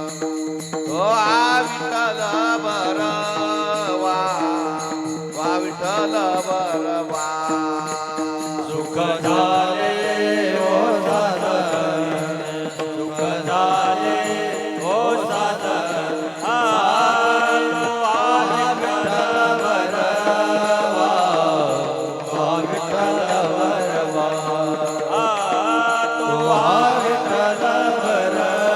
हो हा विठ्ठल बरवा वा विठ्ठल बरवा सुख झाले हो साधन सुख झाले हो साधन विठ्ठल बरवा विठ्ठल बरवा विठ्ठल बरवा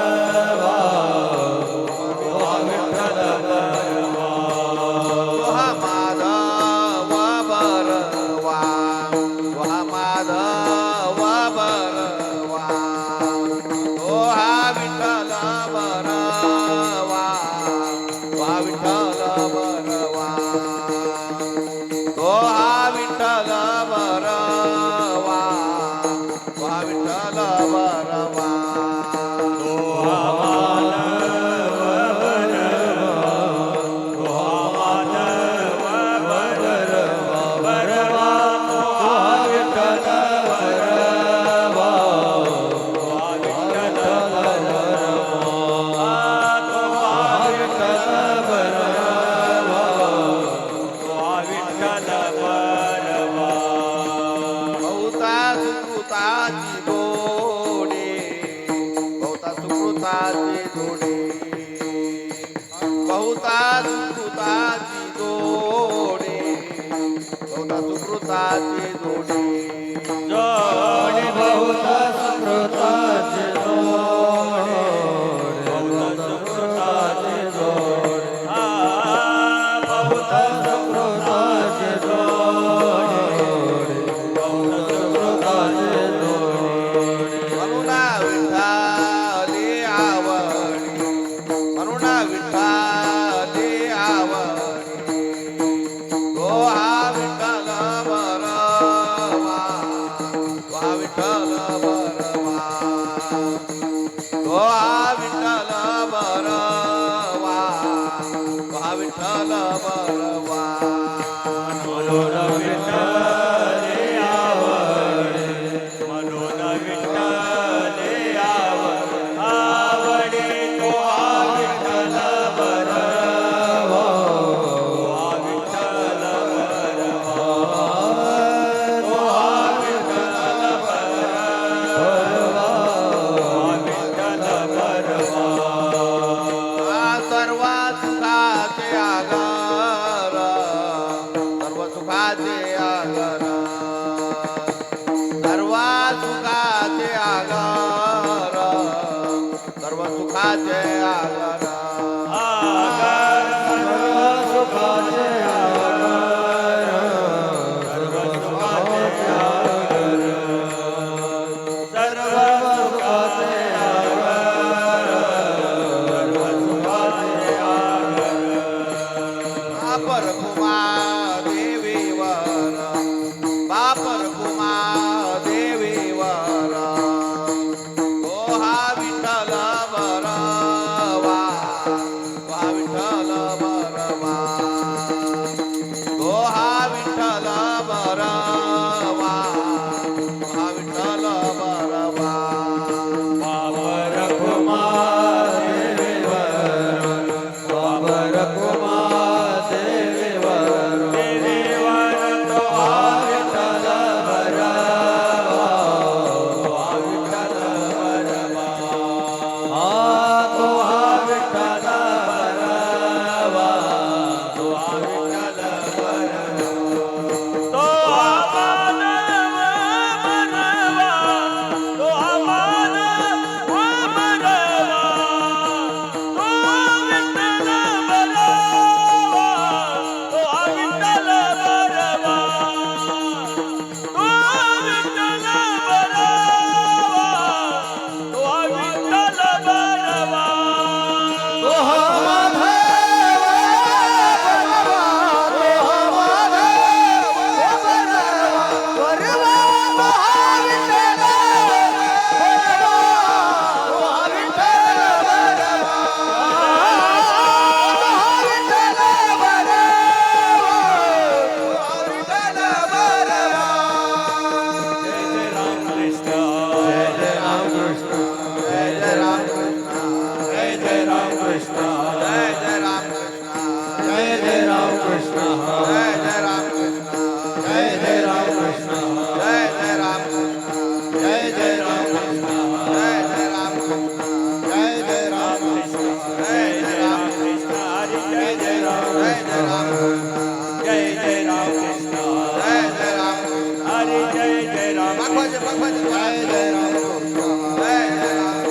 विठ्ठल बरवा हा माधव बरवा वा माधव बरवा हो हा विठ्ठल बरवा वा विठ्ठल बरवा हो हा विठ्ठल बरवा वा विठ्ठल बरवा बहुता सुकृताची जोडे बहुता सुकृताची जोडे बहुता सुकृताची जोडे बहुता सुकृताची जोडे जोडे बहुत सुकृताचे जोडे बहुत सुकृताचे जोडे बहुत सुकृताचे जोडे बहुत सुकृताचे जोडे म्हणून विठ्ठले आवडी म्हणून विठ्ठले आवडी हो हा विठ्ठल बरवा वा विठ्ठल बरवा हो हा विठ्ठल बरवा वा विठ्ठल बरवा मनोर विठ्ठले आवडे मनोर विठ्ठले आवडे तो विठ्ठल बरवा विठ्ठल बरवा तो विठ्ठल बरवा विठ्ठल बरवा सर्व सुखाचे आगर सर्व सुखाचे आगर सर्व सुखाचे आगर सर्व सुखाचे आगर सुखाचे सर्व सुखाचे सर्व सुखाचे बापर कुमा देवीवर बापर कुमा देवीवर हो हा विठ्ठल बरवा कृष्ण जय जय राम कृष्ण जय जय राम कृष्ण जय जय राम कृष्ण जय जय राम कृष्ण जय जय राम कृष्ण जय जय राम कृष्ण जय जय राम कृष्ण जय जय राम कृष्ण जय जय राम कृष्ण हरि जय जय राम जय जय राम कृष्ण जय जय राम कृष्ण जय जय राम कृष्ण हरि जय जय राम भगवान भगवान जय जय राम कृष्ण जय जय राम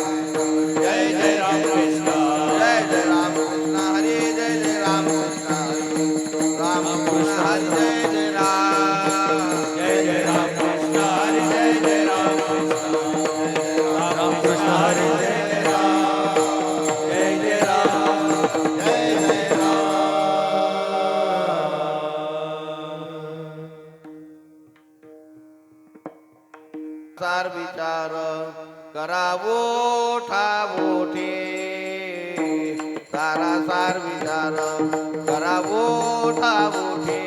जय जय राम कृष्ण जय जय राम कृष्ण हरे जय जय राम कृष्ण हरे राम कृष्ण हरे जय जय राम जय जय राम कृष्ण हरि जय जय राम कृष्ण राम कृष्ण हरि जय जय राम जय जय राम जय जय सार विचार करावो ठावोठे सारा सार विचार करावो ठावोठे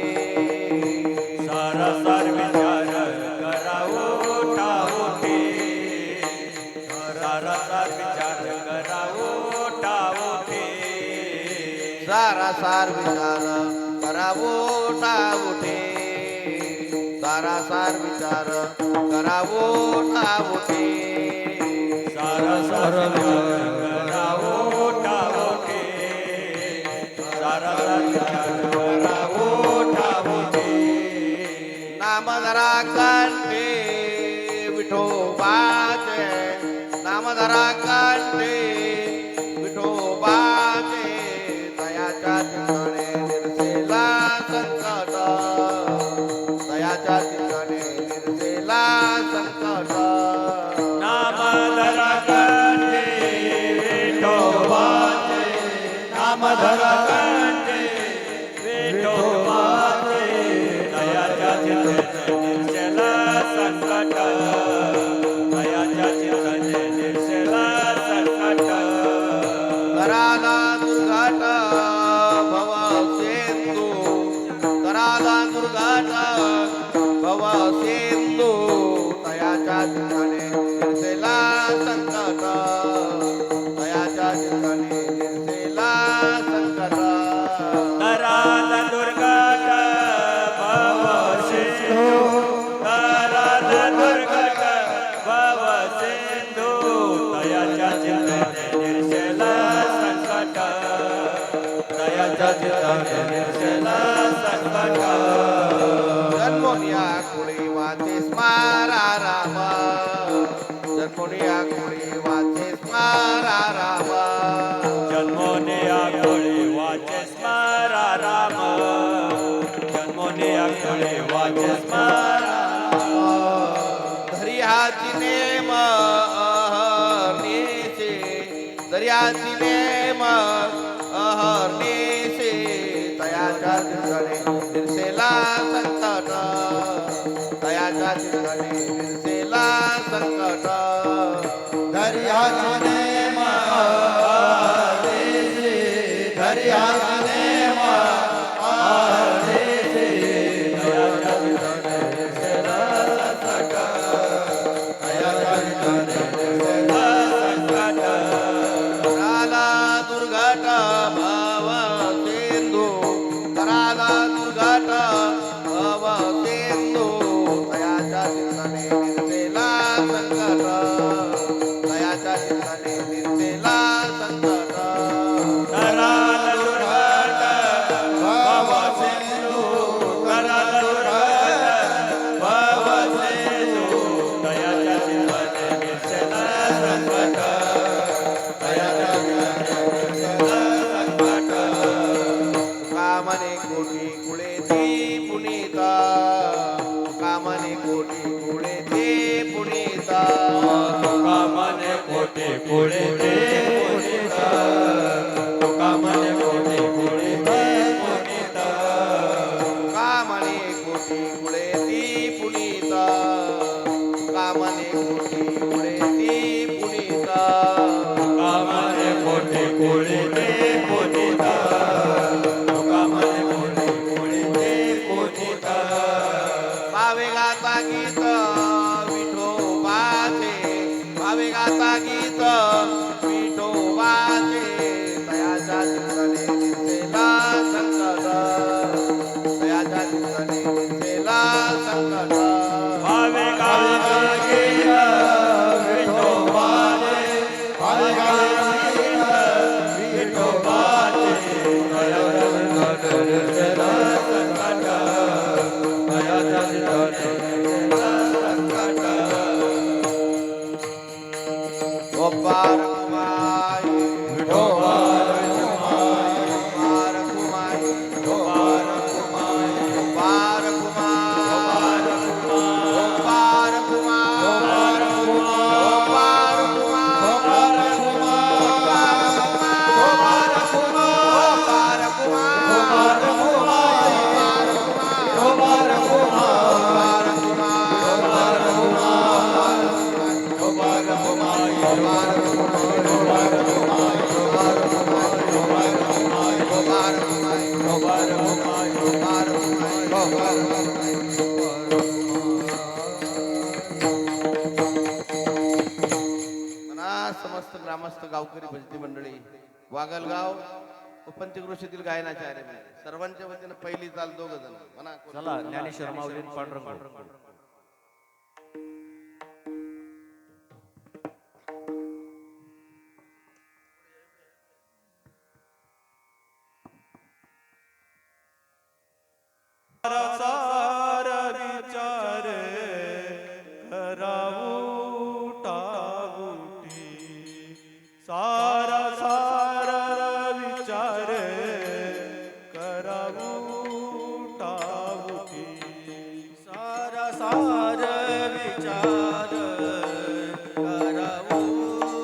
सारा सार विचार करावो ठावोठे सारा सार विचार करावो ठावोठे सारा सार विचार करावो ठावोठे सारा सार विचार करावो ठावोठे सारा सार विचार करावो ठावोठे सारा सार विचार करावो ठावोठे नामधरा कंठे विठोबाचे नामधरा कंठे विठोबाचे दयाच्या चिंतने निर्सेला संकट दयाच्या चिंतने निर्सेला संकट नाम धरा कंठे विठोबाचे नाम धरा कंठे विठोबाचे दयाच्या चिंतने निर्जला संकट दयाच्या चिंतने निर्जला संकट कराला दुर्घट भव सेंदू कराला दुर्घट भव सेंदू दयाच्या चिंतने निर्सेला संकट दयाच्या चिंतने निर्सेला संकट कराल दुर्गट भव सिंधू कराल दुर्गट भव सिंधू दयाच्या चिंतने निर्जला संकट दयाच्या चिंतने निर्जला संकट जन्मोनिया कुळी वाचे स्मारा राम जन्मोनिया कुळी वाचे स्मारा राम जन्मोने आकोळे वाचे स्मरा राम जन्मोने आकोळे वाचे स्मरा दर्याची नेम अहर्निशे दर्याची नेम अहर्निशे तयाच्या चिंतने निर्सेला संकट तयाच्या चिंतने निर्सेला संकट दर्याची नेम आदेशे दर्याची नेम आदेशे दयाच्या चिंतने निर्जला संकट दयाच्या चिंतने निर्जला संकट कराला दुर्घट भव सेंदू कराला दुर्घट भव सेंदू तयाच्या चिंतने निर्सेला संकट तयाच्या चिंतने निर्सेला संकट कराल दुर्घट भव सिंधू कराल दुर्घट भव सिंधू दयाच्या चिंतने निर्जला संकट दयाच्या चिंतने निर्जला संकट कामने कोटी कुळे ती पुनीता कामने कोटी कुळे ती पुनीता कामने कोटी पुढे ते पुनीता कामने कोटी पुढे ते पुनीता कामने कोटी कुळे ती पुनीता कामने कोटी कुळे ती पुनीता कामने कोटी पुढे ते पुनीता कामने कोटी पुढे ते पुनीता भावे गाता गीत विठोबाचे भावे गाता गीत विठोबाचे तया वागलगाव उपंतिकृषीतील गायनाचार्य सर्वांच्या वतीनं पहिली चाल दोघ जण म्हणा. चला ज्ञानेश्वर माऊली पांडुरंग सार विचार करावू टावटी सारा विचार करावू टावटी सारा विचार करावू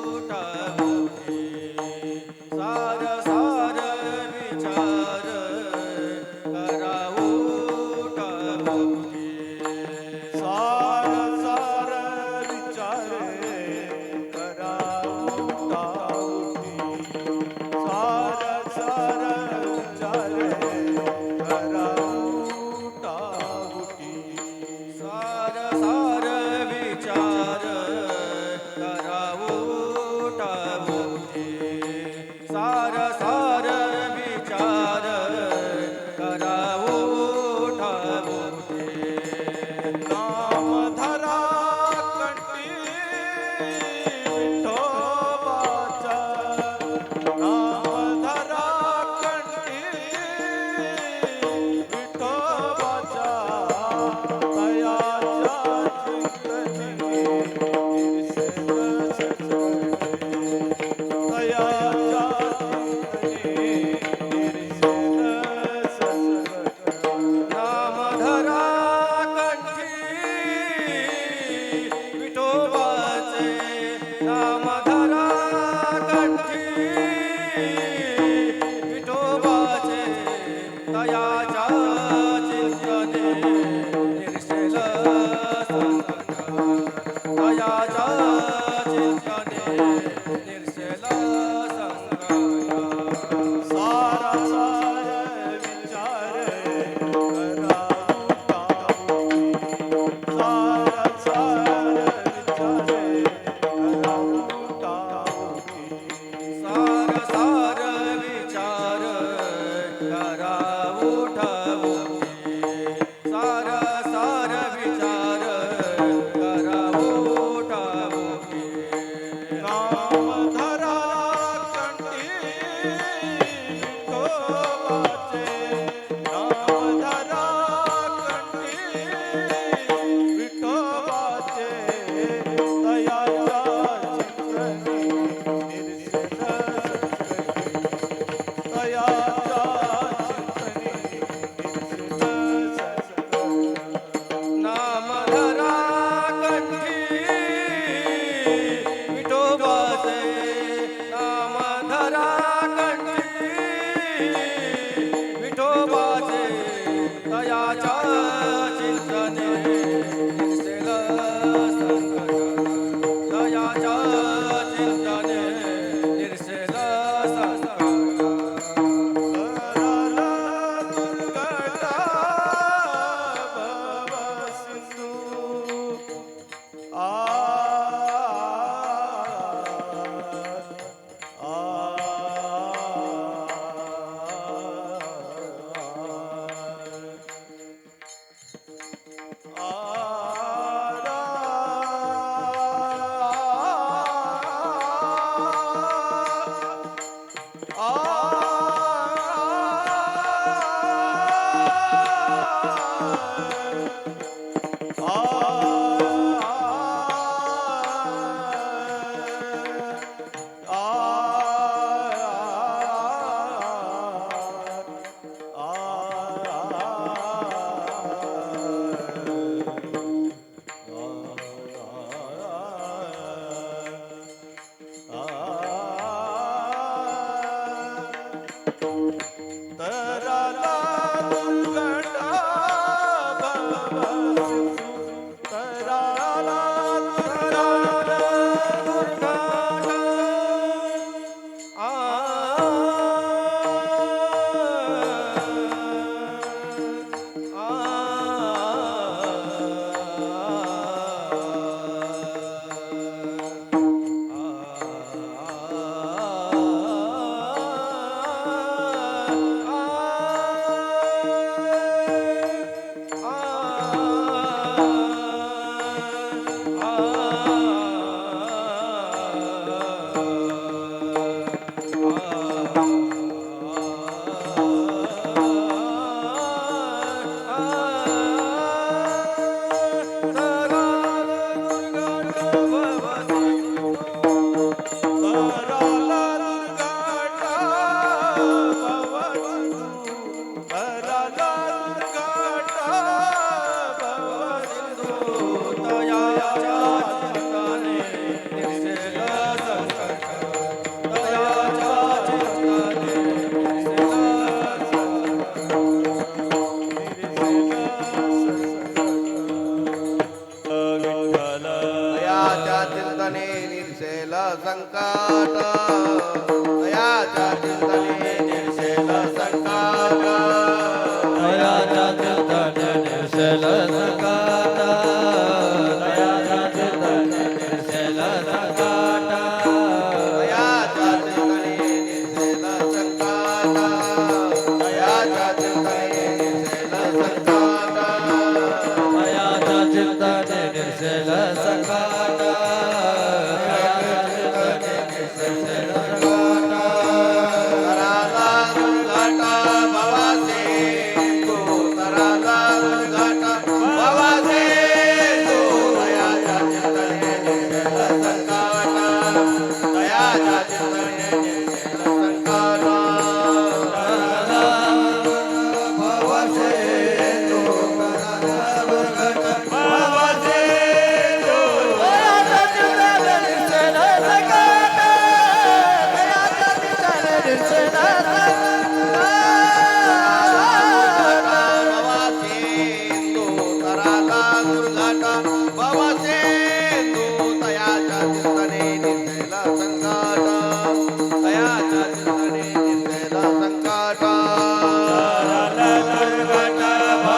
टावटी सारा विचार करावू विठोबाचे नाम धरा कंठी तयाच्या चिंतने निर्शेल संकाट दयाच्या चिंतने निर्शेल संकट दयाच्या चिंतने निर्शेल संकट तयाच्या चिंतने निर्शेल संकाट तयाच्या चिंतने निर्शेल संकाट दयाच्या चिंतने निर्शेल संकट दयाच्या चिंतने निर्शेल संकट तराला दुर्घट भवासे तू तराला दुर्घट भवासे तू दयाच्या चिंतने निर्शेल संकाट दयाच्या चिंतने निर्शेल संकाट भवसे तू भवसे तू दयाच्या चिंतने निर्शेल संकट दयाच्या चिंतने निर्शेल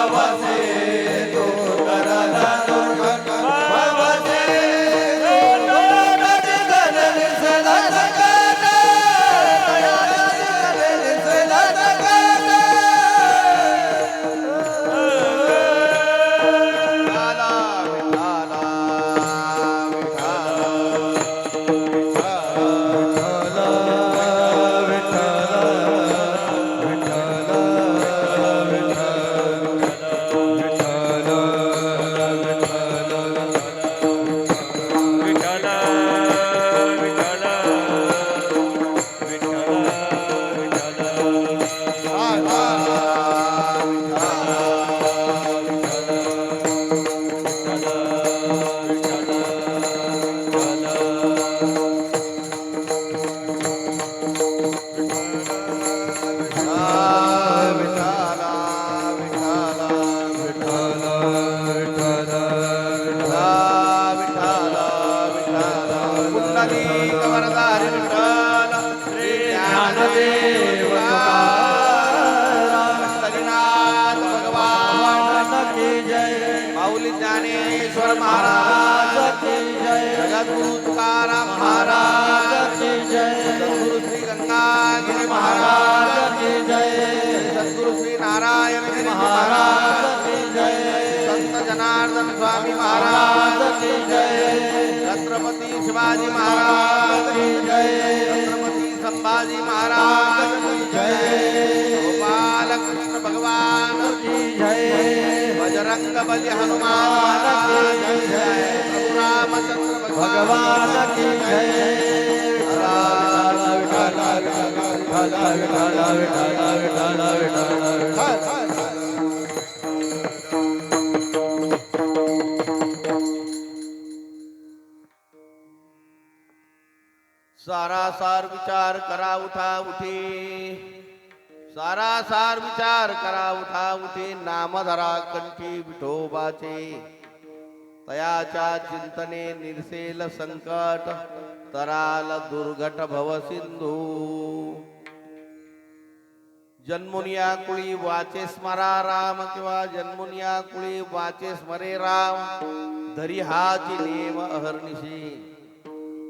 भवासेंदू तराला दुर्घट भवासेंदू तयाच्या चिंतने निर्शेल संकट तयाच्या चिंतने निर्शेल संकट दुर्घट भवसे तू करला दुर्घट भवसे तू दयाच्या चिंतने निर्शेल संकट दयाच्या चिंतने निर्शेल संकट माऊली ज्ञानेश्वर महाराज जगद्गुरु तुकाराम महाराज सद्गुरु श्री गंगागिरी महाराज सद्गुरु श्री नारायण गिरी महाराज संत जनार्दन स्वामी महाराज छत्रपती शिवाजी महाराज छत्रपती संभाजी महाराज गोपाल कृष्ण भगवान बजरंग बली हनुमान प्रभु रामचंद्र भगवान की जय सारासार विचार करा उठा उठे सारासार विचार करा उठा उठे नाम धरा कंठी विठोबाचे तयाच्या चिंतने निर्सेल संकट तराल दुर्घट भव सिंधू जन्मुनिया कुळी वाचे स्मरा राम किंवा जन्मुनिया कुळी वाचे स्मरे राम धरी हाची नेम अहर्निशी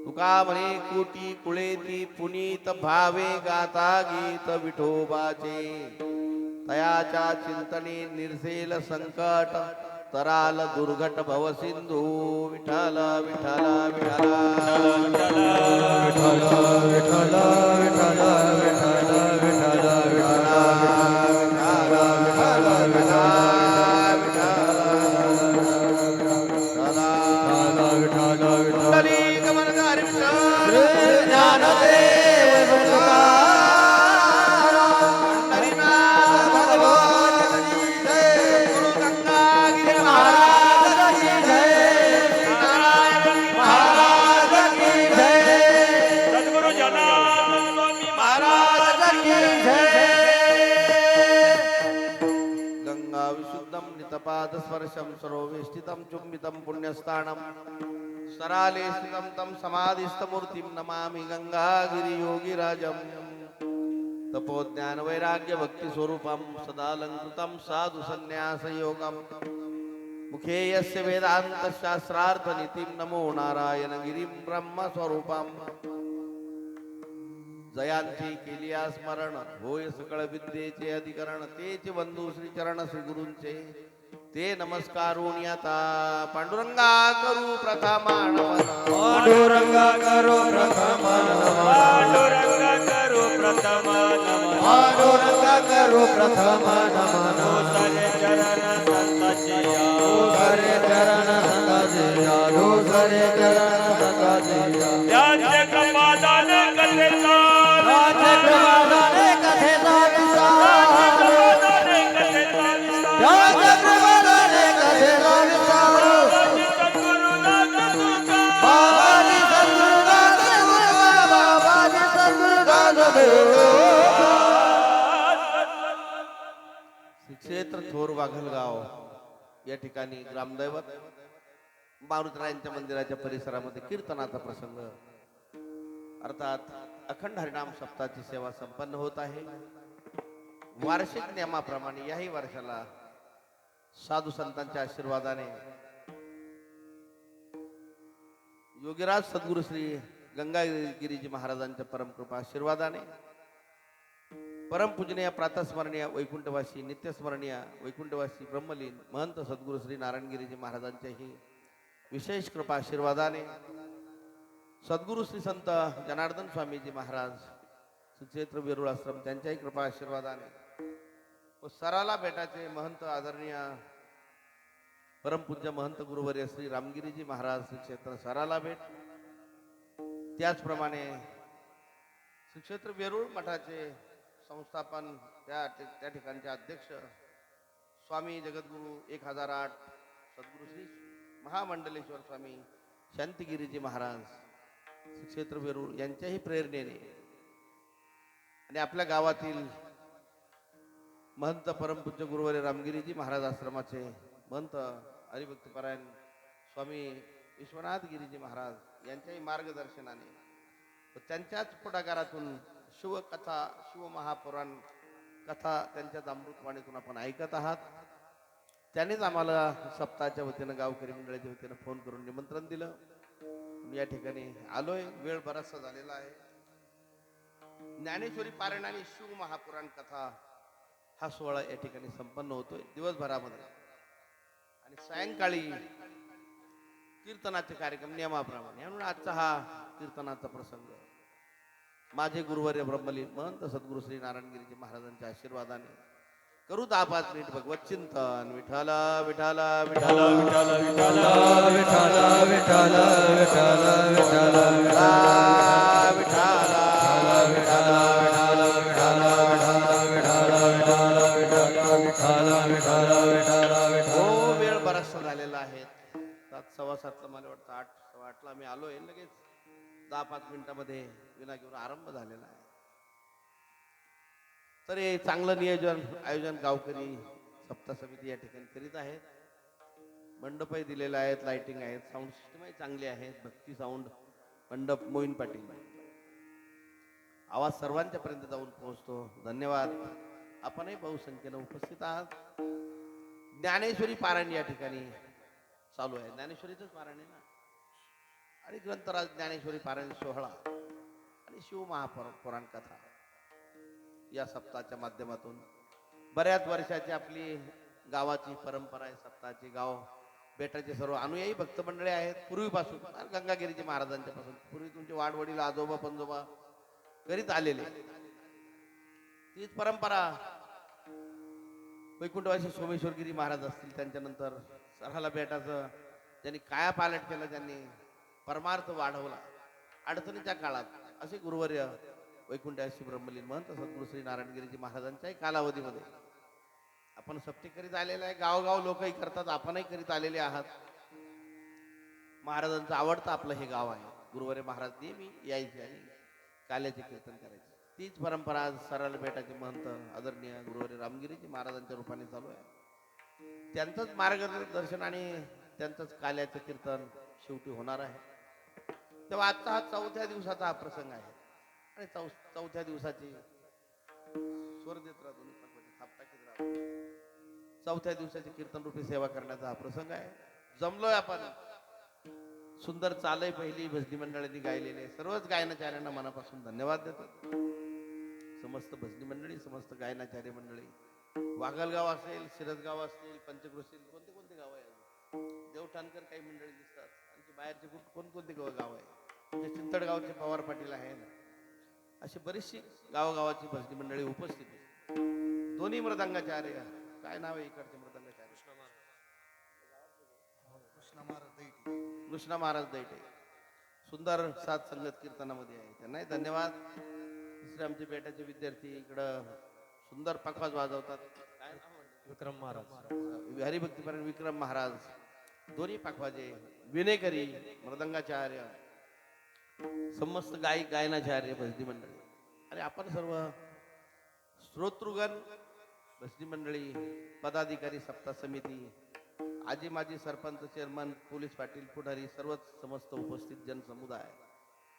तुका म्हणे कोटी कुळेती पुनीत भावे गाता गीत विठोबाचे तयाच्या चिंतने निर्सेल संकट तराल दुर्घट भव सिंधू विठ्ठल विठ्ठल पादस्पर्शं सरोवेष्टितं चुम्बितं पुण्यस्थानं सराले स्थितं तं समाधिस्थमूर्तिं नमामि गंगागिरियोगिराजम् तपो ज्ञान वैराग्य भक्ती स्वरूपम सदालंकृतम साधु संन्यास योगम मुखे यस्य वेदांत शास्त्रार्थ नीतिम नमो नारायण गिरीं ब्रह्म स्वरूपम जयांची केली स्मरण होय सकळ विद्येचे अधिकरण तेचे बंधू श्री चरण श्री गुरूंचे ते नमस्कारून आता पांडुरंगा करू प्रथमा नमन पांडुरंगा करो प्रथम नमः पांडुरंगा करो प्रथम नमः पांडुरंगा करो प्रथम नमः सारे चरण संताचिया सारे चरण संताचिया सारे चरण संताचिया राज्य क्रमादान कथेचा राज्य क्रमादान कथेचा राज्य क्रमादान कथेचा बाबाजी श्री क्षेत्र थोर वाघलगाव या ठिकाणी ग्रामदैवत मारुतरायांच्या मंदिराच्या परिसरामध्ये कीर्तनाचा प्रसंग अर्थात अखंड हरिनाम सप्ताहाची सेवा संपन्न होत आहे. वार्षिक नियमाप्रमाणे याही वर्षाला साधू संतांच्या आशीर्वादाने योगीराज सद्गुरु श्री गंगागिरीजी महाराजांच्या परमकृपा आशीर्वादाने परमपूजनीय प्रातस्मरणीय वैकुंठवासी नित्यस्मरणीय वैकुंठवासी ब्रह्मलीन महंत सद्गुरु श्री नारायणगिरीजी महाराजांच्याही विशेष कृपा आशीर्वादाने सद्गुरु श्री संत जनार्दन स्वामीजी महाराज श्री क्षेत्र वेरूळ आश्रम त्यांच्याही कृपा आशीर्वादाने व सराला बेटाचे महंत आदरणीय परमपूज्य महंत गुरुवर्य श्री रामगिरीजी महाराज श्री क्षेत्र सराला भेट त्याचप्रमाणे श्री क्षेत्र वेरूळ मठाचे संस्थापन त्या ठिकाणचे अध्यक्ष स्वामी जगद्गुरु 1008 सद्गुरु श्री महामंडलेश्वर स्वामी शांतिगिरीजी महाराज श्री क्षेत्र वेरूळ यांच्याही प्रेरणेने आणि आपल्या गावातील महंत परमपूज्य गुरुवर्य रामगिरीजी महाराज आश्रमाचे महंत हरिभक्तपरायण स्वामी विश्वनाथ गिरीजी महाराज यांच्याही मार्गदर्शनाने व त्यांच्याच पुढाकारातून शिवकथा शिवमहापुराण कथा त्यांच्याच अमृतवाणीतून आपण ऐकत आहात. त्यांनीच आम्हाला सप्ताहाच्या वतीनं गावकरी मंडळाच्या वतीनं फोन करून निमंत्रण दिलं. या ठिकाणी आलोय. वेळ बराचसा झालेला आहे. ज्ञानेश्वरी पारायण आणि शिवमहापुराण कथा हा सोहळा या ठिकाणी संपन्न होतोय दिवसभरामध्ये आणि सायंकाळी कीर्तनाचे कार्यक्रम नियमाप्रमाणे म्हणून आजचा हा कीर्तनाचा प्रसंग माझे गुरुवर्य ब्रह्मलीन महंत सद्गुरु श्री नारायणगिरीजी महाराजांच्या आशीर्वादाने करू 10-5 मिनिट भगवत चिंतन. विठ्ठल विठ्ठल विठ्ठल विठ्ठल विठ्ठल विठ्ठल विठ्ठल विठ्ठल हो वेळ बराचसा झालेला आहे. 7:15 मला वाटतं 8:15 मी आलोय. लगेच 10-5 मिनिटामध्ये विना घेऊन आरंभ झालेला आहे. तर हे चांगलं नियोजन आयोजन गावकरी सप्ताह समिती या ठिकाणी करीत आहेत. मंडपही दिलेले आहेत, लाइटिंग आहेत, साऊंड सिस्टमही चांगली आहे. भक्ती साऊंड मंडप मोईन पाटील आवाज सर्वांच्या पर्यंत जाऊन पोहोचतो. धन्यवाद. आपणही बहुसंख्येनं उपस्थित आहात. ज्ञानेश्वरी पारायण या ठिकाणी चालू आहे. ज्ञानेश्वरीचंच पारायण आहे ना. आणि ग्रंथराज ज्ञानेश्वरी पारायण सोहळा आणि शिवमहापुराण कथा या सप्ताहाच्या माध्यमातून बऱ्याच वर्षाची आपली गावाची परंपरा आहे. सप्ताहाची गाव बेटाचे सर्व अनुयायी भक्त मंडळी आहेत. पूर्वीपासून गंगागिरीजी महाराजांच्या पासून पूर्वी तुमचे वाडवडील आजोबा पंजोबा करीत आलेले तीच परंपरा वैकुंठवासी सोमेश्वरगिरी महाराज असतील त्यांच्यानंतर सराला बेटाचं ज्यांनी कायापालट केलं, ज्यांनी परमार्थ वाढवला अडचणीच्या काळात असे गुरुवर्य वैकुंठवासी ब्रह्मलीन महंत सद्गुरु श्री नारायणगिरीजी महाराजांच्याही कालावधीमध्ये आपण सप्ते करीत आलेला आहे. गावगाव लोकही करतात, आपणही करीत आलेले आहात. महाराजांचं आवडतं आपलं हे गाव आहे. गुरुवर्य महाराज नेहमी यायचे आणि काल्याचे कीर्तन करायचे. तीच परंपरा आज सराला बेटाचे महंत आदरणीय गुरुवर्य रामगिरीजी महाराजांच्या रूपाने चालू आहे. त्यांचंच मार्गदर्शन आणि त्यांचंच काल्याचं कीर्तन शेवटी होणार आहे. तेव्हा आजचा हा 4थ्या दिवसाचा हा प्रसंग आहे आणि 4थ्या दिवसाची स्वर देत राहा दोन्ही पाकवाचे थाप टाकीत राहा. चौथ्या दिवसाची कीर्तन रूपी सेवा करण्याचा हा प्रसंग आहे. जमलोय आपण. सुंदर चालय पहिली भजनी मंडळांनी गायलेले सर्वच गायनाचार्यांना मनापासून धन्यवाद देतो. समस्त भजनी मंडळी, समस्त गायनाचार्य मंडळी, वाघलगाव असेल, शिरसगाव असतील, पंचक्रोशील, कोणते कोणते गाव आहे, देवठाणकर काही मंडळी दिसतात, आणखी बाहेरचे कोणकोणते गाव आहे, म्हणजे चिंतडगावचे पवार पाटील आहे, अशी बरीचशी गावोगावाची भजनी मंडळी उपस्थित आहे. दोन्ही मृदंगाचार्य, काय नाव आहे इकडचे मृदंगाचार्य? कृष्णा महाराज दैटे सुंदर सात संगत कीर्तनामध्ये आहे, त्यांनाही धन्यवाद. दुसरे आमचे बेटाचे विद्यार्थी इकडं सुंदर पखवाज वाजवतात, काय नाव म्हणते? विक्रम महाराज, हरिभक्तीपरायण विक्रम महाराज, दोन्ही पखवाजे, विनेकरी, मृदंगाचार्य, समस्त गायनाचार्य भजनी मंडळी आणि आपण सर्व श्रोतृगण भजनी मंडळी, पदाधिकारी, सप्ताह समिती, आजी माजी सरपंच, चेअरमन, पोलीस पाटील, पुढारी, सर्वच समस्त उपस्थित जनसमुदाय,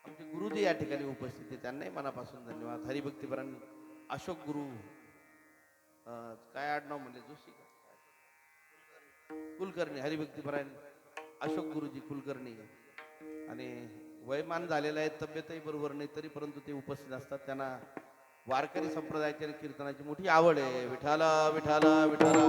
आमचे गुरुजी या ठिकाणी उपस्थित आहे, त्यांनाही मनापासून धन्यवाद. हरिभक्तीपरायण अशोक गुरु, काय आडनाव म्हणले, जोशी कुलकर्णी, हरिभक्तीपरायण अशोक गुरुजी कुलकर्णी, आणि वयमान झालेलं आहे, तब्येतही बरोबर नाही तरी परंतु ते उपस्थित असतात. त्यांना वारकरी संप्रदायाची आणि कीर्तनाची मोठी आवड आहे. विठाला विठाला विठाला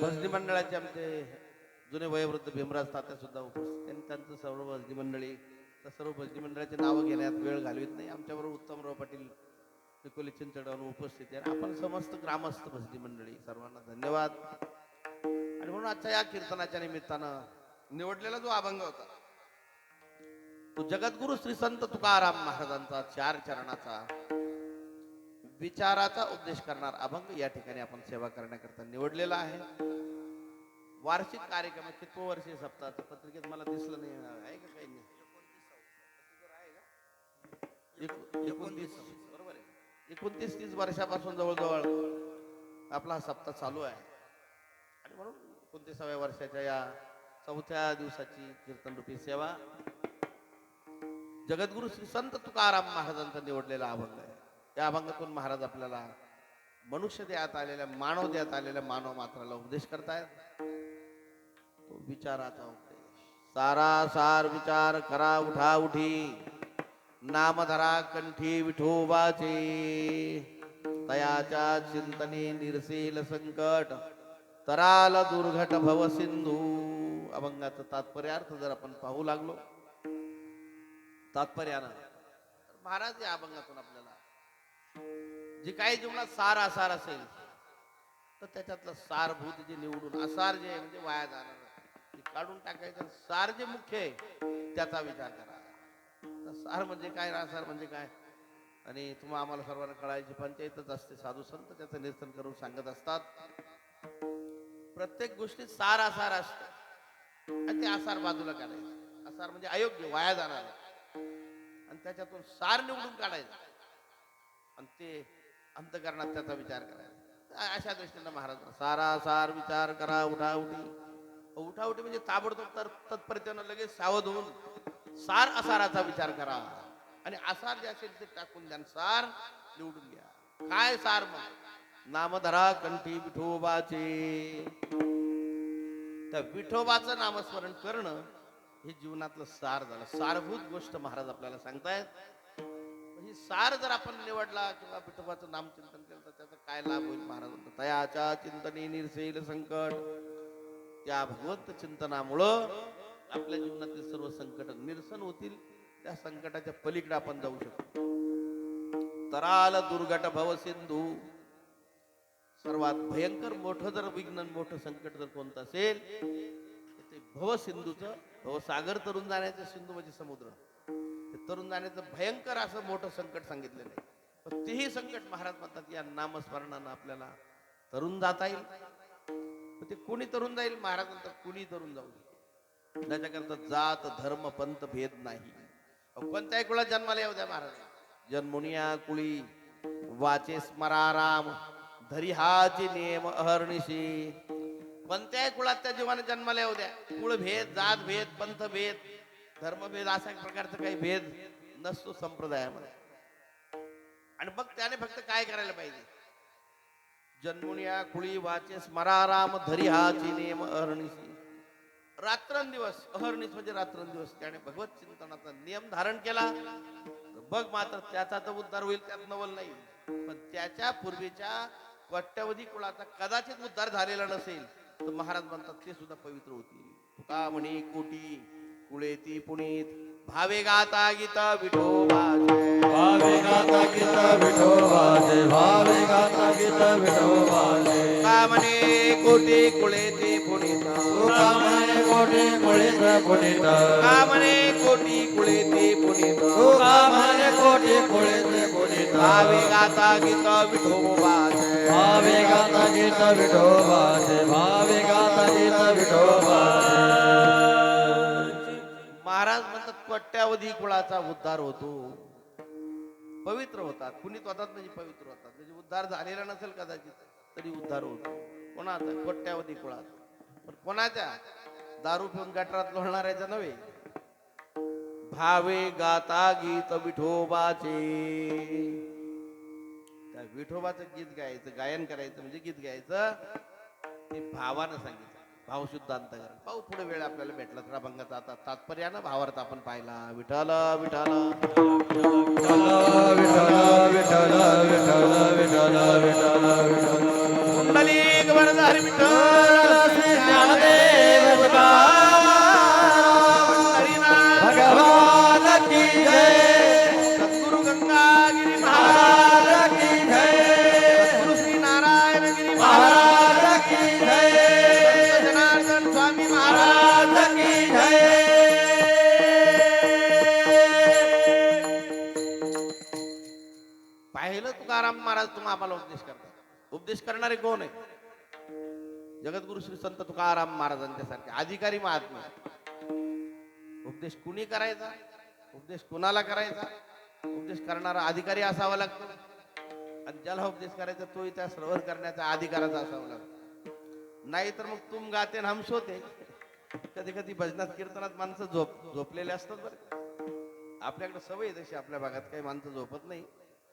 भजनी मंडळाचे आमचे जुने वयोवृद्ध भीमराज तात्या सुद्धा उपस्थित, त्यांनी त्यांचं सर्व भजनी मंडळी, तर सर्व भजनी मंडळाचे नावं घेण्यात वेळ घालवित नाही. आमच्याबरोबर उत्तमराव पाटील पिकोली चिंचडावरून उपस्थित आहे. आपण समस्त ग्रामस्थ भजनी मंडळी सर्वांना धन्यवाद. आणि म्हणून आजच्या या कीर्तनाच्या निमित्तानं निवडलेला जो अभंग होता तो जगद्गुरु श्री संत तुकाराम महाराजांचा 4 चरणाचा विचाराचा उपदेश करणार अभंग या ठिकाणी आपण सेवा करण्याकरता निवडलेला आहे. वार्षिक कार्यक्रम, कितवं वर्षीय सप्ताहाचं पत्रिकेत मला दिसलं नाही, आहे का काही नाही? 29 बरोबर आहे. 29-30 वर्षापासून जवळजवळ आपला हा सप्ताह चालू आहे. आणि म्हणून 29व्या वर्षाच्या या 4थ्या दिवसाची कीर्तनरूपी सेवा जगद्गुरु श्री संत तुकाराम महाराजांचा निवडलेला अभंग आहे. या अभंगातून महाराज आपल्याला मनुष्य देहात आलेल्या, मानव देहात आलेल्या मानव मात्राला उपदेश करतायत. तो विचाराचा उपदेश, सारासार विचार करा उठा उठी, नामधरा कंठी विठोबाचे, तयाच्या चिंतने निरसेल संकट, तराल दुर्घट भव सिंधू. अभंगाचं तात्पर्यार्थ जर आपण पाहू लागलो तात्पर्यानं, महाराज या अभंगातून आपल्याला जे काही जीवनात सार आसार असेल तर त्याच्यातलं सारभूत जे निवडून, आसार जे आहे म्हणजे वाया जाणार ते काढून टाकायचं, सार जे मुख्य आहे त्याचा विचार करा. तर सार म्हणजे काय, आसार म्हणजे काय, आणि तुम्हा आम्हाला सर्वांना कळायची पंचायतच असते. साधू संत त्याचं निरसन करून सांगत असतात. प्रत्येक गोष्टीत सार आसार असतो आणि ते आसार बाजूला काढायचं. आसार म्हणजे अयोग्य, वाया जाणार, आणि त्याच्यातून सार निवडून काढायचं आणि ते अंतकरणात त्याचा विचार करायचा. अशा दृष्टीनं महाराज सारासार विचार करा उठाउठी. उठाउठी म्हणजे ताबडतोब तर तत्परतेनं लगेच सावध होऊन सार आसाराचा विचार करा आणि आसार जे असेल ते टाकून द्या, सार निवडून घ्या. काय सार? मग नामधरा कंठी विठोबाचे. त्या विठोबाचं नामस्मरण करणं हे जीवनातलं सार झालं. सारभूत गोष्ट महाराज आपल्याला सांगतायत. ही सार जर आपण निवडला किंवा विठोबाचं नाम चिंतन केलं तर त्याचा काय लाभ होईल? महाराज म्हणतात तयाच्या चिंतने निरसेल संकट. त्या भगवंत चिंतनामुळं आपल्या जीवनातील सर्व संकट निरसन होतील. त्या संकटाच्या पलीकडे आपण जाऊ शकतो. तराल दुर्घट भव सिंधू. सर्वात भयंकर मोठं जर विघ्न, मोठं संकट जर कोणतं असेल ते भवसिंधूचं, भवसागर तरुण जाण्याचं, सिंधू म्हणजे समुद्र, ते तरुण जाण्याचं भयंकर असं मोठं संकट सांगितलेलं आहे. पण तेही संकट महाराज म्हणतात या नामस्मरणानं आपल्याला तरुण जाता येईल. ते कोणी तरुण जाईल? महाराज म्हणतात कुणी तरुण जाऊ दे. त्याच्याकरता जात धर्म पंथ भेद नाही. कोणत्याही कुळात जन्माला येऊ द्या महाराज. जन्मुनिया कुळी वाचे स्मराराम, धरी हाची नेम अहर्निशी. कोणत्याही कुळात त्या जीवाने जन्माला येऊ द्या, कुळ भेद, जात भेद, पंथ भेद, धर्मभेद अशा प्रकारचा काही भेद नसतो संप्रदायामध्ये. आणि मग त्याने फक्त काय करायला पाहिजे, जन्मुनिया कुळी वाचे स्मरा राम धरी हाची नेम अहर्निशी. रात्रंदिवस, अहर्निश म्हणजे रात्रंदिवस त्याने भगवत चिंतनाचा नियम धारण केला, बघ मात्र त्याचा तर उद्धार होईल, त्यात नवल नाही. पण त्याच्या पूर्वीच्या कोट्यवधी कुळाचा कदाचित उद्धार झालेला नसेल तर महाराज म्हणतात ते सुद्धा पवित्र होतील. तुका म्हणे कोटी कुळेती पुनीत, भावे गाता गीत विठोबाचे, भावे गाता गीत विठोबाचे, भावे गाता गीत विठोबाचे. तुका म्हणे कोटी कुळेती पुनीत, तुका म्हणे कोटी कुळीत पुनीत, तुका म्हणे कोटी कुळेती पुनीत, तुका म्हणे कोटी कुळीत पुनीत. भावे गाता गीत विठोबाचे, भावे गाता गीत विठोबाचे, भावे गाता गीत विठोबाचे. महाराज म्हणतात कोट्यावधी कुळाचा उद्धार होतो, पवित्र होतात. पुनीत होतात म्हणजे पवित्र होतात. म्हणजे उद्धार झालेला नसेल कदाचित तरी उद्धार होतो. कोणाचा? कोट्यावधी कुळाचा. पण कोणाच्या? दारू पिऊन गटारात लोळणाऱ्याचा नव्हे. भावे गाता गीत विठोबाचे, त्या विठोबाचं गीत गायचं, गायन करायचं म्हणजे गीत गायचं, ते भावानं सांगितलं. भावशुद्ध अंतकरण. पाहू पुढे वेळ आपल्याला भेटला तर अभंगाचा आता तात्पर्यानं भावार्थ आपण पाहिला. विठ्ठल विठ्ठल विठ्ठल विठ्ठल विठ्ठल विठ्ठल विठ्ठल विठ्ठल विठ्ठल. कुंडलिक वरदारी विठ्ठल श्री ज्ञानदेव भगवान की जय, सद्गुरु गंगागिरी महाराज महाराज की जय, सद्गुरु श्री नारायणगिरी महाराज की जय, संत जनार्दन स्वामी महाराज महाराज की जय. पाहिलं तुकाराम महाराज तुम्हा आम्हाला उपदेश करतात. उपदेश करणारे कोण आहे? जगद्गुरु श्री संत तुकाराम महाराजांच्या सारखे अधिकारी महात्मा. उपदेश कुणी करायचा? उपदेश कुणाला करायचा? उपदेश करणारा अधिकारी असावा लागतो, आणि ज्याला उपदेश करायचा तोही त्या श्रवण करण्याचा अधिकाराचा असावा लागतो. नाही तर मग तुम गाते हम सोते. कधी कधी भजनात कीर्तनात माणसं झोपलेले असतात बरं. आपल्याकडे सवय तशी, आपल्या भागात काही माणसं झोपत नाही,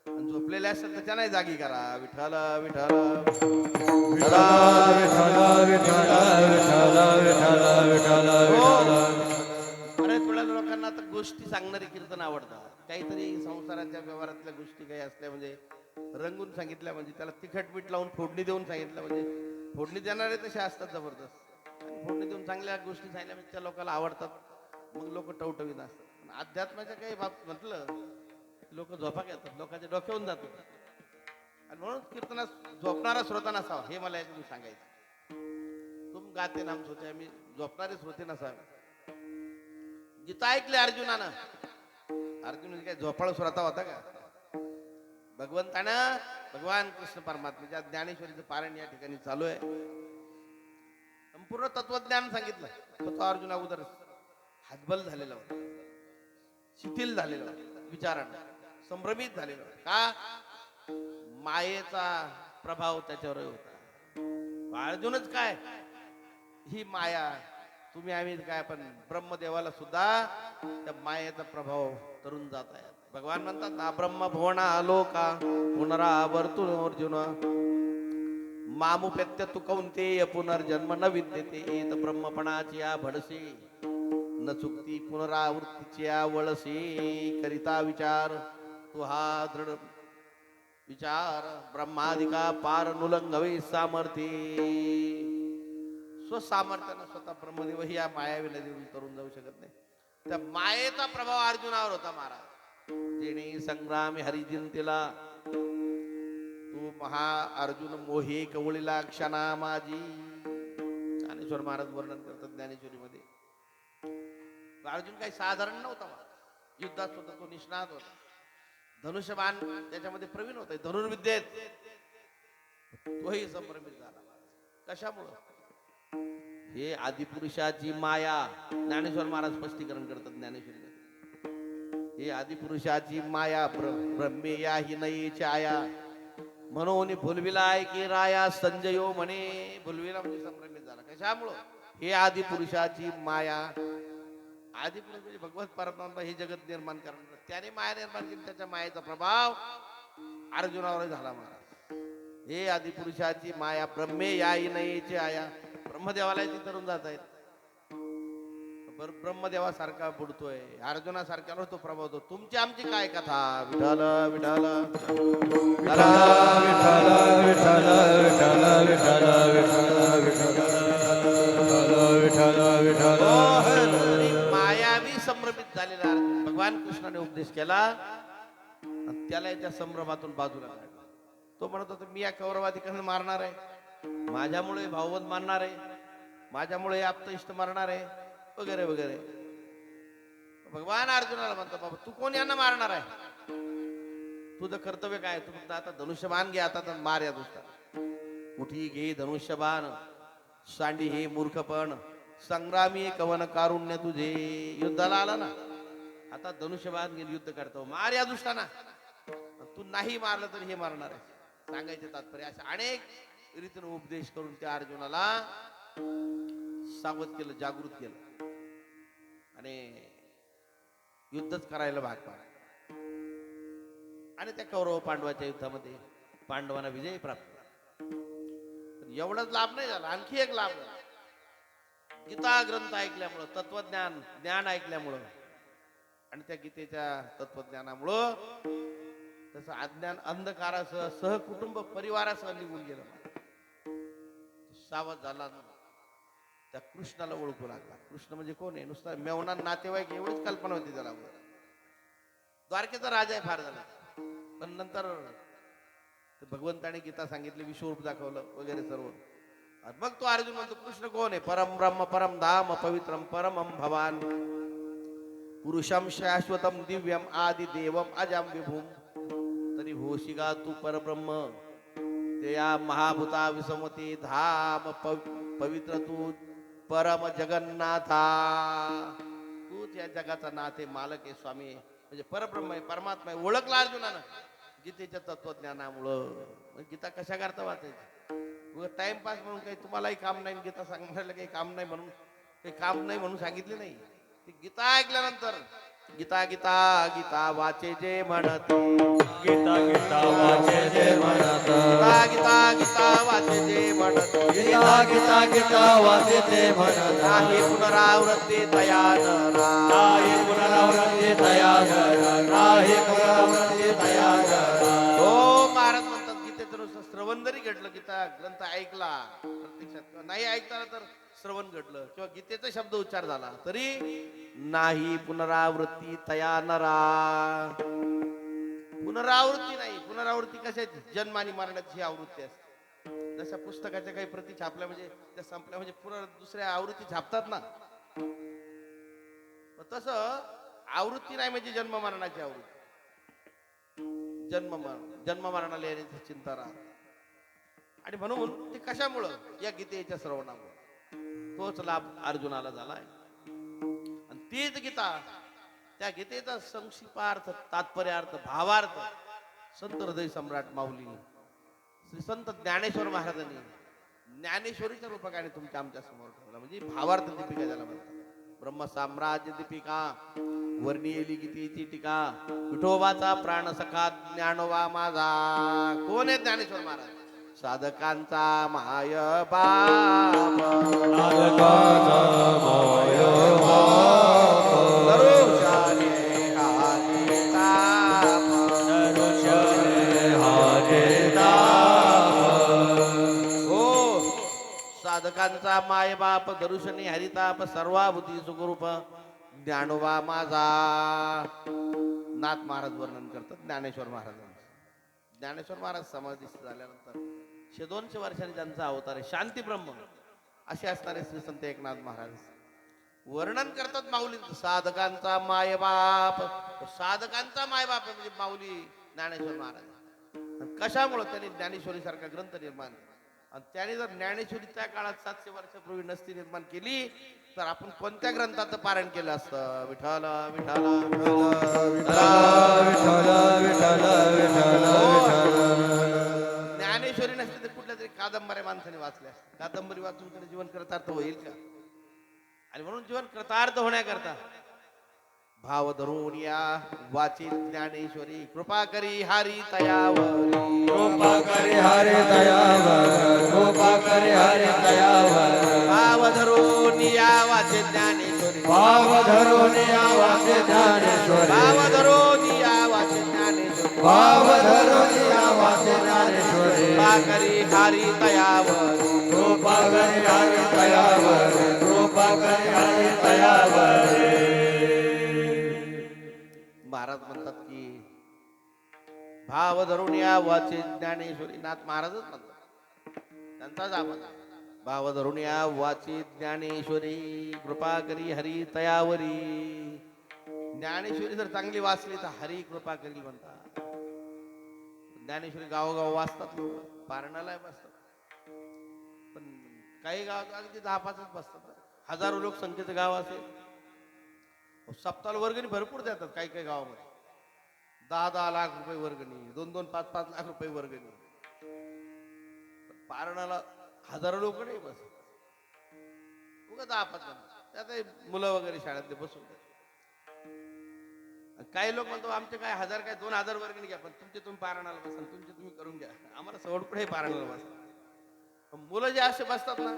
आणि झोपलेले असतात तर त्यांनाही जागी करा. विठ्ठल विठ्ठल विठ्ठल विठ्ठल विठ्ठल विठ्ठल विठ्ठल विठ्ठल विठ्ठल. बऱ्याच वेळा लोकांना आता गोष्टी सांगणारी कीर्तन आवडतात. काहीतरी संसाराच्या व्यवहारातल्या गोष्टी काही असल्या म्हणजे रंगून सांगितल्या, म्हणजे त्याला तिखट मीठ लावून फोडणी देऊन सांगितलं, म्हणजे फोडणी देणारे तसे असतात जबरदस्त. आणि फोडणी देऊन चांगल्या गोष्टी सांगितल्या म्हणजे त्या लोकांना आवडतात, मग लोक टवटवीत असतात. पण अध्यात्माच्या काही बाब म्हटलं लोक झोपा घेतात, लोकांच्या डोक्यावरून जातात. आणि म्हणून कीर्तनात झोपणारा श्रोता नसावा, हे मला एक सांगायचं. तुम गाते नाम सोचे, आम्ही झोपणारे श्रोते नसावे. गीता ऐकले अर्जुनानं. अर्जुन काय झोपाळू श्रोता होता का? भगवंतानं, भगवान कृष्ण परमात्म्याच्या ज्ञानेश्वरीचं पारायण या ठिकाणी चालू आहे. संपूर्ण तत्वज्ञान सांगितलं. तो अर्जुन अगोदर हातबल झालेला होता, शिथिल झालेला होता, विचारानं संभ्रमित झालेला होता. का? मायेचा प्रभाव त्याच्यावर होता. अर्जुनच काय, ही माया, तुम्ही आम्ही काय, पण ब्रह्मदेवाला सुद्धा त्या मायेचा प्रभाव तरुण जात आहे. भगवान म्हणतात ना, ब्रह्म भुवना आलोका पुनरावर्तुन अर्जुन मामुपेत्य तू कौंतेय पुनर्जन्म न विद्यते. येत ब्रह्मपणाची या भडसे न चुकती पुनरावृत्तीची या वळसे. करिता विचार तू हा दृढ विचार, ब्रह्मादिका पार नुलंगवे सामर्थ्ये. स्वसामर्थ्यानं स्वतः ब्रह्मदेव ही या मायावी नदीवरून तरुण जाऊ शकत नाही. त्या मायेचा प्रभाव अर्जुनावर होता महाराज. जेणे संग्रामी हरिजिंतीला तू महा अर्जुन मोहे कवळीला क्षणा माझी. ज्ञानेश्वर महाराज वर्णन करतात ज्ञानेश्वरीमध्ये. अर्जुन काही साधारण नव्हता महाराज. युद्धात सुद्धा तो निष्णात होता. धनुष्यबाण त्याच्यामध्ये प्रवीण होता, धनुर्विद्येत तोही संभ्रमित झाला. कशामुळं? हे आदिपुरुषाची माया. ज्ञानेश्वर महाराज स्पष्टीकरण करतात ज्ञानेश्वरीमध्ये. हे आदिपुरुषाची माया ब्रह्मे या हि नये छाया म्हणून भुलविलाय की राया संजयो म्हणे. भुलविला म्हणजे संभ्रमित झाला. कशामुळं? हे आदि पुरुषाची माया. आदि पुरुष म्हणजे भगवत परमात्मा हे जगत निर्माण करणार. त्याने माया निर्माण केली. त्याच्या मायेचा प्रभाव अर्जुनावर झाला महाराज. हे आदि पुरुषाची माया ब्रह्मे याई नयेची आया. ब्रह्मदेवाला ती तरुण जात आहेत. ब्रह्मदेवासारखा बुडतोय, अर्जुनासारख्यावर तो प्रभाव होतो. तुमची आमची काय कथा? विठ्ठल विठ्ठल विठ्ठल विठ्ठल विठ्ठल विठ्ठल विठ्ठल विठ्ठल तरी मायावी संभ्रमित झालेला अर्जुन भगवान कृष्णाने उपदेश केला आणि त्याला याच्या संभ्रमातून बाजूला काढला. तो म्हणत होता मी या कौरवाधिकांना मारणार आहे, माझ्यामुळे भाववत मारणार आहे, माझ्यामुळे आप्त इष्ट मारणार आहे वगैरे वगैरे. भगवान अर्जुनाला म्हणतो बाबा तू कोण यांना मारणार आहे? तुझं कर्तव्य काय? तू फक्त आता धनुष्यबाण घे, आता तर मार या दुसरा. मुठी घे धनुष्यबाण, सांडी हे मूर्खपण, संग्रामी कवन कारुण्य तुझे. युद्धाला आला ना, आता धनुष्यबाण घे, युद्ध करतो, मार या दुष्टांना. तू नाही मारलं तर हे मारणार आहे. सांगायचे तात्पर्य अशा अनेक रीतीने उपदेश करून त्या अर्जुनाला सावध केलं, जागृत केलं आणि युद्धच करायला भाग पाडलं. आणि त्या कौरव पांडवाच्या युद्धामध्ये पांडवांना विजय प्राप्त झाला. एवढाच लाभ नाही झाला, आणखी एक लाभ झाला. गीता ग्रंथ ऐकल्यामुळं, तत्वज्ञान ज्ञान ऐकल्यामुळं आणि त्या गीतेच्या तत्वज्ञानामुळं त्याचं अज्ञान अंधकारासह सहकुटुंब परिवारासह निघून गेलं. सावध झाला, त्या कृष्णाला ओळखू लागला. कृष्ण म्हणजे कोण आहे? नुसता मेवना नातेवाईक एवढीच कल्पना होती त्याला. द्वारकेचा राजा आहे फार झाला, पण नंतर भगवंताने गीता सांगितली, विश्वरूप दाखवलं वगैरे सर्व. मग तो अर्जुन म्हणतो कृष्ण कोण आहे? परम ब्रह्म परम धाम पवित्रम परमम भवान पुरुषम शाश्वतम दिव्यम आदि देवम अजम विभूम. तरी होशिगा तू परब्रह्म, ते या महाभूता विसमती धाम पवित्र तू परम जगन्नाथा. तू त्या जगाचा नाथ आहे, मालक आहे, स्वामी आहे, म्हणजे परब्रह्म आहे, परमात्मा आहे. ओळखला अर्जुनानं गीतेच्या तत्वज्ञानामुळं. गीता कशा करता वाचायची? टाइमपास म्हणून काही तुम्हालाही काम नाही, गीता सांगायला काही काम नाही म्हणून काही काम नाही म्हणून सांगितले नाही. ती गीता ऐकल्यानंतर गीता गीता गीता वाचे जे म्हणत, गीता गीता वाचे जे म्हणत, गीता गीता गीता वाचे जे म्हणत, गीता गीता गीता वाचे जे म्हणत, नाही पुनरावृत्ती तया नरा, नाही पुनरावृत्ती तया नरा, नाही पुनरावृत्ती तया नरा. हो महाराज म्हणतात गीतेचं नुसतं श्रवण जरी घडलं, गीता ग्रंथ ऐकला प्रत्यक्षात, नाही ऐकताना तर श्रवण घडलं किंवा गीतेचा शब्द उच्चार झाला तरी नाही पुनरावृत्ती तया नरा. पुनरावृत्ती नाही. पुनरावृत्ती कशाची? जन्म आणि मरणाची आवृत्ती असते. जशा पुस्तकाच्या काही प्रती छापल्या म्हणजे त्या संपल्या म्हणजे पुन्हा दुसऱ्या आवृत्ती छापतात ना, तसं आवृत्ती नाही म्हणजे जन्म मरणाची आवृत्ती. जन्म मरणाला येण्याची चिंता राहते. आणि म्हणून ते कशामुळं? या गीतेच्या श्रवणामुळे. तोच लाभ अर्जुनाला झालाय. आणि तीच गीता, त्या गीतेचा संक्षिप्तार्थ, तात्पर्यार्थ, भावार्थ संत हृदय सम्राट माऊली श्री संत ज्ञानेश्वर महाराजांनी ज्ञानेश्वरीच्या रूपकाने तुमच्या आमच्या समोर ठेवला. म्हणजे भावार्थ दीपिका ज्याला म्हणतात. ब्रह्मसाम्राज्य दीपिका, वर्णियेली गीतेची टीका, विठोबाचा प्राण सखा ज्ञानोबा माझा. कोण आहे ज्ञानेश्वर महाराज? साधकांचा माय बाप, साधकांचा माय बाप, दरुशाने हाती ताप, दरुशाने हाती ताप. हो साधकांचा माय बाप, दरुशने हरिताप, सर्वाभूती सुखरूप ज्ञानोबा माझा. नाथ महाराज वर्णन करतात ज्ञानेश्वर महाराजांचं. ज्ञानेश्वर महाराज समाधीस्थ झाल्यानंतर 200 वर्षांनी त्यांचा अवतार आहे. शांती ब्रह्म असे असणारे श्री संत एकनाथ महाराज वर्णन करतात माऊलींचं. साधकांचा मायबाप, साधकांचा मायबाप म्हणजे माऊली ज्ञानेश्वर महाराज. कशामुळे त्यांनी ज्ञानेश्वरी सारखा ग्रंथ निर्माण केला. आणि त्याने जर ज्ञानेश्वरी त्या काळात 700 वर्षापूर्वी नसती निर्माण केली तर आपण कोणत्या ग्रंथाचं पारायण केलं असतं? विठ्ठल विठ्ठल विठ्ठल विठ्ठल विठ्ठल विठ्ठल विठ्ठल. नसते तर कुठल्या तरी कादंबऱ्या माणसाने वाचल्या असत्या. कादंबरी वाचून तरी जीवन कृतार्थ होईल का? आणि म्हणून जीवन कृतार्थ होण्याकरता भाव धरून या वाची ज्ञानेश्वरी कृपा करी हरी तयावरी. कृपा करी हरी दयावर, कृपा करी हरी दयावर. भाव धरून या वाचे ज्ञानेश्वरी. भाव धरून यावाचे ज्ञानेश्वरी. भाव धरून या वाचे ज्ञानेश्वरी. भाव धरून यावाचे ज्ञानेश्वरी. कृपा करी हरी तयावरी. कृपा करी हरी दयावर, कृपा करी हरी दयावर. महाराज म्हणतात की भाव धरून या वाचे ज्ञानेश्वरी. नाथ महाराजच म्हणतात, त्यांचाच आवाज आहे. भाव धरून या वाचे ज्ञानेश्वरी कृपा करी हरी तयावरी. ज्ञानेश्वरी जर चांगली वाचली तर हरी कृपा करी म्हणतात. ज्ञानेश्वरी गावोगाव वाचतात लोक, पारणाला बसतात. पण काही गावात अगदी 10-5च बसतात. हजारो लोक संख्येचं गाव असेल, सप्ताहाला वर्गणी भरपूर देतात. काही काही गावामध्ये 10-10 लाख रुपये वर्गणी, 2-2, 5-5 लाख रुपये वर्गणी. पारणाला हजारो लोक नाही बसत. उगा 10-5 त्यात मुलं वगैरे शाळेतले बसून देतात. काही लोक म्हणतो आमचे काय 1000 काय 2000 वर्गणी घ्या, पण तुमचे तुम्ही पारणाला बसा, तुमचे तुम्ही करून घ्या, आम्हाला सवड कुठे पारणाला बसा. पण मुलं जे असे बसतात ना,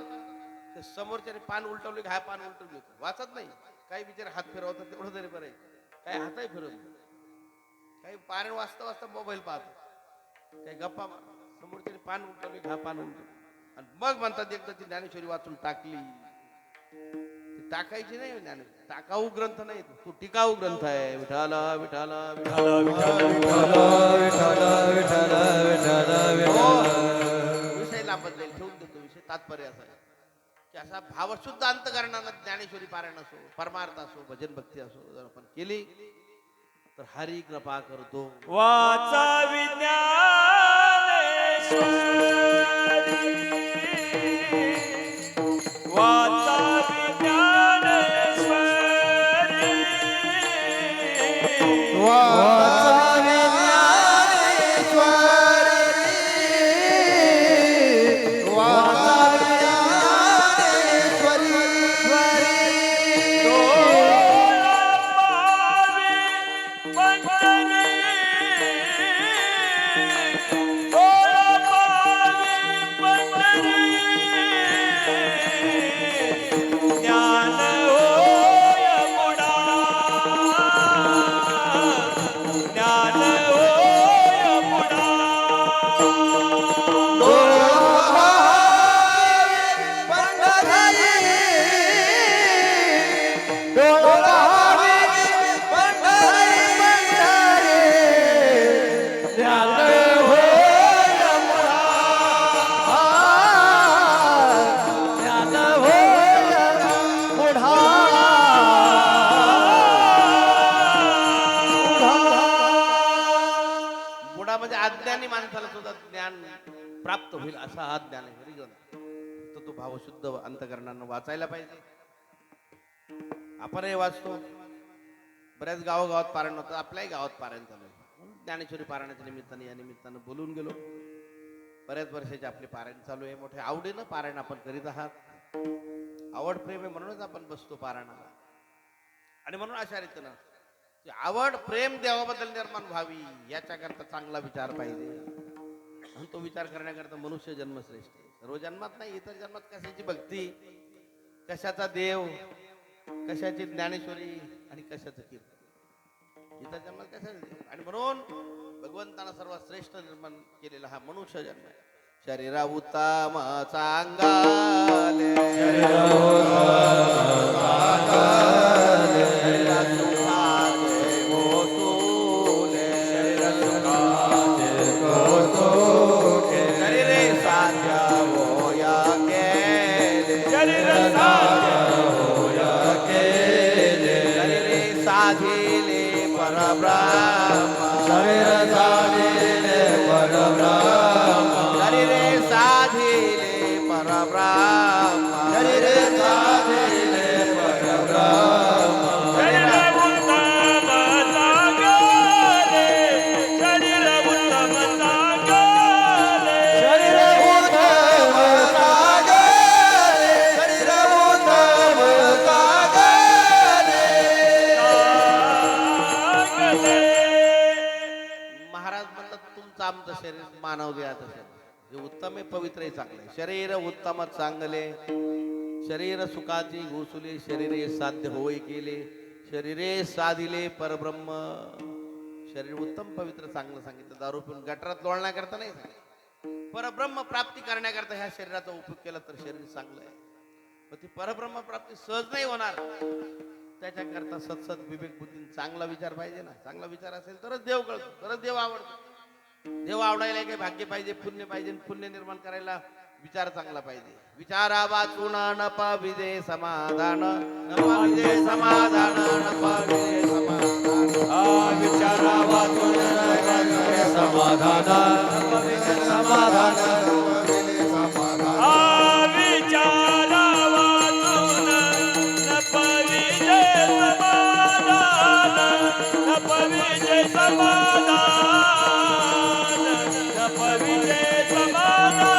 ते समोरच्याने पान उलटवले की हा पान उलटवले होते, वाचत नाही. काही बिचारे हात फिरवतात, तेवढं तरी बरं आहे. काही हातही फिरवत नाही. काही पारण वाचता वाचता मोबाईल पाहतात, काही गप्पा समोरच्याने पान उलटवले की हा पान उलटवले. आणि मग म्हणतात एकदा ती ज्ञानेश्वरी वाचून टाकली. ती टाकायची नाही ज्ञानेश्वरी, टाकाऊ ग्रंथ नाही तो टिकाऊ ग्रंथ आहे. विठाल विठाल विठाल विषय लांबत जाईल, ठेवून देतो विषय. तात्पर्य असा आहे की असा भावशुद्ध अंतकरणानं ज्ञानेश्वरी पारायण असो, परमार्थ असो, भजन भक्ती असो जर आपण केली तर हरी कृपा करतो. वाचा विज्ञानेश्वरी, वाचा विज्ञानेश्वरी, वाचा विज्ञानेश्वरी, वाचा विज्ञानेश्वरी. ज्ञान होय मुडा, ज्ञान होय मुडा. बुडा म्हणजे अज्ञानी माणसाला सुद्धा ज्ञान प्राप्त होईल असा हा ज्ञानेश्वरी ग्रंथ. तर तो भावशुद्ध अंतकरणानं वाचायला पाहिजे. आपणही वाचतो, बऱ्याच गावोगावात पारायण होतं, आपल्याही गावात पारायण चालू आहे. म्हणून ज्ञानेश्वरी पारायणाच्या निमित्ताने या निमित्तानं बोलून गेलो. बऱ्याच वर्षाचे आपले पारायण चालू आहे. मोठ्या आवडीनं पारायण आपण करीत आहात. आवड प्रेम आहे म्हणूनच आपण बसतो पारायणाला. आणि म्हणून अशा रीतीनं की आवड प्रेम देवाबद्दल निर्माण व्हावी याच्याकरता चांगला विचार पाहिजे. आणि तो विचार करण्याकरता मनुष्य जन्म श्रेष्ठ आहे. सर्व जन्मात नाही, इतर जन्मात कशाची भक्ती, कशाचा देव, कशाची ज्ञानेश्वरी आणि कशाचं कीर्तन, इतर जन्मात कशाचं देव. आणि म्हणून भगवंतानं सर्वात श्रेष्ठ निर्माण केलेला हा मनुष्य जन्म आहे. शरीरा उत्तम चांगाले, शरीरे साध्या होया केले, शरीरे साधिले परब्रह्म, शरीरे साधिले परब्रह्म, शरीरे साधिले परब्रह्म. शरीर उत्तम चांगले, शरीर उत्तम चांगले, शरीर आमचं शरीर मानव देहाचं शरीर जे उत्तम आहे पवित्र आहे चांगलं आहे. शरीर उत्तम चांगले शरीर सुखाची घुसुले शरीरे साध्य होय केले शरीरे साधिले परब्रह्म. शरीर उत्तम पवित्र चांगलं सांगितलं. दारू पिऊन गटारात लोळण्याकरता नाही सांगितलं. परब्रह्म प्राप्ती करण्याकरता ह्या शरीराचा उपयोग केला तर शरीर चांगलं आहे. पण ती परब्रह्म प्राप्ती सहज नाही होणार. त्याच्याकरता सत्सत विवेक बुद्धी चांगला विचार पाहिजे ना. चांगला विचार असेल तरच देव कळतो तरच देव आवडतो. देव आवडायला काही भाग्य पाहिजे पुण्य पाहिजे. पुण्य निर्माण करायला विचार चांगला पाहिजे. विचारा वाचून न पाविजे समाधान न पाविजे समाधान न पाविजे समाधान. विचारा वाचून समाधान समाधान विचारा वाचून न पविजे समाधान न पविजे समाधान न पविजे समाधान.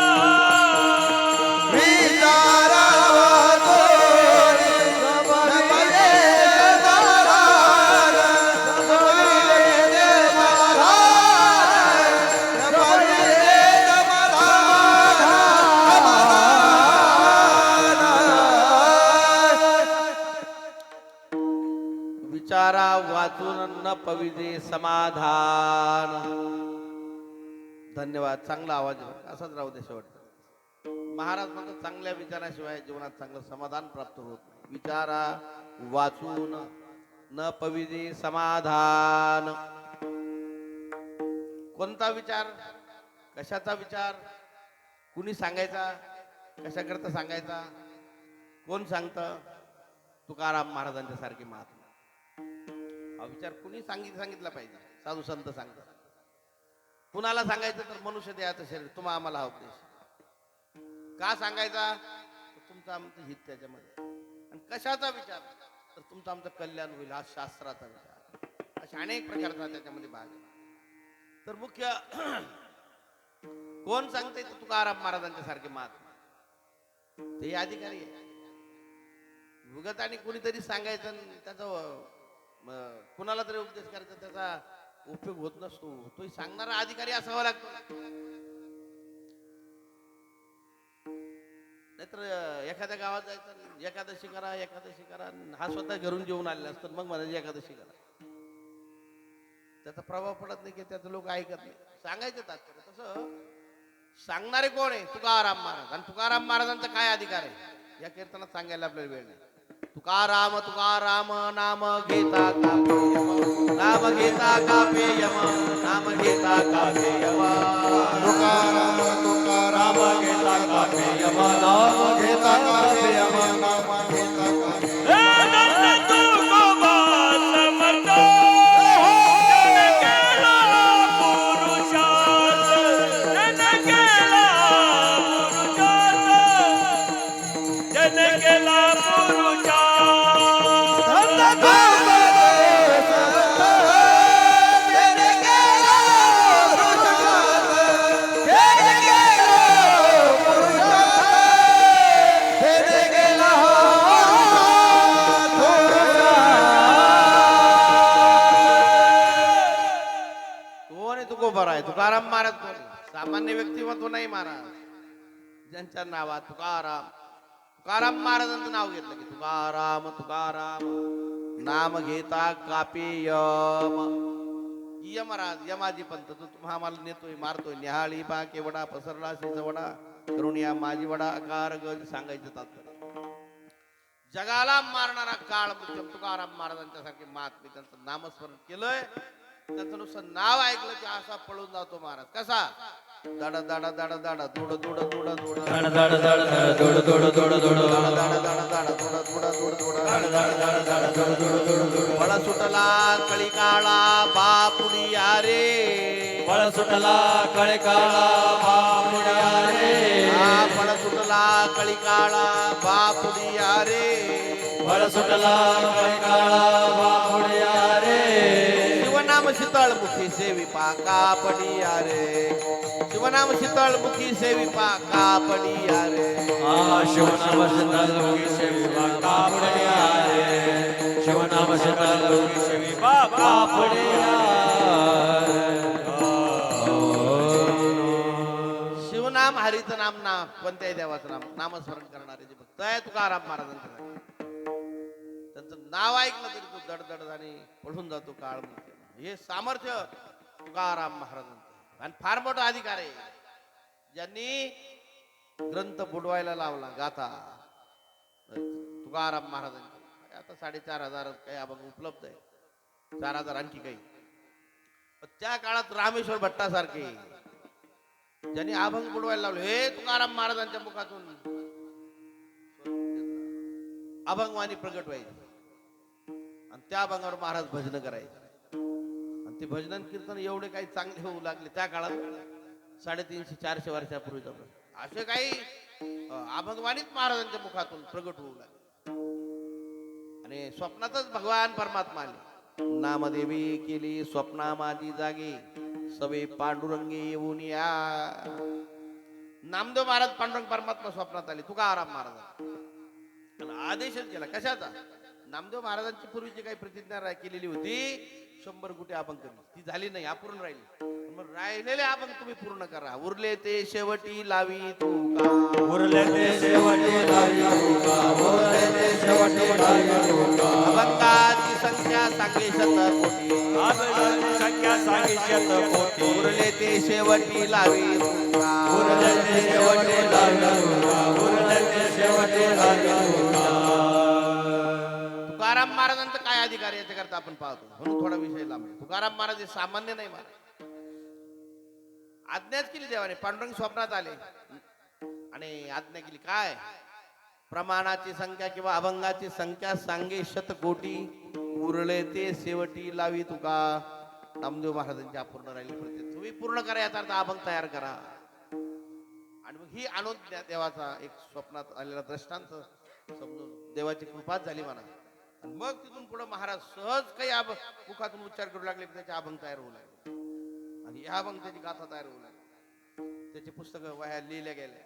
विचारा वाचून न पविजे समाधान. धन्यवाद. चांगला आवाज आहे. असाच राहू दे शेवट. महाराज म्हणतात चांगल्या विचाराशिवाय जीवनात चांगलं समाधान प्राप्त होत नाही. विचारा वाचून न पविजे समाधान. कोणता विचार कशाचा विचार कुणी सांगायचा कशाकरता सांगायचा कोण सांगतं. तुकाराम महाराजांच्या सारखे महात्मा. हा विचार कुणी सांगितला पाहिजे. साधू संत सांगतात. कुणाला सांगायचं तर मनुष्य देहाचं शरीर तुम्हा आम्हाला हा उपदेश का सांगायचा तर तुमचं आमचं हित त्याच्यामध्ये. आणि कशाचा विचार तर तुमचं आमचं कल्याण होईल हा शास्त्राचा विचार. अशा अनेक प्रकारचा त्याच्यामध्ये भाग आहे. तर मुख्य कोण सांगते तर तुकाराम महाराजांच्या सारखे महात्मा. ते अधिकारी आहे. उगत आणि कुणीतरी सांगायचं त्याचं कुणाला तरी उपदेश करायचा त्याचा उपयोग होत नसतो. तो सांगणारा अधिकारी असावा लागतो. नाहीतर एखाद्या गावात जायचं एकादशी करा हा स्वतः घरून जेवून आलेला असतो. मग म्हणायची एकादशी करा. त्याचा प्रभाव पडत नाही की त्याचं लोक ऐकत नाही. सांगायचं तात्पर्य तसं सांगणारे कोण आहे तुकाराम महाराज. आणि तुकाराम महाराजांचा काय अधिकार आहे या कीर्तनात सांगायला आपल्याला वेळ नाही. तुकाराम तुकाराम नाम घेता कापे यम नाम घेता कापे यम नाम घेता कापे यम. तुकाराम तुकाराम घेता कापे यम नाम घेता कापे यम नाम घेता कापे तुकाराम महाराज कोण सामान्य व्यक्तिमत्व नाही महाराज. ज्यांच्या नावात तुकाराम महाराजांचं नाव घेतलं की तुकाराम तुकाराम नाम घेता कापे यम. यमराज यमाजी पंत तो तुम्हा आम्हाला नेतोय मारतोय. निहाळी बा केवडा पसरला शेज वडा करुणिया माझी वडा अकार गज सांगायचं तात्पर्य. जगाला मारणारा काळ मुख्यम तुकाराम महाराजांच्या सारखे महात्मे त्यांचं नामस्मरण केलंय. त्याचं नुसतं नाव ऐकलं की असा पळून जातो महाराज. कसा दड दड दड दड दुड दुड दुड दुड दड दड दड दड दुड दुड दुड दुड दड दड दड दड दुड दुड दुड दुड दड दड दड दड दुड दुड दुड दुड बळ सुटला कळी काळा बापुडी आरे. बळ सुटला कळे काळा बापुड्या रे. बळ सुटला कळी काळा बापुडी आरे. बळ सुटला कळे काळा बापुड्या रे. शिवनाम शीतळ मुखी सेवी पाका पडिया रे. शिवनाम शीतळ मुखी सेवी पाका पडिया रे. शिवनाम शीतळ मुखी सेवी पाका पडिया रे. शिवनाम शीतळ मुखी सेवी पाका पडिया रे. हरीचं नाम ना कोणत्याही देवाचं नाम नामस्मरण करणारे जे भक्त आहे तुकाराम महाराजांचं त्यांचं नाव ऐकलं तरी तो दडदड आणि पळून जातो काळ. हे सामर्थ्य तुकाराम महाराजांचं आणि फार मोठा अधिकार आहे. ज्यांनी ग्रंथ बुडवायला लावला गाथा तुकाराम महाराजांचे आता 4,500 काही अभंग उपलब्ध आहे, 4,000 आणखी काही. पण त्या काळात रामेश्वर भट्टासारखे ज्यांनी अभंग बुडवायला लावले हे तुकाराम महाराजांच्या मुखातून अभंगवाणी प्रगट व्हायची आणि त्या अभंगावर महाराज भजन करायचे. आणि ते भजन कीर्तन एवढे काही चांगले होऊ लागले त्या काळात 350-400 वर्षापूर्वीचा असे काही अभंगवाणीच महाराजांच्या मुखातून प्रगट होऊ लागले. आणि स्वप्नातच भगवान परमात्मा आले. नामदेवी केली स्वप्ना माझी जागी सवे पांडुरंगी येऊन या. नामदेव महाराज पांडुरंग परमात्मा स्वप्नात आले तुकाराम महाराज आदेशच केला. कशाचा? नामदेव महाराजांची पूर्वीची काही प्रतिज्ञा केलेली होती 100 कोटी अभंग कमी, ती झाली नाही, अपूर्ण राहिली. मग राहिलेले अभंग तुम्ही पूर्ण करा. उरले ते शेवटी लावी तुका, उरले ते शेवटी लावी तुका, उरले ते शेवटी लावी तुका. अभंगाची संख्या सांगे 100 कोटी, अभंगाची संख्या सांगे 100 कोटी. उरले ते शेवटी लावी तुका, उरले ते शेवटी लावी तुका, उरले ते शेवटी लावी तुका. तुकाराम महाराजांचा काय अधिकार याच्याकरता आपण पाहतो म्हणून थोडा विषय लांब. तुकाराम महाराज हे सामान्य नाही महाराज. आज्ञाच केली देवाने. पांडुरंग स्वप्नात आले आणि आज्ञा केली काय? प्रमाणाची संख्या किंवा अभंगाची संख्या सांगे 100 कोटी, उरले ते शेवटी लावी तुका. नामदेव महाराजांची अपूर्ण राहिली प्रत्येक तुम्ही पूर्ण करा, याचा अर्थ अभंग तयार करा. आणि मग ही आणून देवाचा एक स्वप्नात आलेला दृष्टांत समजून देवाची कृपाच झाली म्हणा. आणि मग तिथून पुढे महाराज सहज काही मुखातून उच्चार करू लागले, त्याचे अभंग तयार होऊ लागले आणि ह्या अभंग त्याची गाथा तयार होऊ लागली. त्याची पुस्तकं वह्या लिहिल्या गेल्या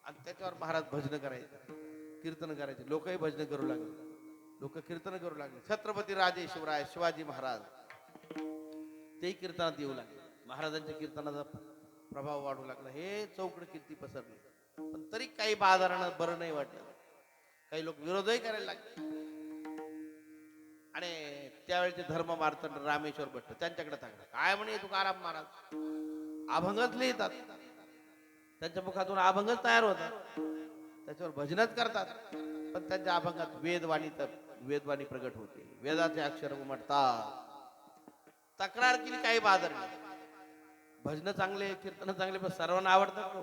आणि त्याच्यावर महाराज भजन करायचे, कीर्तन करायचे. लोकही भजन करू लागले, लोक कीर्तन करू लागले. छत्रपती राजे शिवराय शिवाजी महाराज तेही कीर्तनात येऊ लागले. महाराजांच्या कीर्तनाचा प्रभाव वाढू लागला. हे चौकड कीर्ती पसरली. पण तरी काही बाजारानं बरं नाही वाटलं. काही लोक विरोधही करायला लागले. आणि त्यावेळेचे धर्म मार्तंड रामेश्वर भट्ट त्यांच्याकडे टाकलं. काय म्हणे तुकाराम महाराज अभंगच लिहितात, त्यांच्या मुखातून अभंगच तयार होतात, त्याच्यावर भजनच करतात. पण त्यांच्या अभंगात वेदवाणी प्रगट होते, वेदाचे अक्षर उमटतात. तक्रार केली काही बाजार नाही. भजन चांगले, कीर्तन चांगले, पण सर्वांना आवडतात.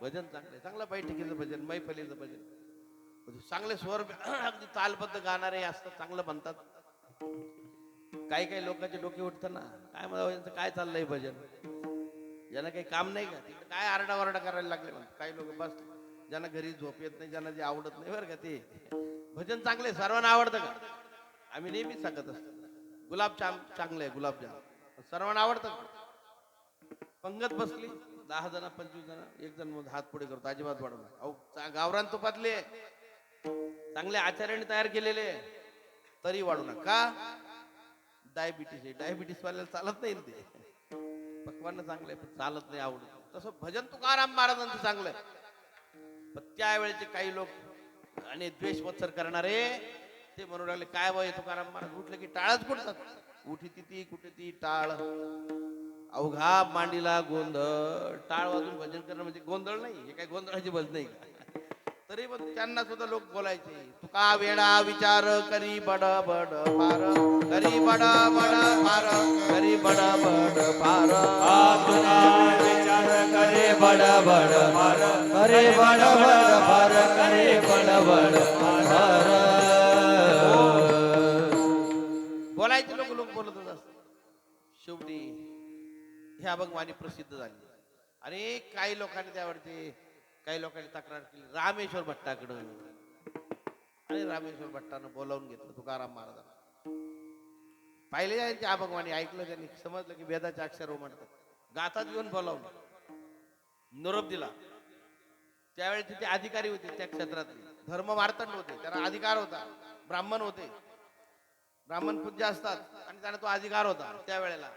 भजन चांगले, चांगलं बैठकीचं भजन, मैफलीचं भजन, चांगले स्वर अगदी तालबद्ध गाणारे असतात, चांगलं म्हणतात. काही काही लोकांचे डोके उठतात ना, काय म्हणतात काय चाललंय भजन, ज्यांना काही काम नाही का तिकडे काय आरडाओरडा करायला लागले. काही लोक बस ज्यांना घरी झोप येत नाही, ज्यांना जे आवडत नाही बरं का, ते भजन चांगले सर्वांना आवडतं का? आम्ही नेहमीच सांगत असतो गुलाबजाम चांगले आहे, गुलाबजाम सर्वांना आवडतं का? पंगत बसली 10 जण 25 जण, एक जण मग हात पुढे करतो, अजिबात वाढवणार. अहो गावरान तुपातले चांगले आचार्याने तयार केलेले तरी वाढू नका. डायबिटीस आहे, डायबिटीस वाल्याला चालत नाही ते. पक्वान चांगलं आहे पण चालत नाही, आवडत. तसं भजन तुकाराम महाराजांचं चांगलं आहे. पण त्यावेळेचे काही लोक आणि द्वेष वत्सर करणारे ते म्हणू लागले काय वय तुकाराम महाराज उठले की टाळच कुठतात, उठी ती कुठे ती टाळ, अवघा मांडीला गोंधळ. टाळ वाजून भजन करणं म्हणजे गोंधळ नाही, हे काय गोंधळाची भजन नाही का? तरी पण त्यांना सुद्धा लोक बोलायचे तुका वेळा विचार करी बड बड फार, करी बड बड फार, करी बड बड फार. तुका विचार करे बड बड फार, करे बड बड फार, करे बड बड फार. बोलायचे लोक बोलतच असतात. शेवटी हे अभंगवाणी प्रसिद्ध झाली आणि काही लोकांनी त्यावरती काही लोकांनी तक्रार केली रामेश्वर भट्टाकडं. आणि रामेश्वर भट्टानं बोलावून घेतलं तुकाराम महाराजांना. पाहिले त्यांची अभंगवाणी ऐकलं, त्यांनी समजलं की वेदाचे अक्षर उमटतात. गाथात घेऊन बोलावलं, निरोप दिला. त्यावेळी तिथे अधिकारी होते त्या क्षेत्रातले, धर्म मार्तंड होते, त्यांना अधिकार होता. ब्राह्मण होते, ब्राह्मण पूज्य असतात आणि त्यांना तो अधिकार होता. त्यावेळेला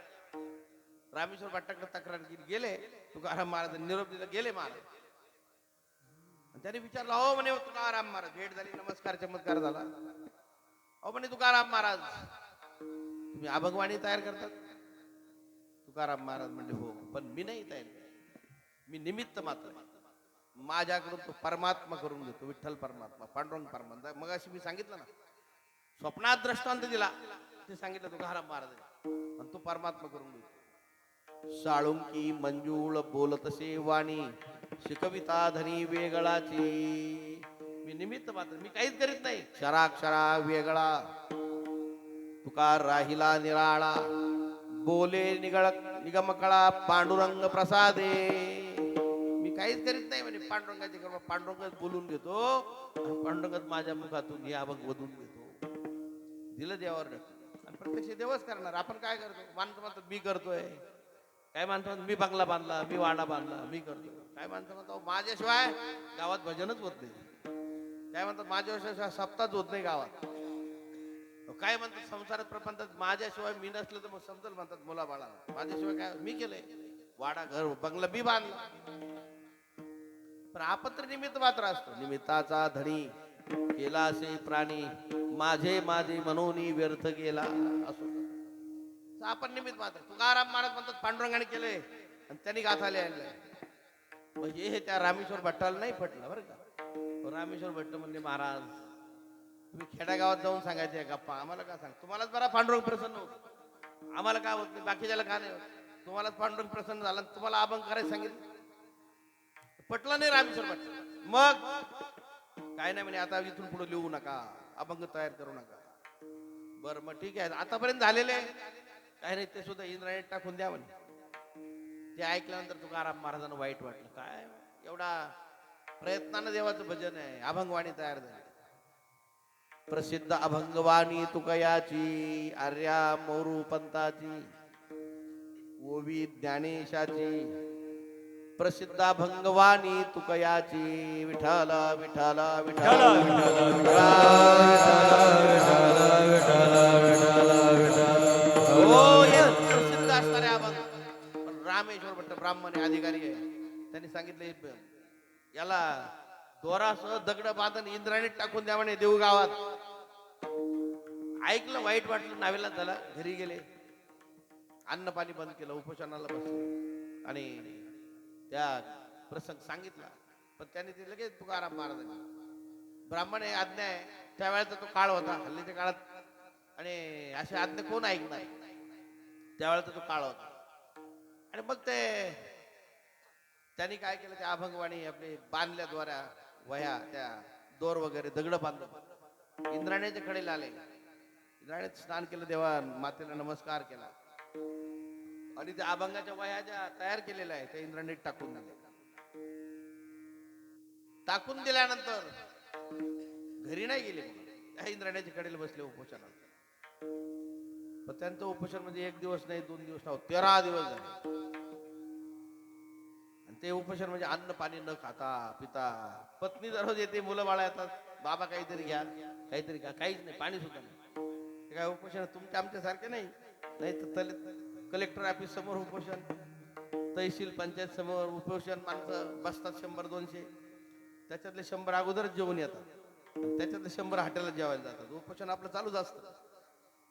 रामेश्वर भट्टाकडे तक्रार केली, गेले तुकाराम महाराज निरोप दिला, गेले महाराज. आणि त्याने विचारलं, हो म्हणे तुकाराम महाराज, भेट झाली, नमस्कार चमत्कार झाला. अहो म्हणे तुकाराम महाराज, तुम्ही अभंगवाणी तयार करतात? तुकाराम महाराज म्हणजे हो, पण मी नाही तयार करत. मी निमित्त मात्र आहे. माझ्याकडून तो परमात्मा करून घेतो, विठ्ठल परमात्मा, पांडुरंग परमात्मा. मग अशी मी सांगितलं ना, स्वप्नात दृष्टांत दिला, ते सांगितलं तुकाराम महाराज, आणि तो परमात्मा करून घेतो. साळुंकी मंजूळ बोलतसे वाणी, शिकविता धनी वेगळाची. मी निमित्त मात्र, मी काहीच करीत नाही. क्षराक्षरा वेगळा तुकार राहिला निराळा, बोले निगमकळा पांडुरंग प्रसादे. मी काहीच करीत नाही म्हणे, पांडुरंगाची कर्म पांडुरंगच बोलून घेतो, आणि पांडुरंगच माझ्या मुखातून हे अभंग वधून घेतो. दिलं देवावर ढकलून. आणि प्रत्यक्ष देवच करणार. आपण काय करतो? माणसं म्हणतात मी करतोय, काय म्हणतात मी बंगला बांधला, मी वाडा बांधला, मी करतो. काय माणसं म्हणतात माझ्याशिवाय गावात भजनच होत नाही. काय म्हणतात माझ्याशिवाय सप्ताहच होत नाही गावात. काय म्हणतात संसारात प्रपंचात माझ्याशिवाय मी नसलं तर मग समजल म्हणतात मुला बाळा. माझ्याशिवाय काय मी केलंय? वाडा घर बंगला मी बांधला. पण आपण तर निमित्त मात्र असतो. निमित्ताचा धनी केला असे प्राणी, माझे माझे मनोनी व्यर्थ गेला असो. आपण निमित्त मात्र. तुकाराम महाराज म्हणतात पांडुरंगाने केले आणि त्यांनी गाथाले आणले. म्हणजे हे त्या रामेश्वर भट्टाला नाही पटलं बरं का. रामेश्वर भट्ट म्हणले महाराज तुम्ही खेड्यागावात जाऊन सांगायचे गप्पा, आम्हाला काय सांग? तुम्हालाच बरा पांडुरंग प्रसन्न होतो, आम्हाला काय होत नाही, बाकीच्याला का नाही होत? तुम्हालाच पांडुरंग प्रसन्न झाला, तुम्हाला अभंग करायला सांगितलं, पटलं नाही रामेश्वर भट्ट. मग काय नाही म्हणे, आता इथून पुढे लिहू नका, अभंग तयार करू नका. बरं मग ठीक आहे, आतापर्यंत झालेले काय नाही ते सुद्धा इंद्रायणी टाकून द्या म्हणे. ते ऐकल्यानंतर तुकाराम महाराजांना वाईट वाटलं. काय एवढा प्रयत्नानं देवाचं भजन आहे, अभंगवाणी तयार झाली. प्रसिद्ध अभंगवाणी तुकयाची, आर्या मोरू पंताची, ओवी ज्ञानेशाची. प्रसिद्ध अभंगवाणी तुकयाची, विठ्ठल विठ्ठल विठ्ठल प्रसिद्ध असणारे अभंग. पण रामेश्वर भट्ट ब्राह्मण अधिकारी आहे, त्यांनी सांगितले याला दोरासह दगड बांधून इंद्राणीत टाकून द्या म्हणे देऊ गावात. ऐकलं, वाईट वाटलं, नावेला झाला, घरी गेले, अन्न पाणी बंद केलं, उपोषणाला बसले आणि त्या प्रसंग सांगितला. पण त्याने ते लगेच तुकाराम महाराजांनी, ब्राह्मण आहे, आज्ञा आहे, त्यावेळेचा तो काळ होता, हल्लीच्या काळात आणि अशी आज्ञा कोण ऐकणार, त्यावेळेचा तो काळ होता. आणि मग ते त्यांनी काय केलं, त्या अभंगवाणी आपले बांधल्या द्वारा वह्या, त्या दोर वगैरे दगड बांधलं, इंद्रायणीच्या कडेला आले, इंद्रायणीत स्नान केलं, देवा मातेला नमस्कार केला आणि त्या अभंगाच्या वह्या ज्या तयार केलेल्या आहे त्या इंद्रायणीत टाकून दिल्या. टाकून दिल्यानंतर घरी नाही गेले, त्या इंद्रायणीच्या कडेला बसले उपोषणाला. पण त्यांचं उपोषण म्हणजे 1 दिवस नाही, 2 दिवस नाही, 13 दिवस झाले. ते उपोषण म्हणजे अन्न पाणी न खाता पिता, पत्नी दररोज येते, मुलं बाळा येतात, बाबा काहीतरी घ्या, काहीतरी घ्या, काहीच नाही, पाणी सुद्धा नाही. ते काय उपोषण तुमच्या आमच्या सारखे नाही. नाही तर कलेक्टर ऑफिस समोर उपोषण, तहसील पंचायत समोर उपोषण, माणसं बसतात 100-200, त्याच्यातले 100 अगोदरच जेवून येतात, त्याच्यातले 100 हॉटेलला जेवायला जातात. उपोषण आपलं चालूच असतं,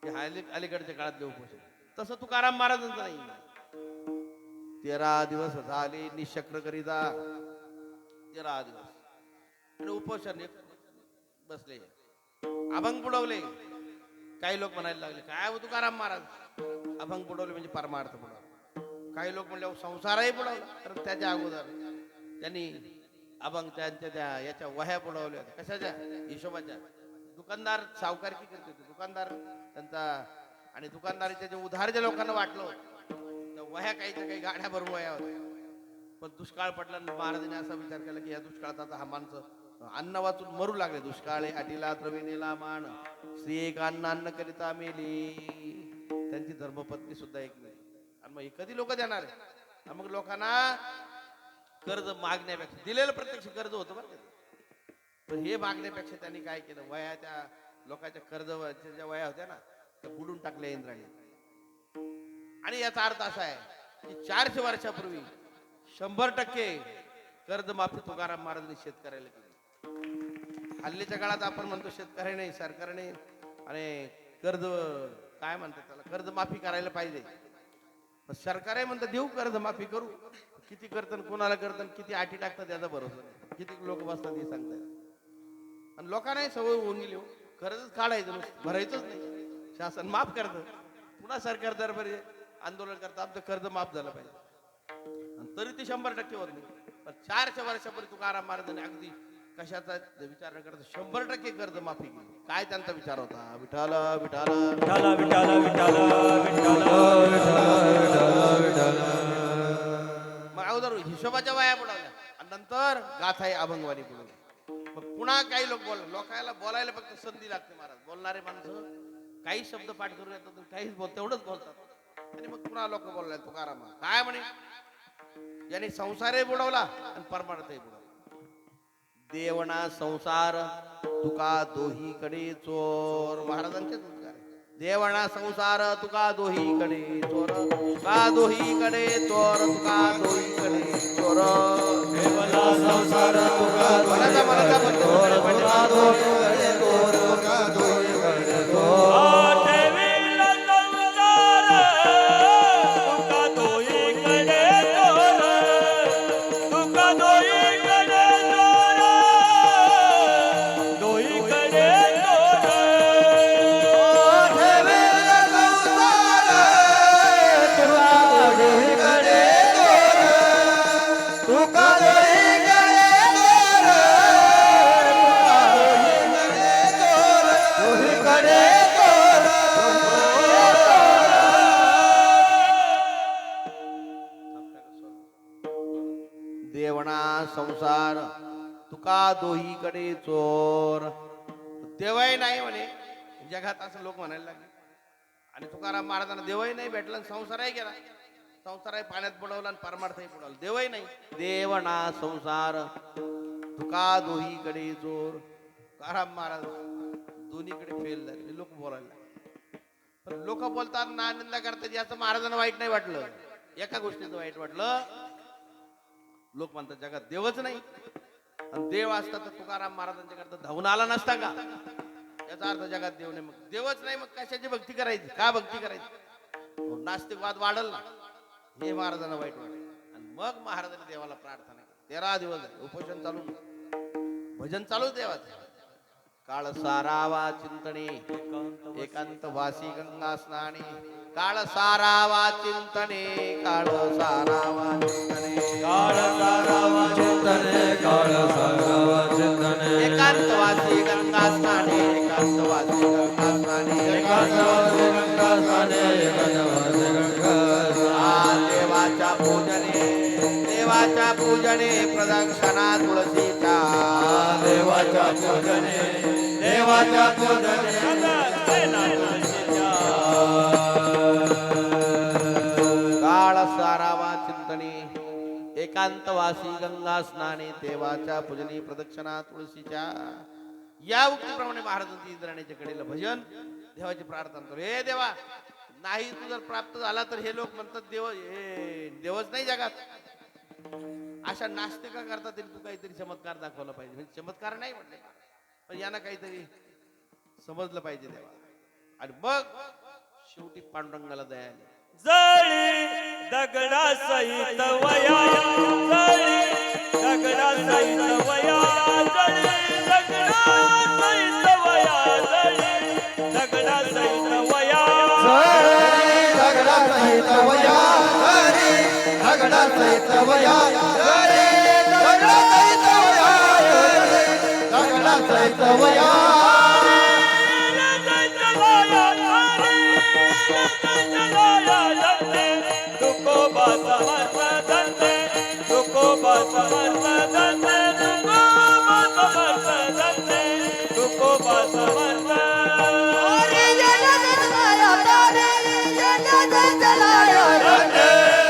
हे अलीकडच्या काळातले उपोषण. तसं तुकाराम महाराजांचं नाही. 13 दिवस झाले निशक्र करिता, 13 दिवस आणि उपोषण बसले, अभंग बुडवले. काही लोक म्हणायला लागले काय हो तुकाराम महाराज, अभंग बुडवले म्हणजे परमार्थ बुडवला. काही लोक म्हणले संसारही बुडवला. तर त्याच्या अगोदर त्यांनी अभंग त्यांच्या त्या याच्या वह्या बुडवल्या होत्या. कशाच्या? हिशोबाच्या. दुकानदार सावकारकी करते होते, दुकानदार त्यांचा, आणि दुकानदारीच्या जे उधार ज्या लोकांना वाटलं होतं, वह्या काही गाड्या भरून वह्या होत्या. पण दुष्काळ पडला, महाराजांनी असा विचार केला की या दुष्काळात आता हा माणसं अन्न वाचून मरू लागले. दुष्काळे अटीला द्रविणेला मान, स्त्री एक अन्न करिता मेली. त्यांची धर्मपत्नी सुद्धा एक नाही. आणि मग हे कधी लोक देणार आहे? मग लोकांना कर्ज मागण्यापेक्षा, दिलेलं प्रत्यक्ष कर्ज होतं बरं, पण हे मागण्यापेक्षा त्यांनी काय केलं, वह्या त्या लोकांच्या कर्जाच्या ज्या वह्या होत्या ना त्या बुडून टाकल्या इंद्राणी. आणि याचा अर्थ असा आहे की 400 वर्षापूर्वी 100% कर्जमाफी तुकाराम महाराजांनी शेतकऱ्याला केली. हल्लीच्या काळात आपण म्हणतो शेतकऱ्याने सरकारने आणि कर्ज काय म्हणतात त्याला कर्जमाफी करायला पाहिजे. पण सरकारही म्हणतं देऊ कर्जमाफी करू. किती करतात कोणाला करतात किती अटी टाकतात याचा भरोसा नाही. किती लोक बसतात हे सांगतात. आणि लोकांनाही सवय होऊन गेली हो. कर्जच काढायचं नुसतं भरायचंच नाही. शासन माफ करतं पुन्हा सरकार दरबारी आंदोलन करतं आमचं कर्ज माफ झालं पाहिजे. आणि तरी ते 100% होत नाही. पण 400 वर्षापूर्वी तुकाराम महाराजांनी अगदी कशाचा विचार न करता 100% कर्ज माफी केली. काय त्यांचा विचार होता. विठाल विठाल विठाला विठाला विठाला विठाला. मग अगोदर हिशोबाच्या वाया बुडवल्या आणि नंतर गाथाई अभंगवाणी बुडवली. मग पुन्हा काही लोक लोकांना बोलायला फक्त संधी लागते. महाराज बोलणारे माणसं काही शब्द पाठ करून येतात काहीच तेवढंच बोलतात. आणि मग पुन्हा लोक बोललाय तुकाराम काय म्हणे ज्याने संसारही बुडवला आणि परमार्थही बुडवला. देवना संसार तुका दोहीकडे चोर. महाराजांचेच उद्गार आहे. देवना संसार तुका दोहीकडे चोर तुका दोहीकडे चोर तुका दोहीकडे चोर. देवना संसार तुका मनाचा मनाचा चोर तुका दोहीकडे चोर तुका दोहीकडे चोर. देवीला संसार तुका दोहीकडे चोर तुका दोहीकडे चोर दोहीकडे चोर. देवना संसार तुका दोहीकडे चोर तुका दोहीकडे चोर दोहीकडे चोर. देवना संसार तुका दोहीकडे चोर. देवही नाही म्हणे जगात असं लोक म्हणायला लागले. आणि तुकाराम महाराजांना देवही नाही भेटला आणि संसारही गेला. संसारही पाण्यात बुडवला आणि परमार्थही बुडवला. देवही नाही. देवना संसार तुका दोहीकडे चोर. तुकाराम महाराज दोन्हीकडे फेल झाले. लोक बोलायला लागले. पण लोक बोलताना आनंद करतात याचं महाराजांना वाईट नाही वाटलं. एका गोष्टीचं वाईट वाटलं. लोक म्हणतात जगात देवच नाही आणि देव असता तर तुकाराम महाराजांच्या करता धावून आला नसता का. याचा अर्थ जगात देव नाही. मग देवच नाही मग कशाची भक्ती करायची का भक्ती करायची. नास्तिकवाद वाढल ना हे महाराजांना वाईट वाटलं. आणि मग महाराजांनी देवाला प्रार्थना केली. 13 दिवस झाले उपोषण चालू भजन चालू देवाचं. काळ सारावा चिंतणे एकांत वासी गंगा स्नाने. काळ सारावा चिंतने काळ सारावा चिंतने काळ सारावा चिंतने काळ सारावा चिंतने एकांतवासी गंगा स्नाने एकांतवासी गंगा स्नाने एकांतवासी गंगा स्नाने एकांतवासी गंगा स्नाने. देवाच्या पूजने प्रदक्षिणा तुळशीच्या. देवाच्या पूजने देवाच्या पूजने काळ सारावा चिंतने एकांतवासी गंगा स्नाने देवाच्या पूजने प्रदक्षिणा तुळशीच्या. या उक्तीप्रमाणे महाराजांची इंद्राणीच्या कडेला भजन देवाची प्रार्थना करू. हे देवा नाही तू जर प्राप्त झाला तर हे लोक म्हणतात देवच नाही जगात. अशा नास्तिका करता तरी तू काहीतरी चमत्कार दाखवला पाहिजे. म्हणजे चमत्कार नाही म्हटले पण यांना काहीतरी समजलं पाहिजे देवा. आणि मग शेवटी पांडुरंगाला दया आली. जळी दगडा सहित वया जळी दगडा सहित वया जळी दगडा सहित वया जळी दगडा सहित वया हरी दगडा सहित वया हरी दगडा सहित वया हरी दगडा सहित वया हरी दगडा सहित वया. तुकोबा समर्थ धन्य तुकोबा समर्थ धन्य तुकोबा समर्थ धन्य तुकोबा समर्थ.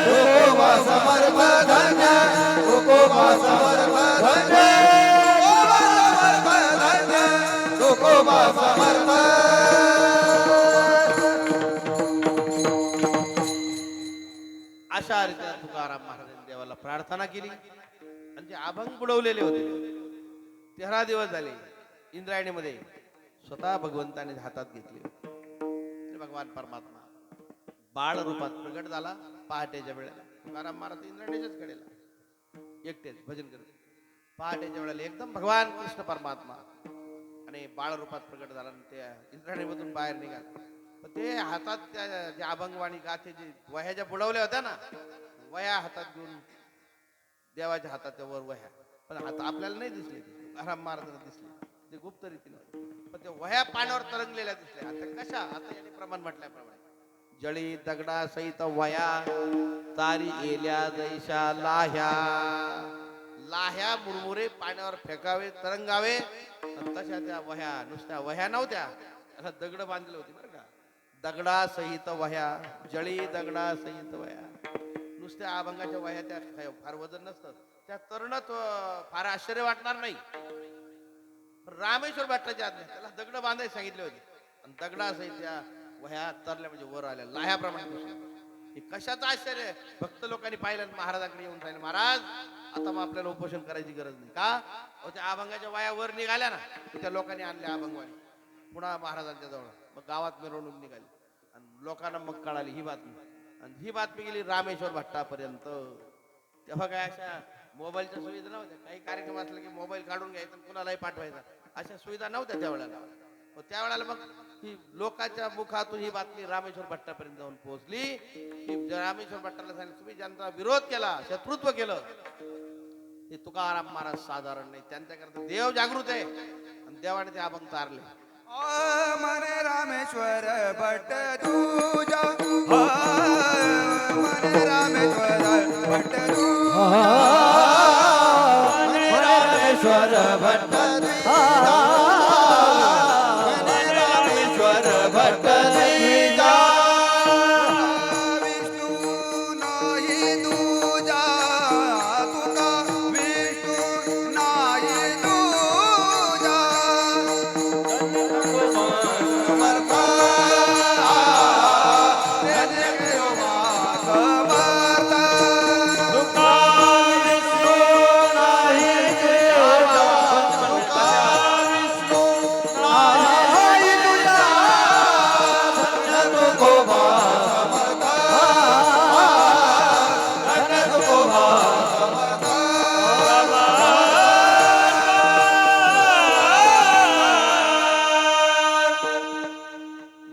तुकोबा समर्थ धन्य तुकोबा समर्थ धन्य तुकोबा समर्थ. अशा रीतीने तुकाराम महाराजांनी देवाला प्रार्थना केली. आणि जे अभंग बुडवलेले होते 13 दिवस झाले इंद्रायणीमध्ये स्वतः भगवंताने हातात घेतले होते. भगवान परमात्मा बाळ रूपात प्रगट झाला पहाटेच्या वेळेला. तुकाराम महाराज इंद्रायणीच्याच कडेला एकटेच भजन करत पहाटेच्या वेळेला एकदम भगवान कृष्ण परमात्मा आणि बाळ रूपात प्रगट झाला आणि त्या इंद्रायणीमधून बाहेर निघाला. पण ते हातात त्या ज्या अभंगवाणी गाथे जे वह्या ज्या बुडवल्या होत्या ना, वह्या हातात घेऊन देवाच्या हाताच्या वर वह्या, पण आता आपल्याला नाही दिसले. तुकाराम महाराजांना दिसले ते गुप्त रीतीने, पण त्या वह्या पाण्यावर तरंगलेल्या दिसल्या. आता कशा? आता याने प्रमाण म्हटल्याप्रमाणे जळी दगडा सहित वया तारी येल्या जैशा लाह्या. लाह्या मुरमुरे पाण्यावर फेकावे तरंगावे, आणि तशा त्या वह्या नुसत्या वह्या नव्हत्या, त्याला दगड बांधले होते बरं का. दगडा सहित वह्या, जळी दगडा सहित वह्या. नुसत्या अभंगाच्या वह्या त्या फार वजन नसतं, त्या तरुणात फार आश्चर्य वाटणार नाही. रामेश्वर भट्टाच्या आज्ञा त्याला दगड बांधायला सांगितले होते, आणि दगडासहित त्या वह्या तरल्या म्हणजे वर आल्या लाह्याप्रमाणे. हे कशाचं आश्चर्य? भक्त लोकांनी पाहिलं महाराजांकडे येऊन राहिले, महाराज आता मग आपल्याला उपोषण करायची गरज नाही का? त्या अभंगाच्या वह्या वर निघाल्या ना, त्या लोकांनी आणल्या अभंगवाणी पुन्हा महाराजांच्या जवळ. मग गावात मिरवणूक निघाली आणि लोकांना मग कळाली ही बातमी, आणि ही बातमी गेली रामेश्वर भट्टापर्यंत. तेव्हा काय अशा मोबाईलच्या सुविधा नव्हत्या. काही कार्यक्रम असला की मोबाईल काढून घ्यायचा आणि कुणालाही पाठवायचा, अशा सुविधा नव्हत्या त्यावेळेला. त्यावेळेला मग ही लोकांच्या मुखातून ही बातमी रामेश्वर भट्टापर्यंत जाऊन पोहोचली की रामेश्वर भट्टाला सांगितलं, तुम्ही ज्यांचा विरोध केला, शत्रुत्व केलं, हे तुकाराम महाराज साधारण नाही. त्यांच्याकरता देव जागृत आहे, आणि देवाने ते अभंग तारले. मने रामेश्वर भट्ट तुझा, मने रामेश्वर भट्ट तुझा, मने रामेश्वर भट्ट तुझा, मने रामेश्वर भट्ट तुझा. विष्णू नाही तुझा, तुका विष्णू नाही तुझा.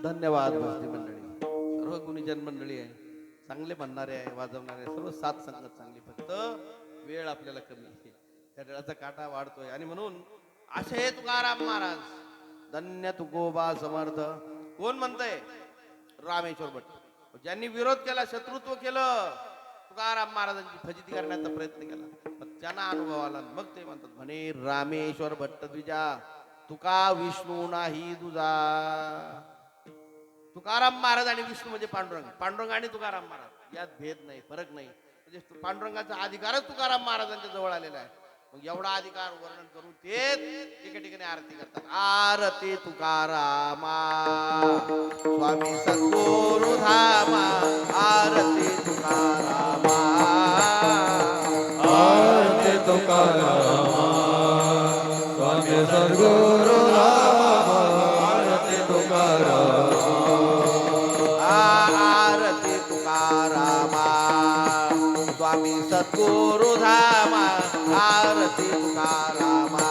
धन्यवाद भक्ती मंडळी, सर्व गुणीजन मंडळी आहे, चांगले म्हणणारे आहे, वाजवणारे, सर्व साथ संगत चांगली. फक्त वेळ आपल्याला कमी आहे, त्या वेळाचा काटा वाढतोय. आणि म्हणून असे तुकाराम महाराज धन्य तुकोबा समर्थ. कोण म्हणतंय? रामेश्वर भट्ट. ज्यांनी विरोध केला, शत्रुत्व केलं, तुकाराम महाराजांची फजिती करण्याचा प्रयत्न केला, पण त्यांना अनुभव आला. मग ते म्हणतात, म्हणे रामेश्वर भट्ट द्विजा, तुका विष्णू नाही तुझा. तुकाराम महाराज आणि विष्णू म्हणजे पांडुरंग, पांडुरंग आणि तुकाराम महाराज यात भेद नाही, फरक नाही. म्हणजे पांडुरंगाचा अधिकारच तुकाराम महाराजांच्या जवळ आलेला आहे. मग एवढा अधिकार वर्णन करून तेच एके ठिकाणी आरती करतात. आरती तुकारामा स्वामी सद्गुरु धामा, आरती तुकारामा, आरती तुकारामा स्वामी सद्गुरु धामा, आरती तुकारामा, आरती तुकारामा स्वामी सद्गुरु धामा, आरती तुकारामा,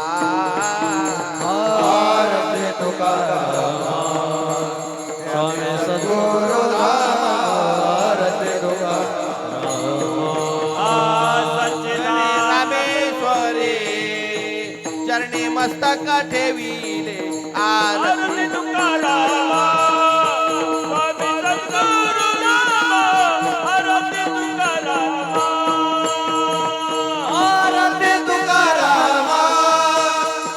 आरती तुकारामा स्वामी सद्गुरु धामा, आरती तुकारामा. रामेश्वरी चरणी मस्तक ठेविले, आरती तुकारामा स्वामी सद्गुरु नामा, आरती तुकारामा, आरती तुकारामा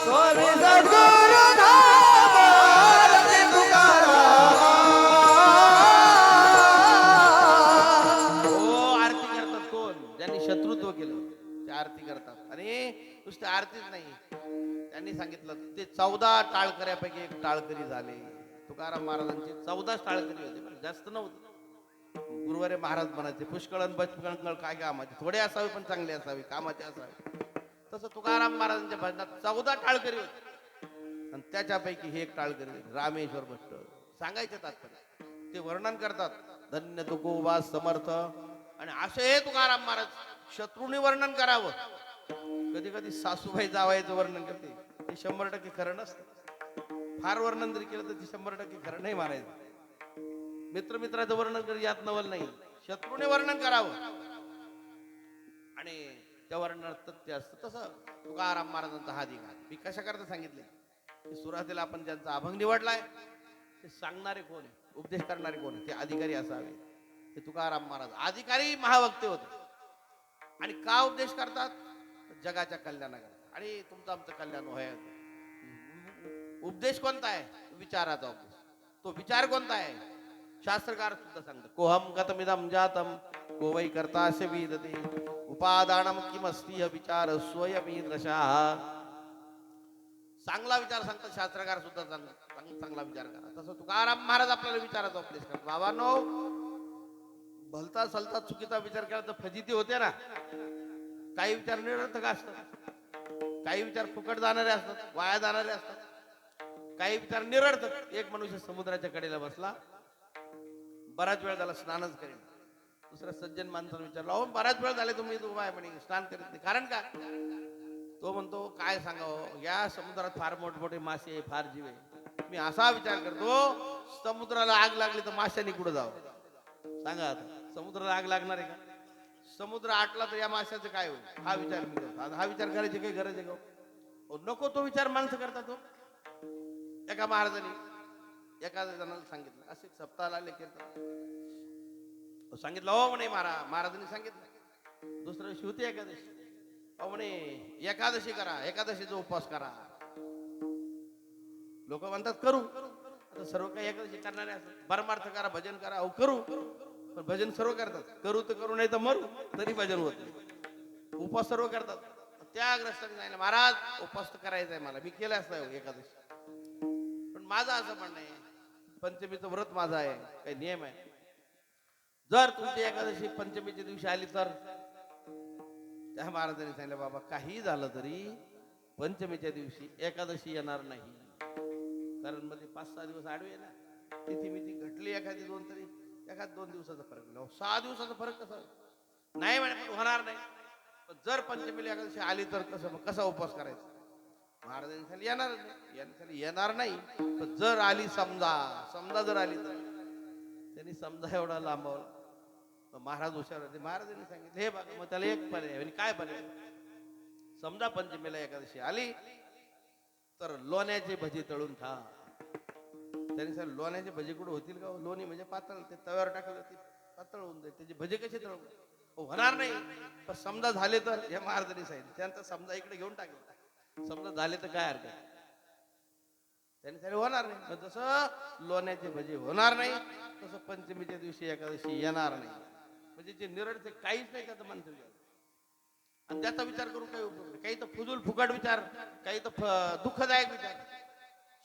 स्वामी सद्गुरु धामा, आरती तुकारामा. हो, आरती करतात कोण? ज्यांनी शत्रुत्व केलं ते आरती करतात. आणि नुसते आरतीच नाही, त्यांनी सांगितलं ते 14 टाळकऱ्यापैकी एक टाळकरी झाले. तुकाराम महाराजांचे 14 टाळकरी होते, पण जास्त नव्हते. गुरुवारे महाराज म्हणायचे, पुष्कळ बचकळ काय कामाचे, थोडे असावे पण चांगले असावे, कामाचे असावे. तसं तुकाराम महाराजांच्या भजनात 14 टाळकरी होते आणि त्याच्यापैकी हे एक टाळकरी होते, रामेश्वर भट्ट. सांगायचे तात्पर्य ते वर्णन करतात, धन्य तुकोबा समर्थ. आणि असे हे तुकाराम महाराज शत्रूने वर्णन करावं. कधी कधी सासूबाई जावायचं वर्णन करते, ते 100% खरं नसतं. फार वर्णन जरी केलं तर ते 100% खरं नाही मानायचं. मित्राचं वर्णन करी यात नवल नाही, शत्रूने वर्णन करावं आणि त्या वर्णनात तथ्य असतं. तसं तुकाराम महाराजांचा हा अधिकार मी कशा करता सांगितले की सुरुवातीला आपण ज्यांचा अभंग निवडलाय ते सांगणारे कोण आहे, उपदेश करणारे कोण आहे, ते अधिकारी असावे. ते तुकाराम महाराज अधिकारी महावक्ते होते. आणि का उपदेश करतात? जगाच्या कल्याणाकरता आणि तुमचं आमचं कल्याण व्हाय. उपदेश कोणता आहे? विचाराचा उपदेश. तो विचार कोणता आहे? शास्त्रकार सुद्धा सांगतात, कोहम गतमिदम जातम को वै करता असे विदते उपादानम किमस्ति विचार स्वयमीदृशा. चांगला विचार सांगतात शास्त्रकार सुद्धा चांगला विचार करा. तसं तुकाराम महाराज आपल्याला विचाराचा उपदेश करतात. बाबांनो, भलता सलता चुकीचा विचार केला तर फजिती होते ना. काही विचार निरर्थक असतात, काही विचार फुकट जाणारे असतात, वाया जाणारे असतात, काही विचार निरर्थक. एक मनुष्य समुद्राच्या कडेला बसला, बराच वेळ झाला स्नानच करेन. दुसऱ्या सज्जन माणसाला विचारला, अहो बराच वेळ झाले तुम्ही म्हणे स्नान करीत नाही, कारण का? तो म्हणतो, काय सांगावं, या समुद्रात फार मोठमोठे मासे आहे, फार जीव आहे. मी असा विचार करतो, समुद्राला आग लागली तर माशांनी कुठं जावं? सांगा आता, समुद्राला आग लागणार आहे का? समुद्र आटला तर या माशाचं काय होईल? हा विचार मी करतो. आता हा विचार करायची काही गरज आहे का? नको तो विचार माणसं करतात. तो एका महाराजांनी एका जणाला सांगितलं, असे सप्ताहाला आले सांगितलं, हो म्हणे महाराजांनी सांगितलं दुसऱ्या दिवशी होती एकादशी. अहो म्हणे एकादशी करा, एकादशीचा उपवास करा. लोक म्हणतात करू, आता सर्व काही एकादशी करणारे असतात. परमार्थ करा, भजन करा. अहो करू, पण भजन सर्व करतात. करू तर करू, नाही तर मरू, तरी भजन होत नाही. उपवास सर्व करतात. त्या ग्रस्तांनी सांगितलं, महाराज उपवास तर करायचा आहे मला, मी केला असता एकादशी, पण माझं असं म्हणणं आहे, पंचमीचं व्रत माझं आहे, काही नियम आहे. जर तुमची एकादशी पंचमीच्या दिवशी आली तर? त्या महाराजांनी सांगितलं, बाबा काही झालं तरी पंचमीच्या दिवशी एकादशी येणार नाही, कारण मध्ये 5-6 दिवस आडवे ना. तिथी मिती घटली एखादी दोन, तरी एखाद 2 दिवसाचा फरक. 6 दिवसाचा फरक कसा नाही म्हणे, होणार नाही. पण जर पंचमीला एकादशी आली तर कसा उपवास करायचा? महाराजांनी सांगितलं येणार नाही, पण जर आली, समजा जर आली तर. त्यांनी समजा एवढा लांबवला. महाराज हुशार होते. महाराजांनी सांगितलं, हे बघा, मग त्याला एक पर्याय. म्हणजे काय पर्याय? समजा पंचमीला एकादशी आली तर लोण्याचे भजी तळून खा. त्यांनी सांगितलं, लोण्याचे भजी कुठे होतील का? लोणी म्हणजे पातळ, ते तव्यावर टाकलं ते पातळ होऊन जाईल, त्याचे भजी कसे तळू? होणार नाही. पण समजा झाले तर? हे महाराजांनी सांगितलं. त्यांचा समजा इकडे घेऊन टाकला, समजा झाले तर काय हरकत? त्यांनी सांगितलं होणार नाही. जसं लोण्याचे भजी होणार नाही, तसं पंचमीच्या दिवशी एकादशी येणार नाही. म्हणजे जे निरर्थक काहीच नाही त्याचं माणसं. आणि त्याचा विचार करून काही उपयोग नाही. काही तर फुजूल फुकट विचार, काही तर दुःखदायक विचार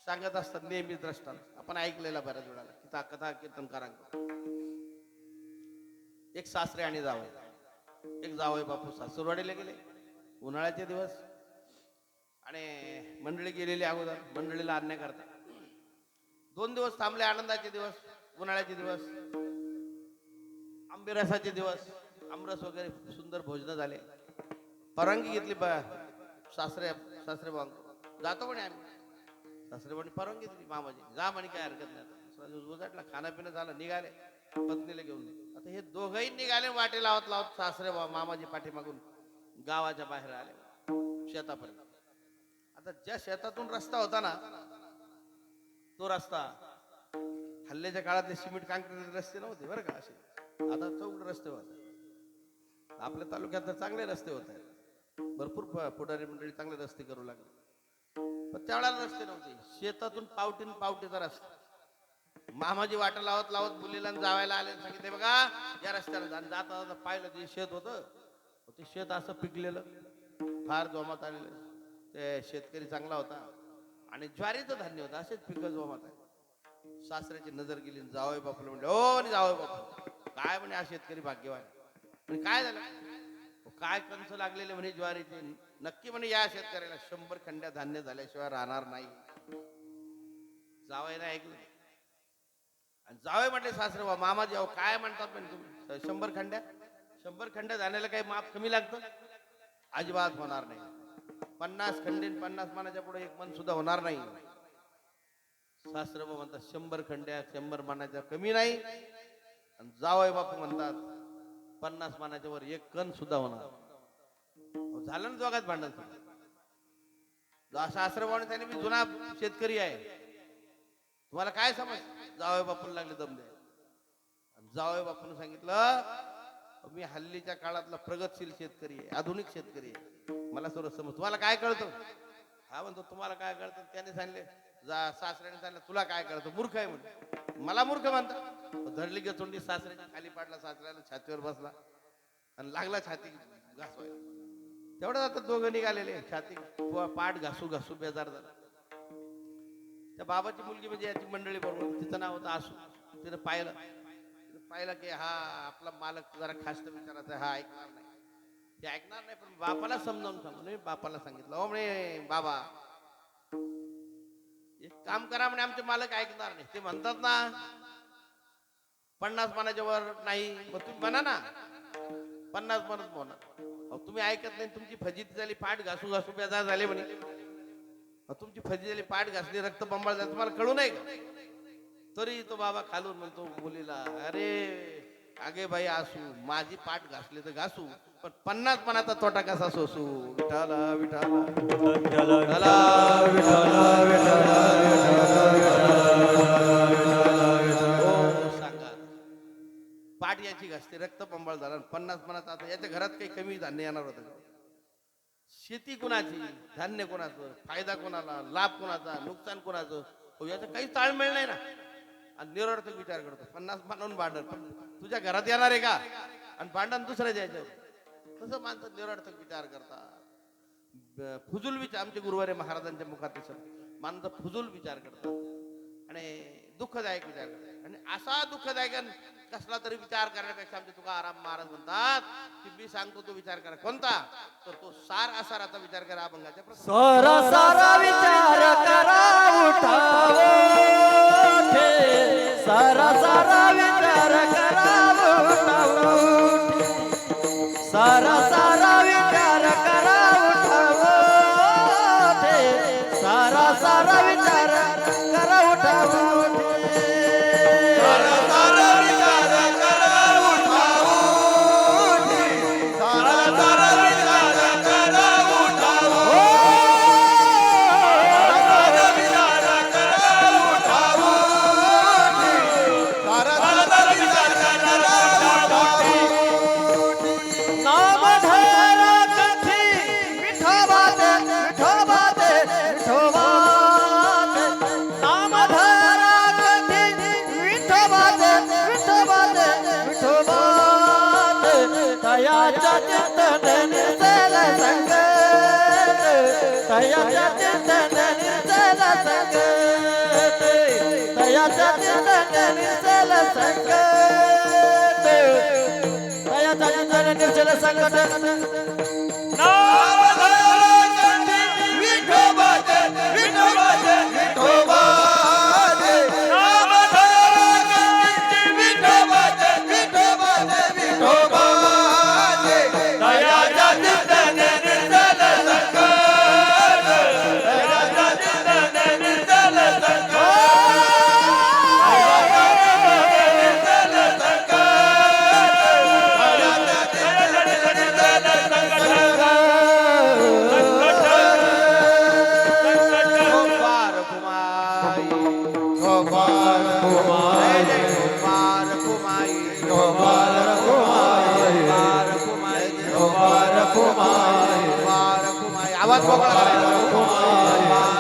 सांगत असतात नेहमी द्रष्टांत. आपण ऐकलेला बऱ्याच वेळाला कथा कीर्तनकारांकडे. एक सासरे आणि जावई, एक जावई बापू सासूरवाडीला गेले उन्हाळ्याचे दिवस, आणि मंडळी गेलेली अगोदर मंडळीला अन्याय करता. 2 दिवस थांबले, आनंदाचे दिवस, उन्हाळ्याचे दिवस, आंबेरसाचे दिवस, आमरस वगैरे सुंदर भोजन झाले. परवानगी घेतली सासरे जातो म्हणे आम्ही. सासरे म्हणे परवानगी दिली मामाजी, जा म्हणे, काय हरकत नाही. उजाटला, खानापिणं झालं, निघाले पत्नीला घेऊन. आता हे दोघंही निघाले, वाटे लावत लावत सासरे मामाजी पाठीमागून गावाच्या बाहेर आले, शेतापर्यंत. आता ज्या शेतातून रस्ता होता ना, तो रस्ता हल्ल्याच्या काळातले सिमेंट काँक्रीट रस्ते नव्हते बरं का, असे आता चौक रस्ते होते. आपल्या तालुक्यात तर चांगले रस्ते होत आहेत, भरपूर पुढारी मंडळी चांगले रस्ते करू लागले. पण त्यावेळेला रस्ते नव्हते, शेतातून पावटीचा रस्ता. मामाजी वाटा लावत लावत मुलीला जावायला आले, सांगितले बघा या रस्त्याला जा. जाता जाता पाहिलं ते शेत होतं, ते शेत असं पिकलेलं, फार जोमात आलेलं. ते शेतकरी चांगला होता आणि ज्वारीचं धान्य होतं, असेच पिकं जोमात आहे. सासऱ्याची नजर गेली, जावई बापूला म्हणले, ओ जावई बापू, काय म्हणे हा शेतकरी भाग्यवान. म्हणजे काय झालं? काय कंस लागलेले म्हणे ज्वारीचे, नक्की म्हणे या शेतकऱ्याला 100 खंड्या धान्य झाल्याशिवाय राहणार नाही. जावयाने ऐकलं आणि जावय म्हटले सासरे बा मामा जाव काय म्हणतात पण तुम्ही 100 खंड्या धान्याला काही माप कमी लागतं? अजिबात होणार नाही. 50 खंडे 50 मानाच्या पुढे एक मन सुद्धा होणार नाही. सासरे बा म्हणतात 100 खंड्या 100 मानाच्या कमी नाही. आणि जावय बापू म्हणतात 50 मानाच्या वर एक कण सुद्धा होणार. झालं ना दोघात भांडण. सासरे बाबाने त्याने मी जुना शेतकरी आहे, तुम्हाला काय समज? जावई बापूला लागले दम द्यायला. जावई बापून सांगितलं मी हल्लीच्या काळातला प्रगतशील शेतकरी आहे, आधुनिक शेतकरी आहे, मला सर्व समज. तुम्हाला काय कळतं? हा म्हणतो तुम्हाला काय कळतं? त्याने सांगितले सासऱ्याने सांगितलं तुला काय कळतं? मूर्ख आहे म्हणतो. मला मूर्ख म्हणतात. धरली गचोंडी सासऱ्याच्या खाली पाडला, सासऱ्याला छातीवर बसला आणि लागला छाती घासवायला. तेवढं आता दोघं निघालेले छाती पाठ घासू घासू बेजार झाला. त्या बाबाची मुलगी म्हणजे याची मंडळी बरोबर, तिचं नाव होतं आसू. तिने पाहिलं की हा आपला मालक जरा खास्त विचारायचा, हा ऐकणार नाही, ते ऐकणार नाही. पण बापाला समजावून सांगू. बापाला सांगितलं ओ म्हणे बाबा एक काम करा म्हणे, आमचे मालक ऐकणार नाही. ते म्हणतात ना 50 मानाच्या वर नाही, मग तुम्ही म्हणा ना 50 मानच म्हणा. तुम्ही ऐकत नाही, तुमची फजिती झाली, पाठ घासू घासू बेजार झाले म्हणे. तुमची फजिती झाली, पाठ घासली, रक्त बंबाळ झालं, तुम्हाला कळू नाही का? तरी तो बाबा खालून म्हणतो मुलीला अरे अगे बाई असू माझी पाठ घासली तर घासू, पण 50 मनाचा तोटा कसा सोसू? विठाला विठाला विठाला सांगा. पाठ याची घासली, रक्त बंबाळ झाला, 50 मनाचा. आता याच्या घरात काही कमी धान्य येणार होतं? शेती कोणाची, धान्य कोणाचं, फायदा कोणाला, लाभ कोणाचा, नुकसान कोणाचं, याचं काही ताळमेळ नाही ना. आणि निरर्थक विचार करतो. 50 मानून भांडण, पण तुझ्या घरात येणार आहे का? आणि भांडण दुसऱ्याच्या याच्यावर. तसं माणसं निरर्थक विचार करतात, फुजूल विचार. आमचे गुरुवारी महाराजांच्या मुखात माणसं फुजूल विचार करतात आणि दुःखदायक विचार करतात. आणि असा दुःखदायक कसला तरी विचार करण्यापेक्षा आमचे तुकाराम महाराज म्हणतात की मी सांगतो तो विचार करा. कोणता? तर तो सार असाराचा विचार करा. अभंगाच्या सारा सारा विचार करा उठावो, सारा सारा विचार करा उठावो, सारा सारा विचार करा उठावो, सारा सारा विचार करा उठावो, सारा सारा विचार करा उठावो, सारा सारा विचार करा उठावो, सारा विचार करा उठावो, सारा सारा विचार करा उठावो. नाम धरा कथी विठोबा दे, विठोबा दे, विठोबा दे. नाम धरा कथी विठोबा दे, विठोबा दे, विठोबा दे. तयाच्या चिंतन निसल संग, तयाच्या चिंतन निसल संग, तयाच्या चिंतन निसल संग, तयाच्या चिंतन निसल संकट. नाम धरा कथी विठोबा दे, विठोबा दे, विठोबा दे. नाम धरा कथी विठोबा दे, विठोबा दे, विठोबा दे. तयाच्या चिंतन निसल संकट, तयाच्या चिंतन निसल संकट, गोपार कुमाई, गोपाल कुमार, जय जय गोपार कुमाई, गोपाल कुमार, गोपार कुमाई, गोपाल कुमार, गोपार कुमाई. आवाज मोकळा करायचा. गोपार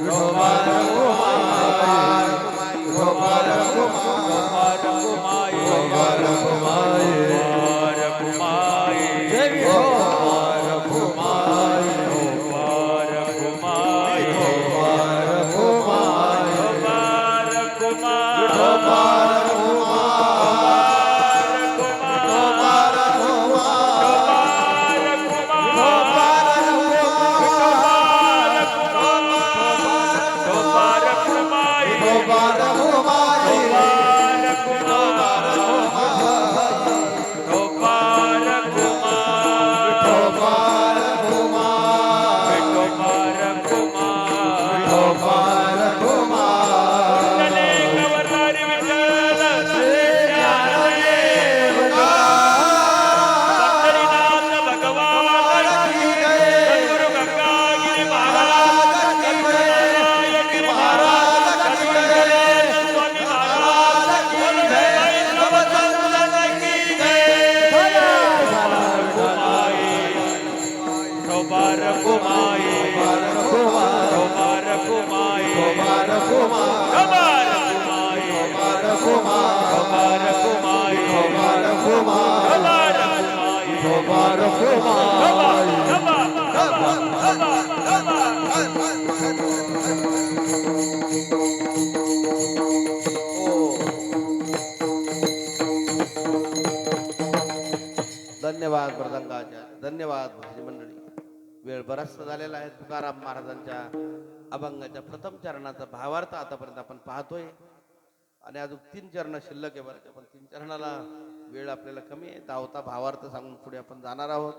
गोपाल कुमार, कुमाई, गोपाल कुमार, गोपाल कुमार, जय गोपाल कुमार, गोपाल कुमार, गोपाल कुमार, गोपाल कुमार, गोपाल रखुमाई विठोबा रखुमाई धन्यवाद मृदंगाच्या, धन्यवाद भजनी मंडळी. वेळ बराचसा झालेला आहे. तुकाराम महाराजांच्या अभंगाच्या प्रथम चरणाचा भावार्थ आतापर्यंत आपण पाहतोय आणि अजून 3 चरण शिल्लक आहे बरं का. पण 3 चरणाला वेळ आपल्याला कमी आहे. धावता भावार्थ सांगून पुढे आपण जाणार आहोत.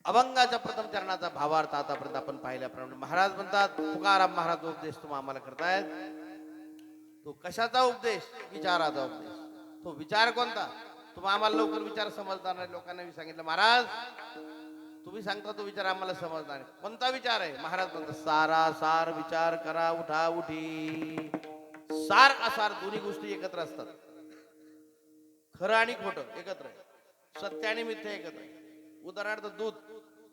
अभंगाच्या प्रथम चरणाचा भावार्थ आतापर्यंत आपण पाहिल्याप्रमाणे महाराज म्हणतात, तुकाराम महाराज उपदेश तुम्ही आम्हाला करतायत. तो कशाचा उपदेश? विचाराचा उपदेश. तो विचार कोणता? तुम्ही आम्हाला लवकर विचार समजणार नाही. लोकांना मी सांगितलं, महाराज तुम्ही सांगता तो विचार आम्हाला समजणार नाही. कोणता विचार आहे? महाराज म्हणतात, सारा सार विचार करा उठा उठी. सार असार दोन्ही गोष्टी एकत्र असतात. खरं आणि खोटं एकत्र आहे. सत्य आणि मिथ्या एकत्र आहे. उदाहरणार्थ दूध,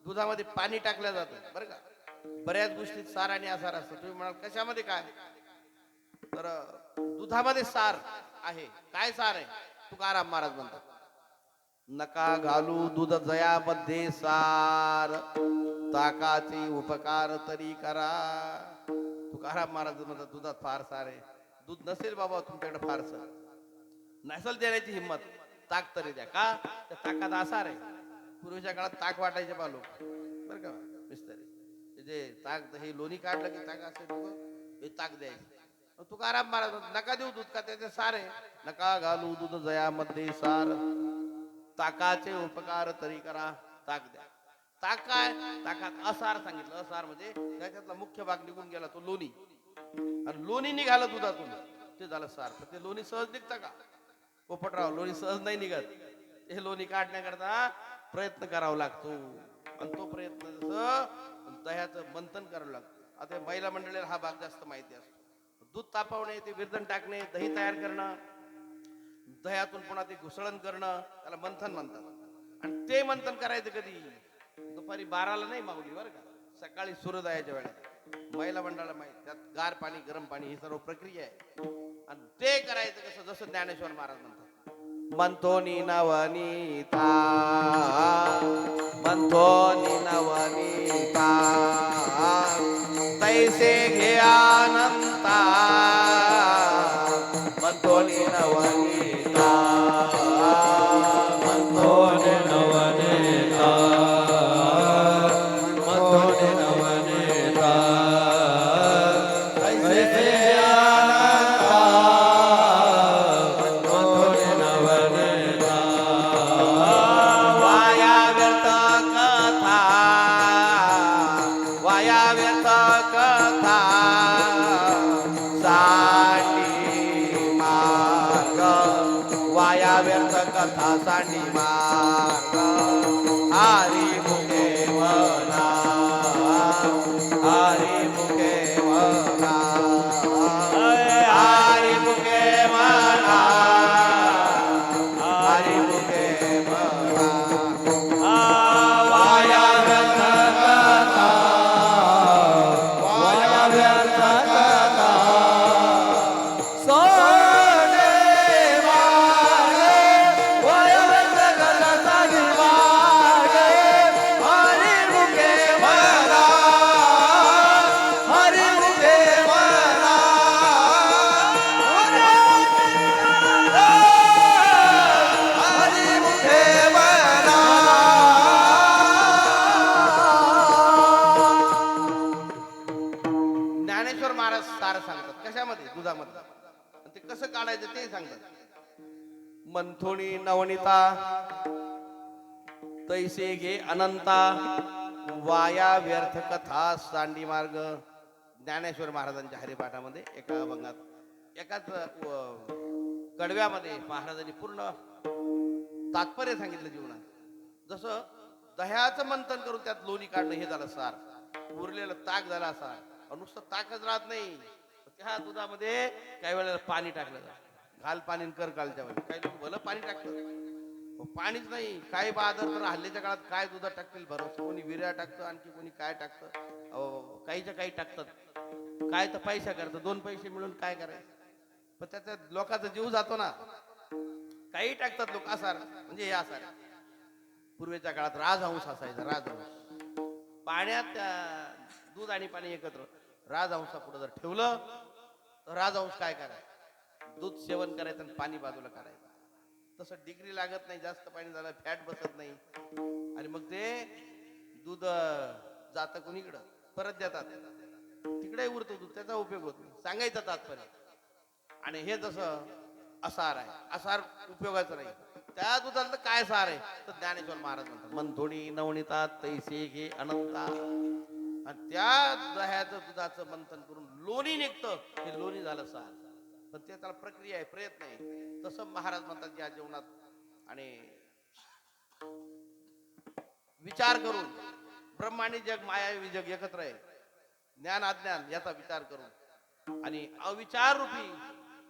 दुधामध्ये पाणी टाकलं जातं बरं का. बऱ्याच गोष्टीत सार आणि आसार असतात. तुम्ही म्हणाल कशामध्ये काय? तर दुधामध्ये सार आहे. काय सार आहे? तुकाराम महाराज म्हणतात, नका घालू दूध जयामध्ये सार, ताकाचे उपकार तरी करा. तुकाराम महाराज म्हणतात दुधात फार सार आहे. दूध नसेल बाबा तुमच्याकडे फारस, नसेल देण्याची हिंमत, ताक तरी द्या. का? त्या ताकात आसार आहे. पूर्वीच्या काळात ताक वाटायचे बा लोक बरं का मिस्त्री. जे ताक हे लोणी काढलं की ताक असे लोक हे ताक द्यायचे. तुकाराम महाराज नका देऊ दूध, का त्याचे सार आहे. नका घालू दूध जयामध्ये सार, ताकाचे उपकार तरी करा. ताक द्या. ताक काय? ताकात असार सांगितलं. असार म्हणजे त्याच्यातला मुख्य भाग निघून गेला, तो लोणी. आणि लोणी निघालं दुधातून, ते झालं सार. तर ते लोणी सहज निघतं का? पोपटराव, लोणी सहज नाही निघत. हे लोणी काढण्याकरता प्रयत्न करावा लागतो. आणि तो प्रयत्न जसं दह्याचं मंथन करावं लागतं. आता महिला मंडळीला हा भाग जास्त माहिती असतो. दूध तापवणे, ते विरजण टाकणे, दही तयार करणं, दह्यातून पुन्हा ते घुसळण करणं, त्याला मंथन म्हणतात. आणि ते मंथन करायचं कधी? दुपारी 12ला नाही माऊली बरं का, सकाळी सूर्योदयाच्या वेळेला. महिला मंडळाला माहिती, त्यात गार पाणी गरम पाणी ही सर्व प्रक्रिया आहे. आणि ते करायचं कसं? जसं ज्ञानेश्वर महाराज म्हणतात, मंथोनी नवनीता, मंथोनी नवनीता, तैसे घे अनंता, मंथोनी नवनीता, मंथोनी नवनीता, मंथोनी नवनीता, तैसे अनंता, मंथोनी नवनीता. वाया व्यर्थ कथा, वाया व्यर्थ कथा, सांडी मार्ग, वाया व्यर्थ कथा सांडी मार्ग, हरी मुखे वना, हरी मुखे वना, हरी मुखे वना, हरी मुखे वना. वाया व्यर्थ कथा, वाया व्यर्थ कथा, सोने मागे, वाया व्यर्थ कथा सागी मागे, हरी मुखे वना, हरी मुखे वना, हरी मुखे वना. ज्ञानेश्वर महाराज सार सांगतात. कशामध्ये? दुधामध्ये. आणि ते कसं काढायचं ते सांगतात. मंथोणी नवनीता, तैसे घे अनंता, वाया व्यर्थ कथा सांडी मार्ग. ज्ञानेश्वर महाराजांच्या हरिपाठामध्ये एका अभंगात एकाच कडव्यामध्ये महाराजांनी पूर्ण तात्पर्य सांगितलं जीवनात. जसं दह्याचं मंथन करून त्यात लोणी काढणं हे झालं सार, उरलेलं ताक झाला सार. आणि नुसतं ताकच राहत नाही, त्या दुधामध्ये काही वेळेला पाणी टाकलं जातं. घाल पाणी कर कालच्या वेळेला. काही लोक भलं पाणी टाकतात, पाणीच नाही. काही बाजार तर हल्लीच्या काळात काय दुधात टाकतील भरोसा. कोणी विर्या टाकतं, आणखी कोणी काय टाकतं, काहीच्या काही टाकतात. काय तर पैसा करतं, 2 पैसे मिळून काय करायचं. पण त्याच्यात लोकांचा जीव जातो ना. काही टाकतात लोक आसार म्हणजे हे आसार आहे. पूर्वीच्या काळात राजहंस असायचा राजहंस पाण्यात दूध आणि पाणी एकत्र राजहंसा पुढे जर ठेवलं तर राजहंस काय करायचं दूध सेवन करायचं आणि पाणी बाजूला काढायचं तसं डिग्री लागत नाही जास्त पाणी झालं फॅट बसत नाही आणि मग ते दूध जातं कुणीकडं परत देतात तिकडे उरतं दूध त्याचा उपयोग होत नाही सांगायचं तात्पर्य आणि हे जसं असार आहे असार उपयोगाचं नाही त्या दुधाला तर काय सार आहे तर ज्ञानेश्वर महाराज म्हणतात मंथोणी नवनीतात तैसे घे अनंता आणि त्या दह्याचं दुधाचं मंथन करून लोणी निघतं हे लोणी झालं सार पण ते त्याला प्रक्रिया आहे प्रयत्न आहे तसं महाराज म्हणतात या जेवणात आणि विचार करून ब्रह्मांडी जग मायावी जग एकत्र आहे ज्ञान अज्ञान याचा विचार करून आणि अविचार रूपी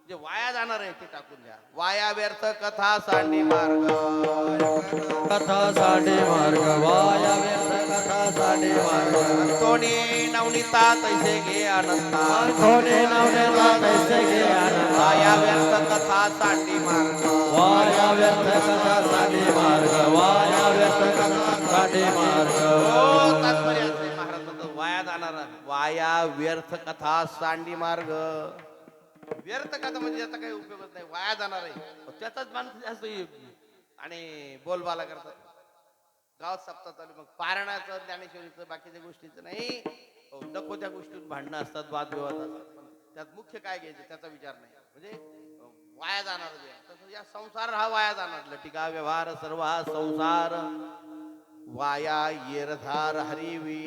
जे वाया जाणार आहे ते टाकून द्या वाया व्यर्थ कथा सांडी मार्ग कथा साडे मार्ग वाया व्यर्थ कथा साडे मार्ग तोणी नवनीता तैसे घे अनंता कोणे नवनेला तैसे घे आनंद वाया व्यर्थ कथा सांडी मार्ग वाया व्यर्थ कथा साडे मार्ग वाया व्यर्थ कथा साडे मार्ग हो, तात्पर्य असते महाराज म्हणतात वाया जाणार वाया व्यर्थ कथा सांडी मार्ग व्यर्थ कथा म्हणजे याचा काही उपयोगच नाही वाया जाणार आहे त्याचाच माणूस जास्त आणि बोलबाला करतात गावात सप्ताह चालू मग पारणाचं ज्ञानेश्वरीचं बाकीच्या गोष्टीचं नाही नको त्या गोष्टीत भांडणं असतात वादविवाद असतात पण त्यात मुख्य काय घ्यायचं त्याचा विचार नाही म्हणजे वाया जाणार तसं या संसार हा वाया जाणार लटिका व्यवहार सर्व हा संसार वाया येरधार हरिवी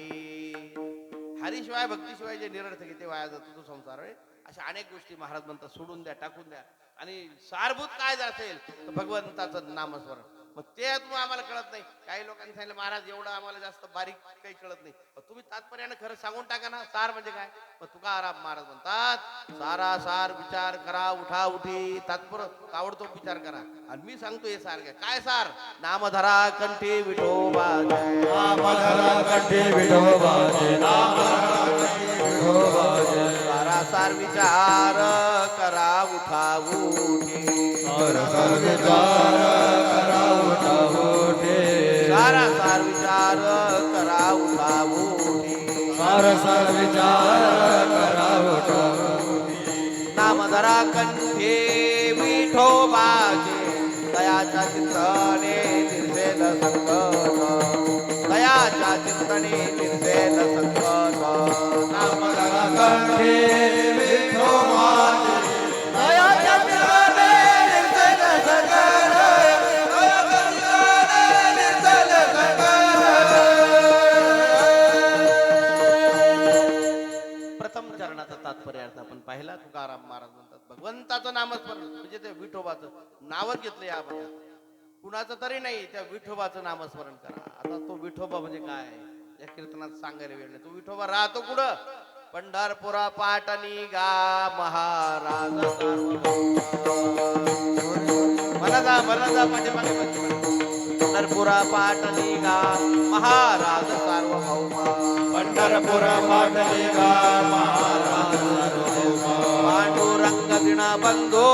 हरीशिवाय भक्तीशिवाय जे निरर्थक आहे ते वाया जातो तो संसार आहे अशा अनेक गोष्टी महाराज म्हणतात सोडून द्या टाकून द्या आणि सारभूत काय जर असेल तर भगवंताचं नामस्मरण मग ते तुम्हाला आम्हाला कळत नाही काही लोकांनी सांगितलं महाराज एवढं आम्हाला जास्त बारीक काही कळत नाही तुम्ही तात्पर्यानं खरं सांगून टाका ना सार म्हणजे काय मग तुकाराम महाराज म्हणतात सारा सार विचार करा उठा उठी तात्पर्य ताबडतोब विचार करा आणि मी सांगतो हे सार काय सार नामधरा कंठी विठोबा नामधरा कंठी विठोबा नामधरा कंठी विठोबा सारा सार विचार करा उठा उठी सार विचार करा उठा उठे सारा सार विचार करा उठा उठी सार विचार करा उठा उठे नामधरा कंठे विठोबाचे दयाच्या चिंतने निर्भेद संकट दयाच्या चिंतने निर्भेद संकट नामधरा कंठी विठोबाचे दयाच्या चिंतने निर्भेद संकट दयाच्या चिंतने निर्भेद संकट प्रथम चरणाचा तात्पर्य अर्थ आपण पाहिला तुकाराम महाराज म्हणतात भगवंताचं नामस्मरण म्हणजे ते विठोबाचं नावच घेतलं यामध्ये कुणाचं तरी नाही त्या विठोबाचं नामस्मरण करा आता तो विठोबा म्हणजे काय या कीर्तनात सांगायला वेळ नाही तो विठोबा राहतो कुठं पंढरपुरा पाटणी गा महाराज मला पाठीमागे पंढरपुरा पाटणी गा महाराज सार्वभौमा पंढरपुरा पाटली गा महाराज सार्वभौम पांडुरंग दिना बंधो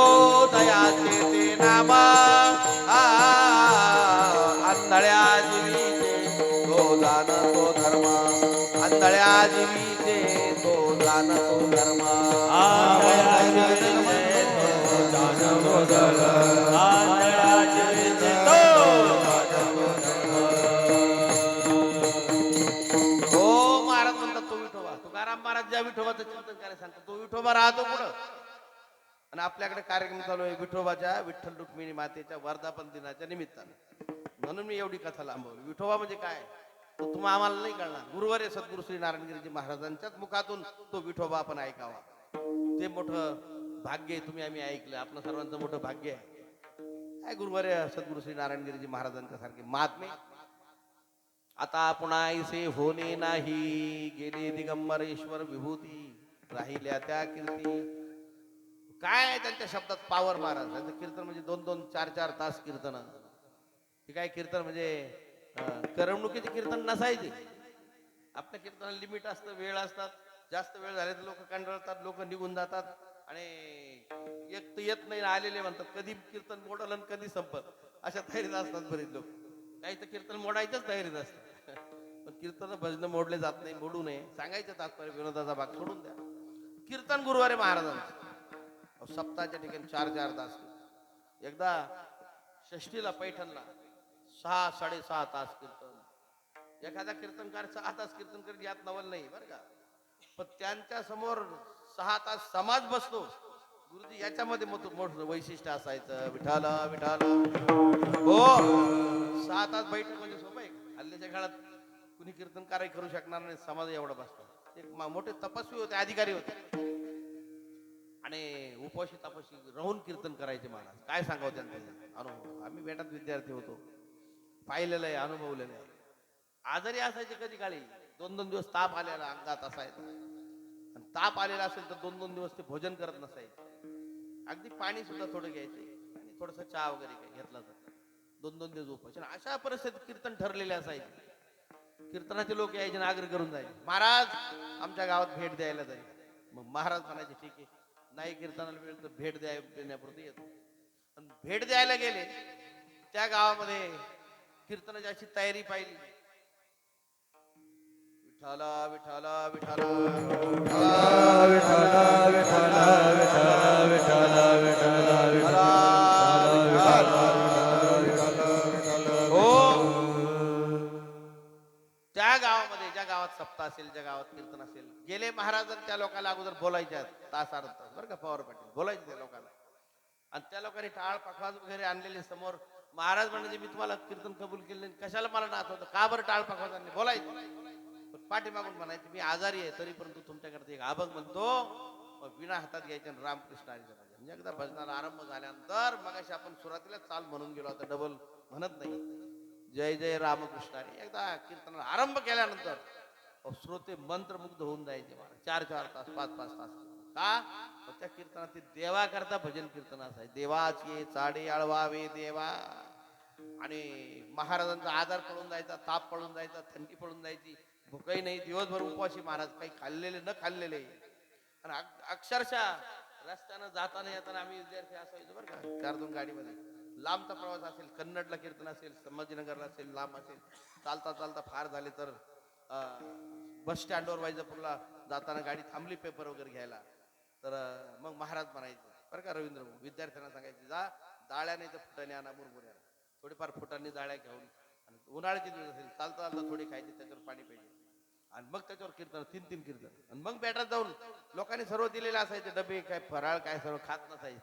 दयाचे ते नामा आंधळ्या जीवीचे तो दान तो धर्म आंधळ्या जीवीचे तो दान तो धर्म हो महाराज म्हणतात तो विठोबा तुकाराम महाराज ज्या विठोबाचं चिंतन करायला सांगतात तो विठोबा राहतो कुठं आणि आपल्याकडे कार्यक्रम चालू आहे विठोबाच्या विठ्ठल रुक्मिणी मातेच्या वर्धापन दिनाच्या निमित्तानं म्हणून मी एवढी कथा लांबवली विठोबा म्हणजे काय तो तुम्हाला आम्हाला नाही कळणार गुरुवारे सद्गुरु श्री नारायणगिरीजी महाराजांच्याच मुखातून तो विठोबा आपण ऐकावा ते मोठं भाग्य आहे तुम्ही आम्ही ऐकलं आपलं सर्वांचं मोठं भाग्य आहे काय गुरुवारे सद्गुरु श्री नारायणगिरीजी महाराजांच्या सारखे महात्मे आता पुन्हा ऐसे होणे नाही गेले दिगंबरेश्वर विभूती राहिल्या त्या कीर्ती काय त्यांच्या शब्दात पावर महाराज त्यांचं कीर्तन म्हणजे 2-2 4-4 तास कीर्तन हे काय कीर्तन म्हणजे करमणुकीचे कीर्तन नसायचे आपल्या कीर्तनाला लिमिट असतं वेळ असतात जास्त वेळ झाले तर लोक कंटाळतात लोक निघून जातात आणि एक तर येत नाही आलेले म्हणतात कधी कीर्तन मोडल आणि कधी संपत अशा तयारीत असतात बरेच लोक. काही तर कीर्तन मोडायच्याच तयारीत असतात. पण कीर्तन भजन मोडले जात नाही, मोडू नये सांगायचं तात्पर्य. विनोदाचा भाग सोडून द्या. कीर्तन गुरुवारी महाराजांचं सप्ताहाच्या ठिकाणी 4-4 तास. एकदा षष्टीला पैठणला 6-6.5 तास कीर्तन. एखादा कीर्तनकार 6 तास कीर्तन करेल यात नवल नाही बरं का. पण त्यांच्या समोर 6 तास समाज बसतो. गुरुजी याच्यामध्ये मोठं वैशिष्ट्य असायचं. विठाला विठाला हो 6 तास बैठक म्हणजे सोपं आहे. हल्लीच्या काळात कुणी कीर्तनकारही करू शकणार नाही. समाज एवढा बसतो. एक मोठे तपस्वी होते, अधिकारी होते आणि उपवाशी तपस्वी राहून कीर्तन करायचे महाराज. काय सांगावं त्यांचा अनुभव. आम्ही बेटात विद्यार्थी होतो, पाहिलेलं आहे, अनुभवलेलं आहे. आजारी असायचे कधी काळी 2-2 दिवस ताप आलेला अंगात असायचा. आणि ताप आलेला असेल तर 2-2 दिवस ते भोजन करत नसायचे. अगदी पाणी सुद्धा थोडं घ्यायचे आणि थोडस चहा वगैरे काही घेतला तर 2-2 दिवस उपास. अशा परिस्थितीत कीर्तन ठरलेले असायचे. कीर्तनाचे लोक यायचे आणि आग्रह करून जायचे, महाराज आमच्या गावात भेट द्यायला जाईल. मग महाराज म्हणायचे ठीक आहे, नाही कीर्तनाला वेळ तर भेट देण्यापुरती येतो. पण भेट द्यायला गेले त्या गावामध्ये कीर्तनाची अशी तयारी पाहिली. विठाला विठाला विठाला त्या गावामध्ये ज्या गावात सप्ताह असेल, ज्या गावात कीर्तन असेल, गेले महाराज त्या लोकांना अगोदर बोलायच्या तास अर्धा तास बरं का. पवार पाटील बोलायचे त्या लोकांना. आणि त्या लोकांनी टाळ पखवाज वगैरे आणलेले समोर. महाराज म्हणजे मी तुम्हाला कीर्तन कबूल केलं नाही, कशाला मला नाचवतं, का बरं टाळ पखवाज आणले बोलायचं. पाठीमागून म्हणायचे मी आजारी आहे तरी परंतु तुमच्याकडे एक अभंग म्हणतो. विणा हातात घ्यायचे आणि रामकृष्ण हरी जनाचे. म्हणजे एकदा भजनाला आरंभ झाल्यानंतर मग अशी आपण सुरुवातीला चाल म्हणून गेलो, आता डबल म्हणत नाही. जय जय रामकृष्ण हरी. एकदा कीर्तनाला आरंभ केल्यानंतर श्रोते मंत्रमुग्ध होऊन जायचे. 4-4 तास 5-5 तास का त्या कीर्तनात ते देवा करता भजन कीर्तन असायचे. देवाचे चाडे आळवावे देवा. आणि महाराजांचा आजार पळून जायचा, ताप पळून जायचा, थंडी पळून जायची, भूकही नाही, दिवसभर उपवासी महाराज, काही खाल्लेले न खाल्लेले. आणि अक्षरशः रस्त्यानं जाताना येताना आम्ही विद्यार्थी असायचो बरं का. 4-2 गाडीमध्ये लांबचा प्रवास असेल, कन्नडला कीर्तन असेल, संभाजीनगरला असेल, लांब असेल, चालता चालता फार झाले तर बस स्टँडवर वैजापूरला जाताना गाडी थांबली पेपर वगैरे घ्यायला तर मग महाराज म्हणायचे बरं का. रवींद्र विद्यार्थ्यांना सांगायचे जा डाळ्या नाही तर फुटाने आणा, मुरमुऱ्या थोडीफार फुटांनी डाळ्या घेऊन. आणि उन्हाळ्याचे दिवस असेल चालता चालता थोडी खायची, त्याच्यावर पाणी प्यायचे. आणि मग त्याच्यावर कीर्तन 3-3 कीर्तन. आणि मग बेटात जाऊन लोकांनी सर्व दिलेले असायचे डबे, काय फराळ काय सर्व खात नसायचे.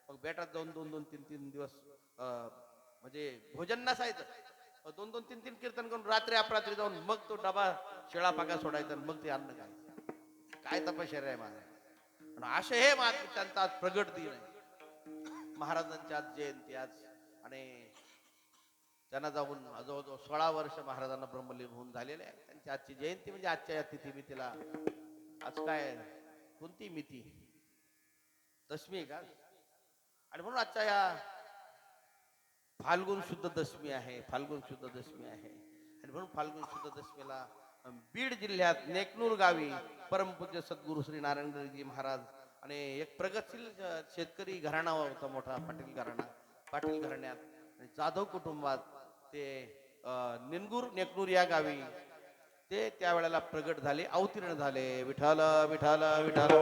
मग बेटात जाऊन 2-2, 3-3 दिवस म्हणजे भोजन नसायचं. 2-2, 3-3 कीर्तन करून रात्री अपरात्री जाऊन मग तो डबा शेळा पाका सोडायचा आणि मग ते अन्न खायचं. काय तपश्चर्या आहे महाराज. आणि असे हे महात्मे त्यांचा आज प्रगट दिन आहे. महाराजांची आज जयंती आज. आणि त्यांना जाऊन जवळजवळ 16 वर्ष महाराजांना ब्रह्मलीन होऊन झालेले आहे. त्यांची आजची जयंती म्हणजे आजच्या या तिथी मितीला आज काय कोणती मिती दशमी का. आणि म्हणून आजच्या या फाल्गुन शुद्ध दशमी आहे. फाल्गुन शुद्ध दशमी आहे. आणि म्हणून फाल्गुन शुद्ध दशमीला बीड जिल्ह्यात नेकनूर गावी परमपूज्य सद्गुरू श्री नारायणजी महाराज आणि एक प्रगतशील शेतकरी घराणा होता मोठा, पाटील घराणा. पाटील घराण्यात आणि जाधव कुटुंबात ते नेकनूर या गावी ते त्यावेळेला प्रगट झाले, अवतीर्ण झाले. विठाल विठाल विठाल हो.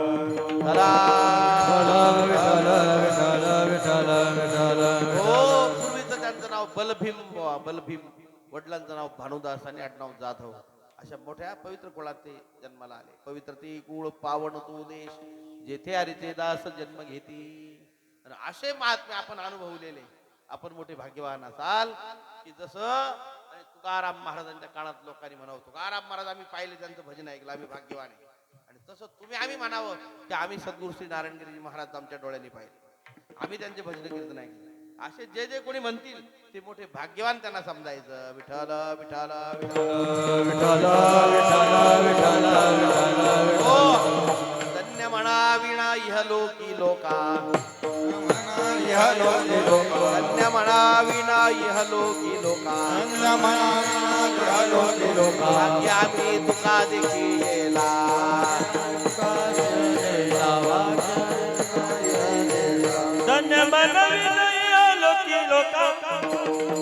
पूर्वीचं त्यांचं नाव बलभीम, बलभीम. वडिलांचं नाव भानुदास आणि आडनाव जाधव. अशा मोठ्या पवित्र कुळात ते जन्माला आले. पवित्र ते कुळ पावन तो देश, जेथे हरीचे दास जन्म घेती. असे महात्मे आपण अनुभवलेले. आपण मोठे भाग्यवान असाल की जसं तुकाराम महाराजांच्या काळात लोकांनी म्हणावं तुकाराम महाराज आम्ही पाहिले, त्यांचं भजन ऐकलं, आम्ही भाग्यवान आहे. आणि तसं तुम्ही आम्ही म्हणावं की आम्ही सद्गुरू श्री नारायणगिरीजी महाराज आमच्या डोळ्यांनी पाहिले, आम्ही त्यांचे भजन कीर्तन ऐकले. असे जे जे कोणी म्हणतील ते मोठे भाग्यवान त्यांना समजायचं. विठाल विठाल धन्य म्हणा विणा इहलोकी लोका, धन्य म्हणा विणा इहलोकी लोका, भाग्य आम्ही तुका देखी येला. मन विनय लोकी लोका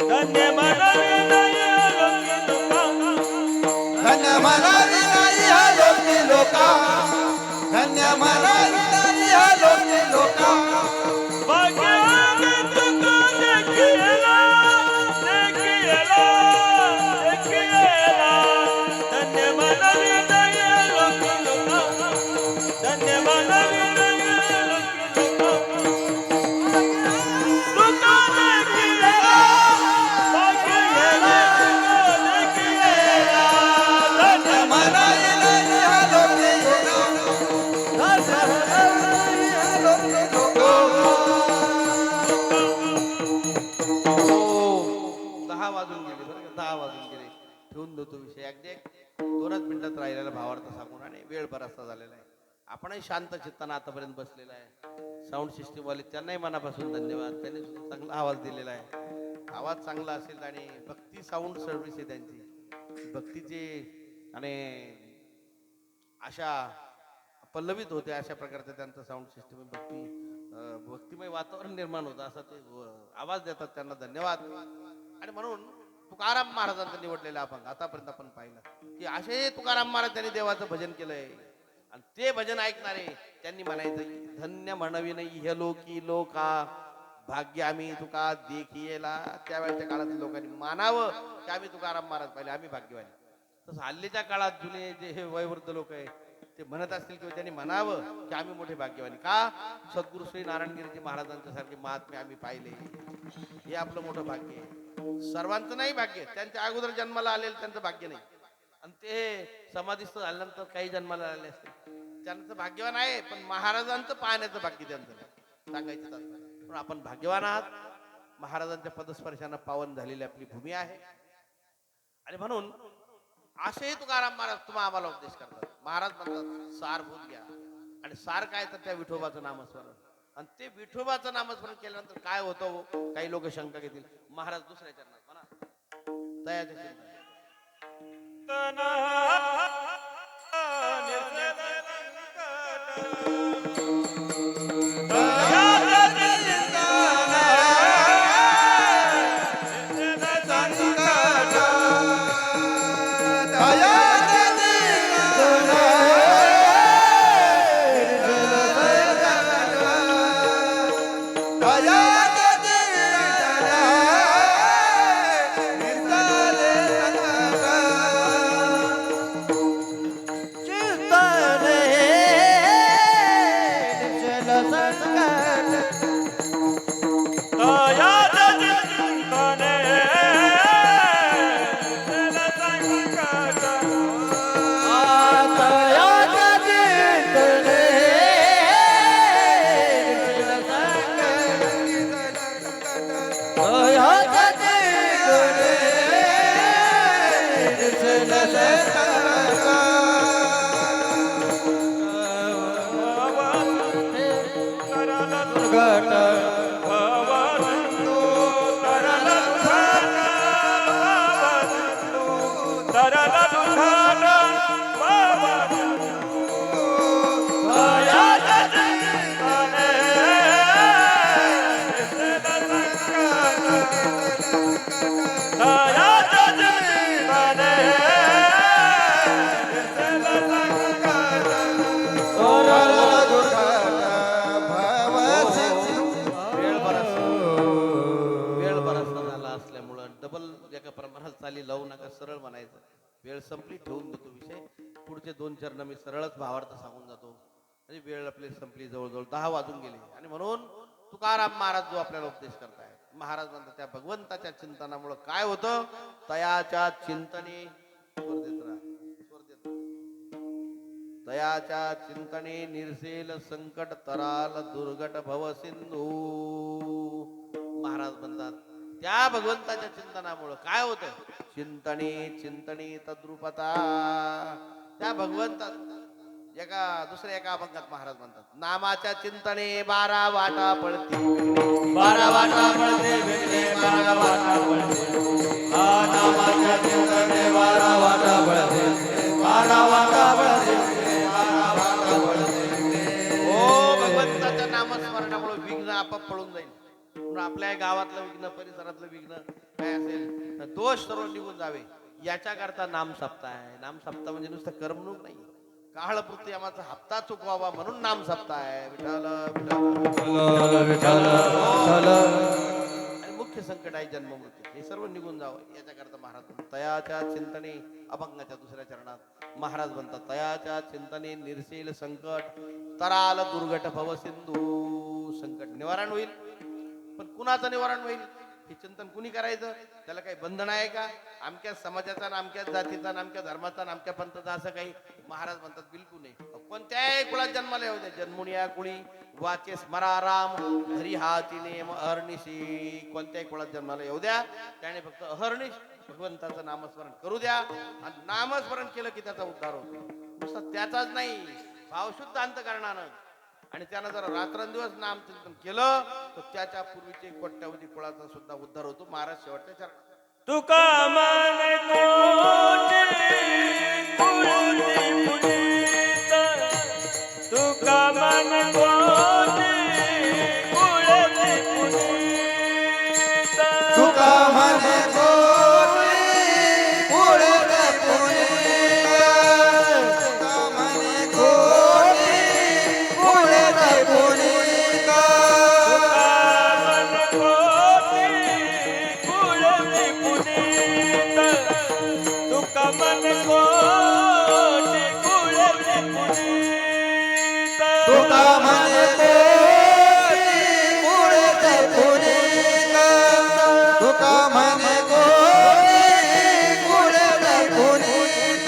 धन्य मन विनय लोकी लोका धन्य मना विनाई हा लोकी लोका धन्य मना विनाई हा लोकी लोका भाग्यवान तुका देखिला देखिला देखिला धन्य मन विनय लोकी लोका धन्य मन विनय लोकी लोका तुका देखिला भाग्यवान तुका देखिला धन्य मना विनाई हा लोकी लोका दहा वाजून गेले बरं का, 10 वाजून गेले. ठेवून देतो विषय. अगदी एक 2च मिनिटात राहिलेला भावार्थ सांगून आणि वेळ बराचसा झालेला आहे. आपणही शांत चित्तानं आतापर्यंत बसलेला आहे. साऊंड सिस्टीम वाले त्यांनाही मनापासून धन्यवाद. त्यांनी सुद्धा चांगला आवाज दिलेला आहे. आवाज चांगला असेल आणि भक्ती साऊंड सर्व्हिस आहे त्यांची. भक्तीचे आणि अशा पल्लवित होते अशा प्रकारचं त्यांचं साऊंड सिस्टम भक्ती भक्तिमय वातावरण निर्माण होतं असं ते आवाज देतात. त्यांना धन्यवाद. आणि म्हणून तुकाराम महाराजांचा निवडलेला अभंग आतापर्यंत आपण पाहिलं की असे तुकाराम महाराज त्यांनी देवाचं भजन केलंय आणि ते भजन ऐकणारे त्यांनी म्हणायचं की धन्य म्हणवी नाही हे लोकी लोका भाग्य आम्ही तुका देखियेला. त्यावेळेच्या काळातील लोकांनी मानावं की आम्ही तुकाराम महाराज पाहिले, आम्ही भाग्यवान. तसं हल्लीच्या काळात जुने जे हे वयोवृद्ध लोक आहे ते म्हणत असतील किंवा त्यांनी म्हणावं की आम्ही मोठे भाग्यवानी. का सद्गुरू श्री नारायणगिरीजी महाराजांच्या सारखे महात्मे आम्ही पाहिले, हे आपलं मोठं भाग्य आहे. सर्वांचं नाही भाग्य, त्यांच्या अगोदर जन्माला आलेलं त्यांचं भाग्य नाही आणि ते समाधीस्थ झाल्यानंतर काही जन्माला आले असते त्यांचं भाग्यवान आहे, पण महाराजांचं पाहण्याचं भाग्य त्यांचं नाही. सांगायचं तात्पर्य पण आपण भाग्यवान आहात. महाराजांच्या पदस्पर्शानं पावन झालेली आपली भूमी आहे. आणि म्हणून असेही तुकाराम महाराज तुम्हा आम्हाला उपदेश करतात. महाराज म्हणतात सारभूत घ्या. आणि सार काय तर त्या विठोबाचं नामस्मरण. आणि ते विठोबाचं नामस्मरण केल्यानंतर काय होतं हो? काही लोक शंका घेतील. महाराज दुसऱ्या चरणात म्हणा दयाच्या चिंतन लावू नका, सरळ म्हणायचं. वेळ संपली, ठेवून देतो विषय. पुढचे 2 चरण मी सरळच भावार्थ सांगून जातो. म्हणजे वेळ आपली संपली, जवळजवळ 10 वाजून गेले. आणि म्हणून तुकाराम महाराज जो आपल्याला उपदेश करताय, महाराज म्हणतात त्या भगवंताच्या चिंतनामुळे काय होतं? तयाच्या चिंतने तयाच्या चिंतने निर्सेल संकट तराल दुर्घट भव सिंधू. महाराज म्हणतात त्या भगवंताच्या चिंतनामुळे काय होतं? चिंतने चिंतने तद्रुपता. त्या भगवंता दुसऱ्या एका अभंगात महाराज म्हणतात नामाच्या चिंतने 12 वाटा पडते 12 वाटा पडते भेटले 12 वाटा पडते. नामाच्या चिंतने 12 वाटा पडते 12 वाटा पडते 12 वाटा पडते. हो भगवंताच्या नामस्मरणामुळे विघ्न आपाप पळून जाईल. म्हणून आपल्या गावातलं विघ्न, परिसरातलं विघ्न काय असेल तर दोष सर्व निघून जावे याच्याकरता नाम सप्ताह आहे. नाम सप्ताह म्हणजे नुसतं करमणूक नाही, काळपूर्ती आमाचा हप्ता चुकवावा म्हणून नाम सप्ताह आहे. विठाल आणि मुख्य संकट आहे जन्म मृत्यू, हे सर्व निघून जावं याच्याकरता महाराज म्हणतात, तयाच्या चिंतने अभंगाच्या दुसऱ्या चरणात महाराज म्हणतात, तयाच्या चिंतने निर्शील संकट तराल दुर्घट भव सिंधू. संकट निवारण होईल, पण कुणाचं निवारण होईल हे चिंतन कुणी करायचं? त्याला काही बंधन आहे का? आमच्या समाजाचा, अमक्या जातीचा, अमक्या धर्माचा, अमक्या पंथाचा असं काही महाराज म्हणतात बिलकुल नाही. कोणत्याही कुळात जन्माला येऊ द्या, जन्मुनिया कुळी वाचे स्मरा राम हरी हाती नेम अहर्निशी. कोणत्याही कुळात जन्माला येऊ द्या, त्याने फक्त अहर्निश भगवंताचं नामस्मरण करू द्या, आणि नामस्मरण केलं की त्याचा उद्धार होतो. नुसतं त्याचाच नाही, भावशुद्ध अंतकरणानं, आणि त्यानं जर रात्रंदिवस नामचिंतन केलं तर त्याच्या पूर्वीचे कोट्यावधी कुळाचा सुद्धा उद्धार होतो. महाराज शेवटच्या चरण तुका मन कोटी कुळती पुनीत, तुका मन कोटी कुळती पुनीत, तुका म्हणे कोटी कुळत पुनीत, तुका म्हणे कोटी कुळत पुनीत, तुका मन कोटी कुळती पुनीत, तुका म्हणे कोटी कुळत पुनीत, तुका म्हणे कोटी कुळत पुनीत.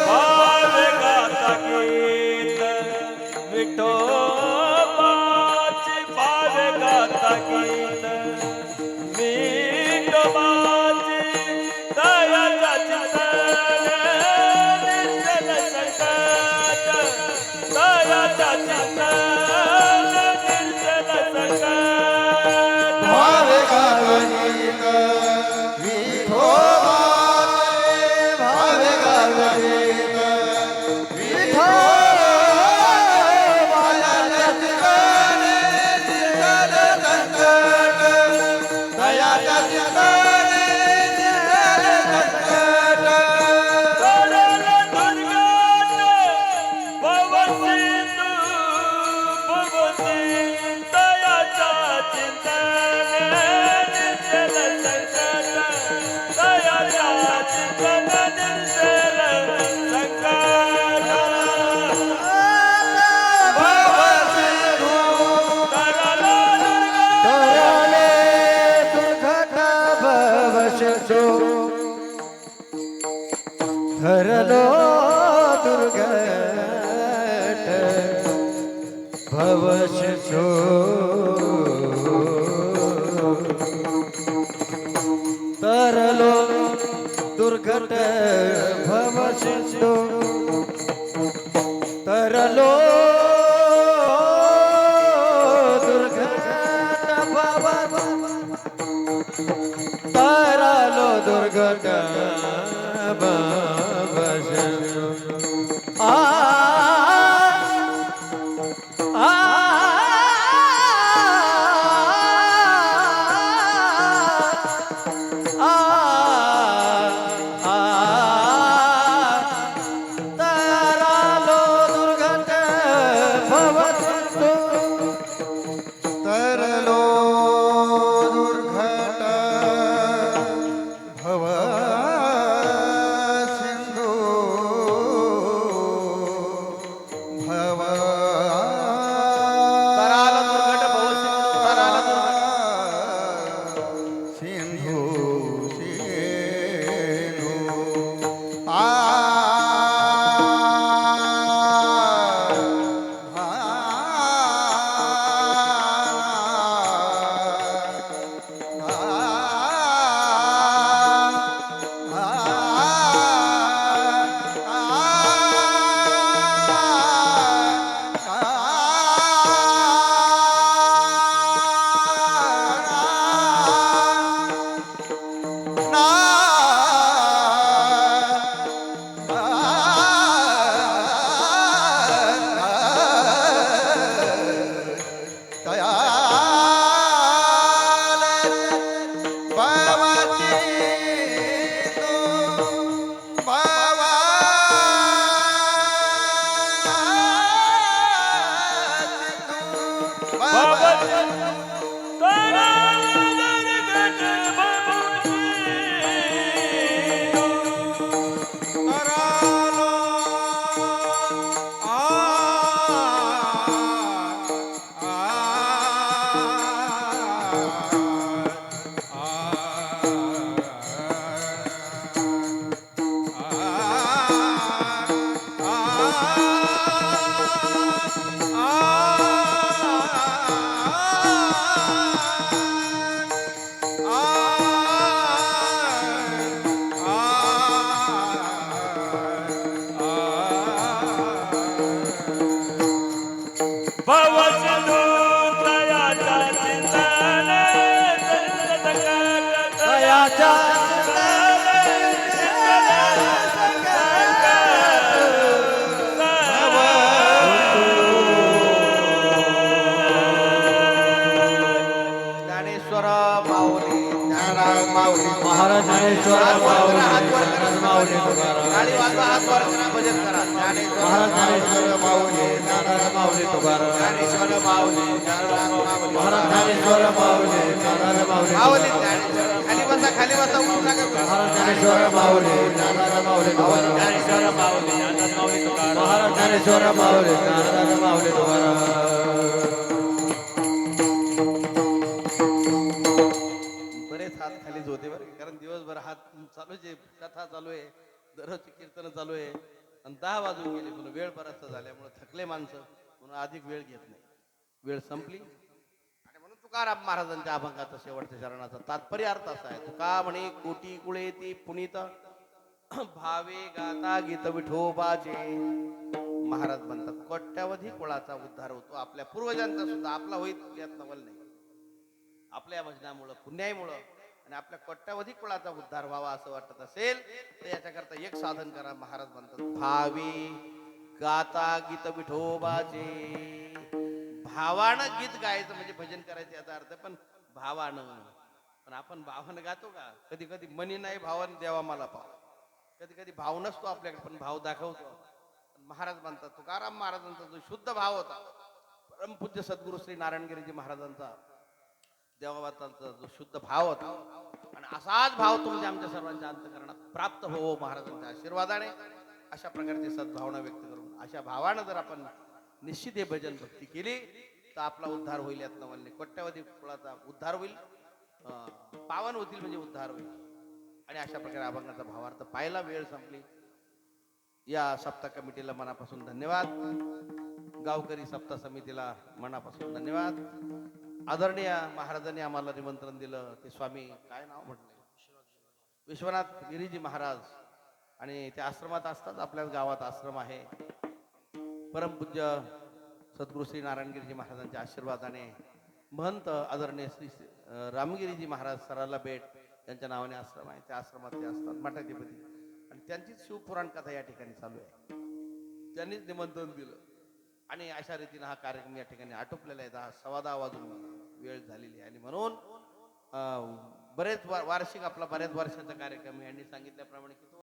भावे गाता गीत विठोबाची, भावे गाता गीत विठोबाची, दयाचा चिंतन निर्जन संकट, दयाचा चिंतन निर्जन संकट. भावे गावनीत विठोबाचे, भावे गावनीत विठोबाला चिंतने निर्जन संकट, दयाचा चिंतने निर्जन संकट. सोडल दुर्गत भवसिंधू, भवसिंधू, दयाचा चिंतन निर्जल संकट, दयाचा चिंतन निर्जल संकट. भवसिंधू तरल दुर्गत तरले दुर्घट भवशो, धरलो दुर्घट भवशो, तरलो दुर्घट भवशो, तरलो दुर्घट भव, तरलो दुर्घट भवशो. आ आ तरलो दुर्घट भवसिंधू, तरलो दुर्घट भव तयाच्या ज्ञानेश्वर माऊली ज्ञानराज माऊली महाराज ज्ञानेश्वर माऊली ज्ञानराज माऊली तुकाराम गाडी वाजवा हात वर करा भजन करा ज्ञानेश्वर महाराज ज्ञानेश्वर माऊली ज्ञानराज माऊली तुकाराम ज्ञानेश्वर माऊली ज्ञानराज माऊली महाराज ज्ञानेश्वर माऊली ज्ञानराज माऊली माऊली ज्ञानेश्वर खाली बसा उठू नका महाराज ज्ञानेश्वर माऊली ज्ञानराज माऊली तुकाराम ज्ञानेश्वर माऊली ज्ञानराज माऊली तुकाराम महाराज ज्ञानेश्वर माऊली ज्ञानराज माऊली तुकाराम बरेच हात खालीच होते बरं का? कारण दिवसभर हात चालू आहे कथा चालू आहे दररोजची कीर्तन चालू आहे आणि 10 वाजून गेले म्हणून वेळ बराचसा झाल्यामुळे थकले माणसं म्हणून अधिक वेळ घेत नाही वेळ संपली आणि म्हणून तुकाराम महाराजांच्या अभंगाचा शेवटच्या चरणाचा तात्पर्य अर्थ असा आहे तुका म्हणे कोटी कुळे ती पुनीत भावे गाता गीत विठोबाचे महाराज म्हणतात कोट्यावधी कुळाचा उद्धार होतो आपल्या पूर्वजांचा सुद्धा आपला होईल यात नवल नाही आपल्या भजनामुळं पुण्याईमुळं आणि आपल्या कोट्यावधी कुळाचा उद्धार व्हावा असं वाटत असेल तर याच्याकरता एक साधन करा महाराज म्हणतात भावी गाता गीत विठोबाचे भावानं गीत गायचं म्हणजे भजन करायचं याचा अर्थ पण भावानं पण आपण भावानं गातो का कधी कधी मनी नाही भावानं देवा मला पाव कधी कधी भाव नसतो आपल्याकडे पण भाव दाखवतो महाराज म्हणतात तुकाराम महाराजांचा जो शुद्ध भाव होता परमपूज्य सद्गुरु श्री नारायणगिरीजी महाराजांचा देवाबातांचा जो शुद्ध भाव होता आणि असाच भाव तुमच्या आमच्या सर्वांच्या अंतःकरणात प्राप्त हो महाराजांच्या आशीर्वादाने अशा प्रकारची सद्भावना व्यक्त करून अशा भावानं जर आपण निश्चित हे भजन भक्ती केली तर आपला उद्धार होईल यात नवलने कोट्यावधी कुळाचा उद्धार होईल पावन होतील म्हणजे उद्धार होईल आणि अशा प्रकारे अभंगाचा भावार्थ पाहायला वेळ संपली या सप्ताह कमिटीला मनापासून धन्यवाद गावकरी सप्ताह समितीला मनापासून धन्यवाद आदरणीय महाराजांनी आम्हाला निमंत्रण दिलं ते स्वामी काय नाव म्हटलं विश्वनाथ गिरीजी महाराज आणि त्या आश्रमात असतात आपल्याच गावात आश्रम आहे परमपूज्य सद्गुरू श्री नारायणगिरीजी महाराजांच्या आशीर्वादाने महंत आदरणीय श्री रामगिरीजी महाराज सराला भेट यांच्या नावाने आश्रम आहे त्या आश्रमात ते असतात मठाधिपती आणि त्यांचीच शिवपुराण कथा या ठिकाणी चालू आहे त्यांनीच निमंत्रण दिलं आणि अशा रीतीने हा कार्यक्रम या ठिकाणी आटोपलेला आहे 10:15 वाजून वेळ झालेली आहे आणि म्हणून बरेच वार्षिक आपला बऱ्याच वर्षाचा कार्यक्रम यांनी सांगितल्याप्रमाणे की